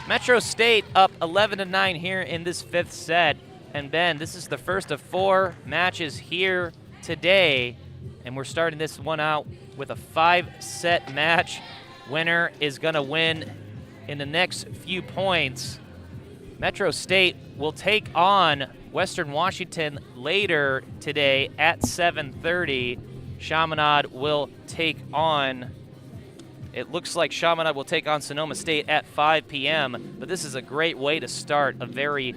Metro State up 11-9 here in this 5th set. And Ben, this is the first of 4 matches here today. And we're starting this one out with a 5-set match. Winner is going to win in the next few points. Metro State will take on Western Washington later today at 7:30. Chaminade will take on, it looks like Chaminade will take on Sonoma State at 5 p.m. But this is a great way to start a very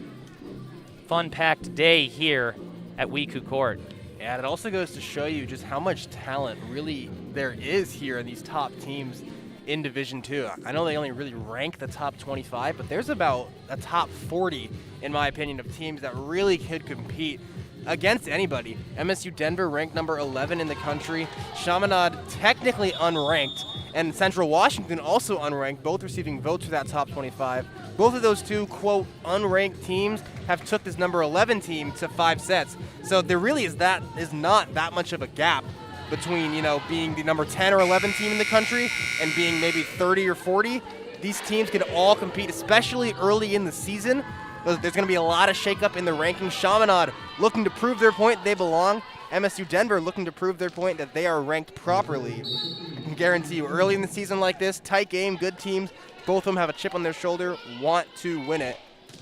fun-packed day here at WECU Court.
Yeah, it also goes to show you just how much talent really there is here in these top teams in Division II. I know they only really rank the top 25, but there's about a top 40, in my opinion, of teams that really could compete against anybody. MSU Denver ranked number 11 in the country. Chaminade technically unranked, and Central Washington also unranked, both receiving votes for that top 25. Both of those two, quote, unranked teams have took this number 11 team to 5 sets. So there really is not that much of a gap between, you know, being the number 10 or 11 team in the country and being maybe 30 or 40. These teams can all compete, especially early in the season. There's going to be a lot of shakeup in the rankings. Chaminade looking to prove their point they belong. MSU Denver looking to prove their point that they are ranked properly. I can guarantee you, early in the season like this, tight game, good teams, both of them have a chip on their shoulder, want to win it.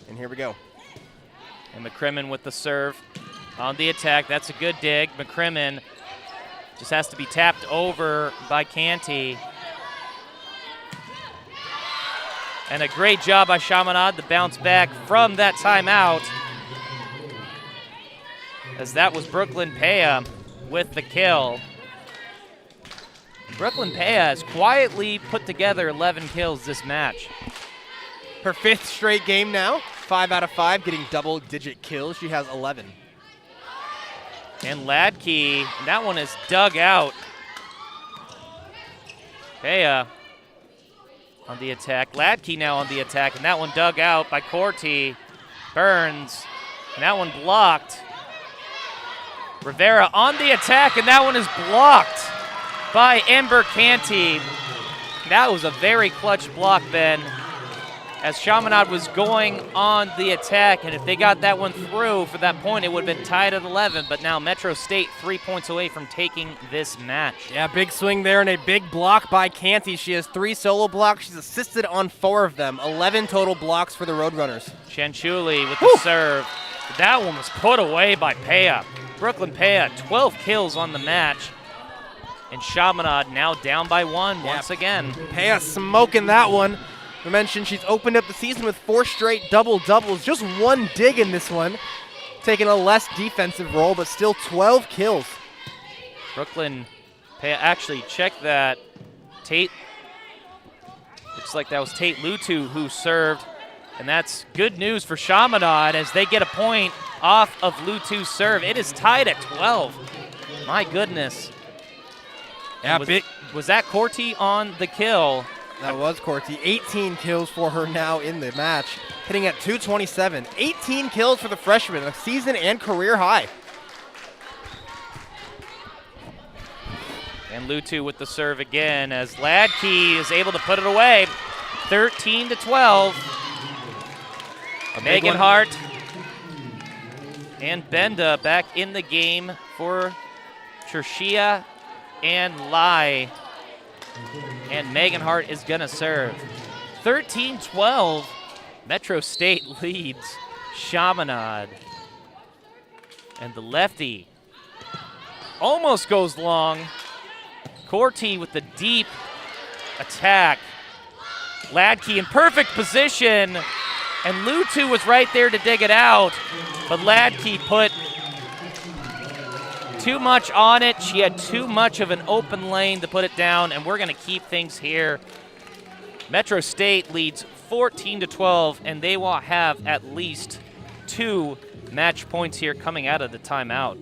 And here we go.
And McCrimmon with the serve on the attack. That's a good dig. McCrimmon just has to be tapped over by Canty. And a great job by Chaminade to bounce back from that timeout, as that was Brooklyn Pea with the kill. Brooklyn Pea has quietly put together 11 kills this match.
Her 5th straight game now, 5 out of 5, getting double-digit kills. She has 11.
And Ladke, that one is dug out. Pea on the attack. Ladke now on the attack, and that one dug out by Corti. Burns, and that one blocked. Rivera on the attack, and that one is blocked by Ember Canty. That was a very clutch block, Ben. as Chaminade was going on the attack, and if they got that one through for that point, it would have been tied at 11, but now Metro State 3 points away from taking this match.
Yeah, big swing there and a big block by Canty. She has 3 solo blocks. She's assisted on 4 of them. 11 total blocks for the Roadrunners.
Chanchuli with the serve. That one was put away by Pea. Brooklyn Pea, 12 kills on the match. And Chaminade now down by 1 once again.
Pea smoking that one. I mentioned she's opened up the season with 4 straight double-doubles. Just 1 dig in this one. Taking a less defensive role, but still 12 kills.
Brooklyn Pea, actually, check that. Tate, looks like that was Tate Lutu who served. And that's good news for Chaminade as they get a point off of Lutu's serve. It is tied at 12. My goodness.
Yeah,
was that Corti on the kill?
That was Corti. 18 kills for her now in the match, hitting at 227. 18 kills for the freshman, a season and career high.
And Lutu with the serve again as Ladke is able to put it away. 13-12. Megan Hart and Benda back in the game for Tershia and Lai. And Megan Hart is going to serve. 13-12. Metro State leads Chaminade. And the lefty almost goes long. Corti with the deep attack. Ladke in perfect position. And Lutu was right there to dig it out. But Ladke put too much on it. She had too much of an open lane to put it down, and we're going to keep things here. Metro State leads 14-12, and they will have at least 2 match points here coming out of the timeout.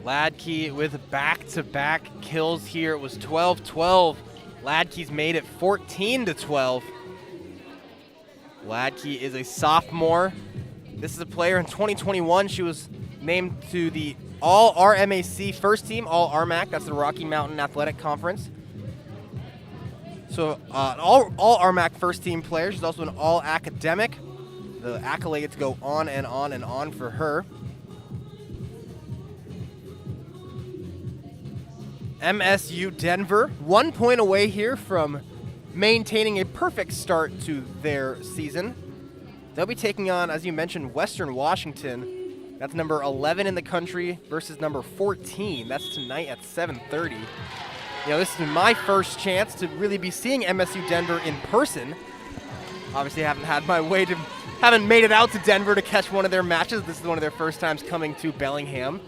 Ladke with back-to-back kills here. It was 12-12. Ladke's made it 14-12. Ladke is a sophomore. This is a player in 2021. She was named to the All-RMAC first team, All-RMAC. That's the Rocky Mountain Athletic Conference. So all-RMAC first team player. She's also an all-academic. The accolades go on and on and on for her. MSU Denver, 1 point away here from maintaining a perfect start to their season. They'll be taking on, as you mentioned, Western Washington. That's number 11 in the country versus number 14. That's tonight at 7:30. You know, this is my first chance to really be seeing MSU Denver in person. Obviously, I haven't made it out to Denver to catch one of their matches. This is one of their first times coming to Bellingham.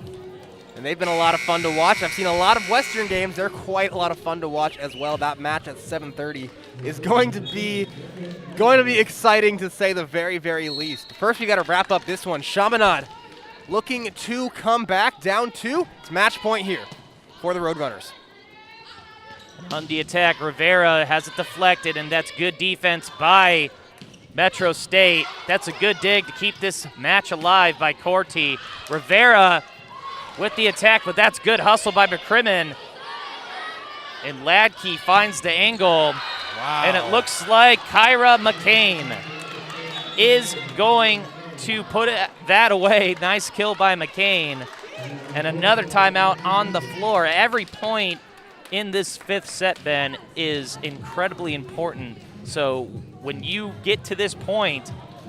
And they've been a lot of fun to watch. I've seen a lot of Western games. They're quite a lot of fun to watch as well. That match at 7:30 is going to be exciting to say the very, very least. First, we got to wrap up this one. Chaminade looking to come back down 2. It's match point here for the Roadrunners.
On the attack, Rivera has it deflected, and that's good defense by Metro State. That's a good dig to keep this match alive by Corti. Rivera with the attack, but that's good hustle by McCrimmon. And Ladke finds the angle.
Wow.
And it looks like Kyra McCain is going to put that away. Nice kill by McCain. And another timeout on the floor. Every point in this 5th set, Ben, is incredibly important. So when you get to this point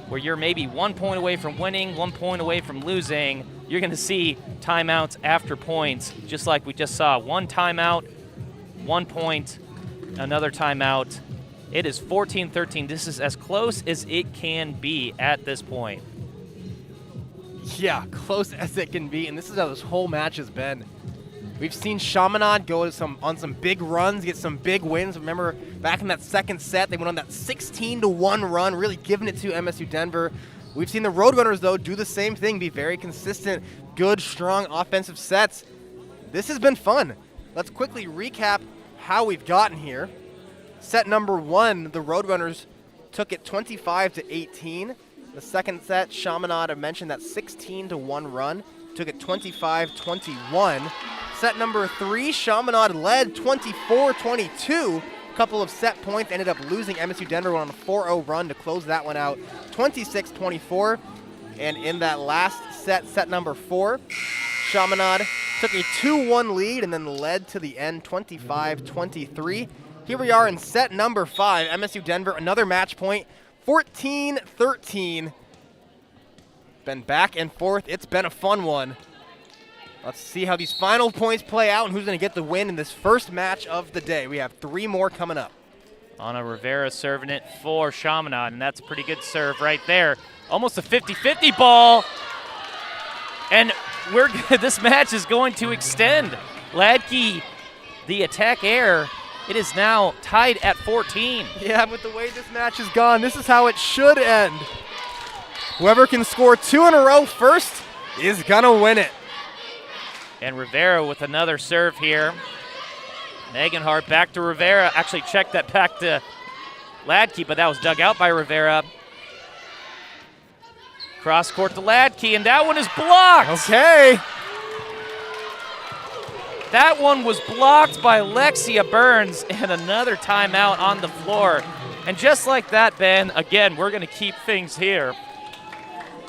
where you're maybe 1 point away from winning, 1 point away from losing, you're going to see timeouts after points, just like we just saw. 1 timeout, 1 point, another timeout. It is 14-13. This is as close as it can be at this point.
Yeah, close as it can be, and this is how this whole match has been. We've seen Chaminade go on some big runs, get some big wins. Remember, back in that second set, they went on that 16-1 run, really giving it to MSU Denver. We've seen the Roadrunners, though, do the same thing, be very consistent, good, strong offensive sets. This has been fun. Let's quickly recap how we've gotten here. Set number 1, the Roadrunners took it 25-18. The second set, Chaminade, I mentioned that 16-1 run, took it 25-21. Set number 3, Chaminade led 24-22, couple of set points, ended up losing. MSU Denver went on a 4-0 run to close that one out, 26-24. And in that last set, set number 4, Chaminade took a 2-1 lead and then led to the end, 25-23. Here we are in set number 5. MSU Denver, another match point, 14-13. Been back and forth. It's been a fun one. Let's see how these final points play out and who's going to get the win in this first match of the day. We have 3 more coming up.
Anna Rivera serving it for Chaminade, and that's a pretty good serve right there. Almost a 50-50 ball. And this match is going to extend. Ladke, the attack air, it is now tied at 14.
Yeah, with the way this match has gone, this is how it should end. Whoever can score 2 in a row first is going to win it.
And Rivera with another serve here. Meganhart back to Rivera. Actually checked that back to Ladke, but that was dug out by Rivera. Cross court to Ladke, and that one is blocked.
Okay.
That one was blocked by Lexia Burns, and another timeout on the floor. And just like that, Ben, again, we're going to keep things here.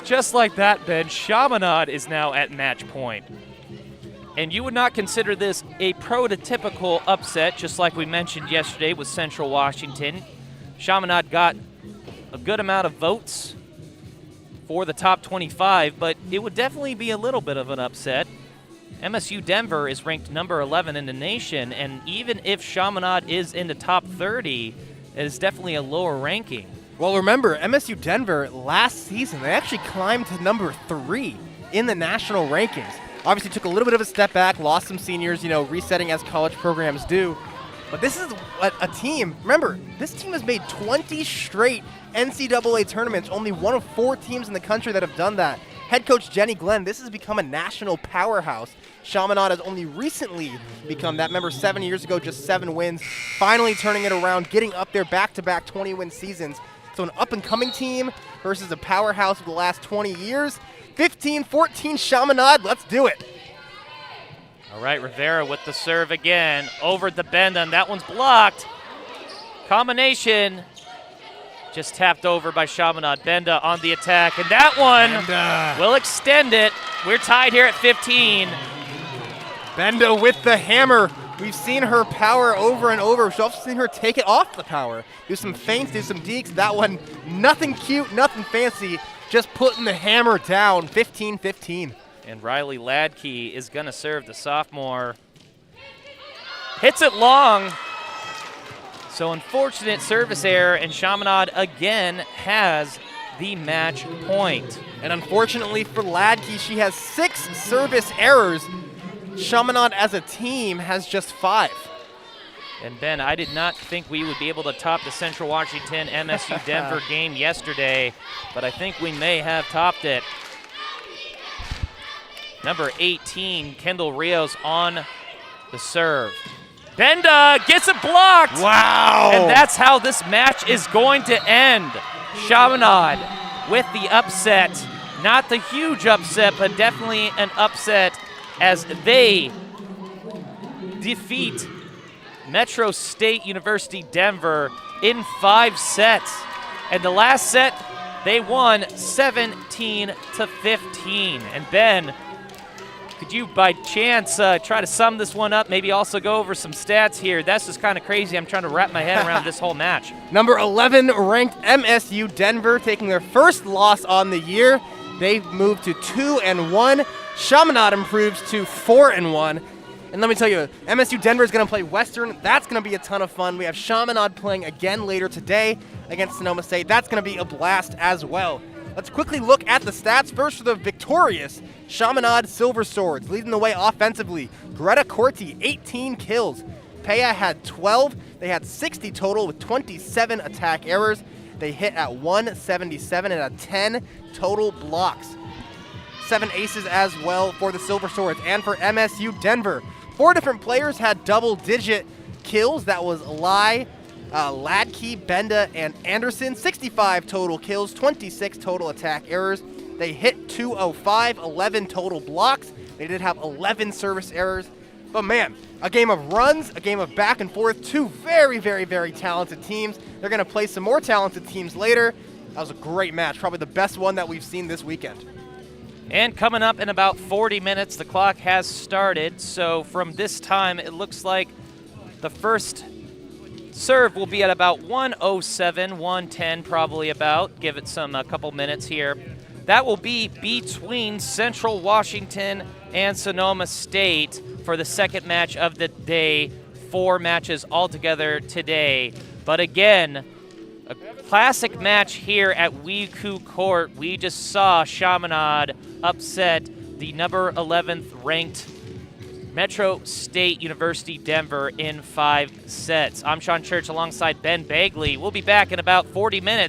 Just like that, Ben, Chaminade is now at match point. And you would not consider this a prototypical upset, just like we mentioned yesterday with Central Washington. Chaminade got a good amount of votes for the top 25, but it would definitely be a little bit of an upset. MSU Denver is ranked number 11 in the nation, and even if Chaminade is in the top 30, it is definitely a lower ranking.
Well, remember, MSU Denver last season, they actually climbed to number 3 in the national rankings. Obviously took a little bit of a step back, lost some seniors, resetting as college programs do. But this is a team, remember, this team has made 20 straight NCAA tournaments, only one of 4 teams in the country that have done that. Head coach Jenny Glenn, this has become a national powerhouse. Chaminade has only recently become that. Remember, 7 years ago, just 7 wins, finally turning it around, getting up there back-to-back 20-win seasons. So an up-and-coming team versus a powerhouse of the last 20 years. 15-14 Chaminade, let's do it.
All right, Rivera with the serve again, over the bend, and that one's blocked. Combination, just tapped over by Chaminade. Benda on the attack, and that one will extend it. We're tied here at 15.
Benda with the hammer. We've seen her power over and over. We've also seen her take it off the power. Do some feints, do some dekes. That one, nothing cute, nothing fancy, just putting the hammer down, 15-15.
And Riley Ladke is going to serve the sophomore. Hits it long. So unfortunate service error, and Chaminade again has the match point.
And unfortunately for Ladke, she has 6 service errors. Chaminade as a team has just 5.
And Ben, I did not think we would be able to top the Central Washington MSU Denver game yesterday, but I think we may have topped it. Number 18, Kendall Rios on the serve. Benda gets it blocked.
Wow.
And that's how this match is going to end. Chaminade with the upset. Not the huge upset, but definitely an upset as they defeat Metro State University Denver in 5 sets. And the last set, they won 17-15. And Ben, could you by chance try to sum this one up, maybe also go over some stats here? That's just kind of crazy. I'm trying to wrap my head around this whole match.
Number 11 ranked MSU Denver taking their first loss on the year. They've moved to 2-1. Chaminade improves to 4-1. And let me tell you, MSU Denver is going to play Western. That's going to be a ton of fun. We have Chaminade playing again later today against Sonoma State. That's going to be a blast as well. Let's quickly look at the stats. First for the victorious Chaminade Silver Swords, leading the way offensively. Greta Corti, 18 kills. Peya had 12. They had 60 total with 27 attack errors. They hit at 177 and had 10 total blocks. 7 aces as well for the Silver Swords. And for MSU Denver, 4 different players had double-digit kills. That was Lai, Ladke, Benda, and Anderson. 65 total kills, 26 total attack errors. They hit 205, 11 total blocks. They did have 11 service errors. But man, a game of runs, a game of back and forth, two very, very, very talented teams. They're going to play some more talented teams later. That was a great match, probably the best one that we've seen this weekend.
And coming up in about 40 minutes, the clock has started. So from this time, it looks like the first serve will be at about 1:07, 1:10 probably about. Give it a couple minutes here. That will be between Central Washington and Sonoma State for the second match of the day. 4 matches altogether today. But again, a classic match here at WECU Court. We just saw Chaminade upset the number 11th ranked Metro State University Denver in 5 sets. I'm Sean Church alongside Ben Bagley. We'll be back in about 40 minutes.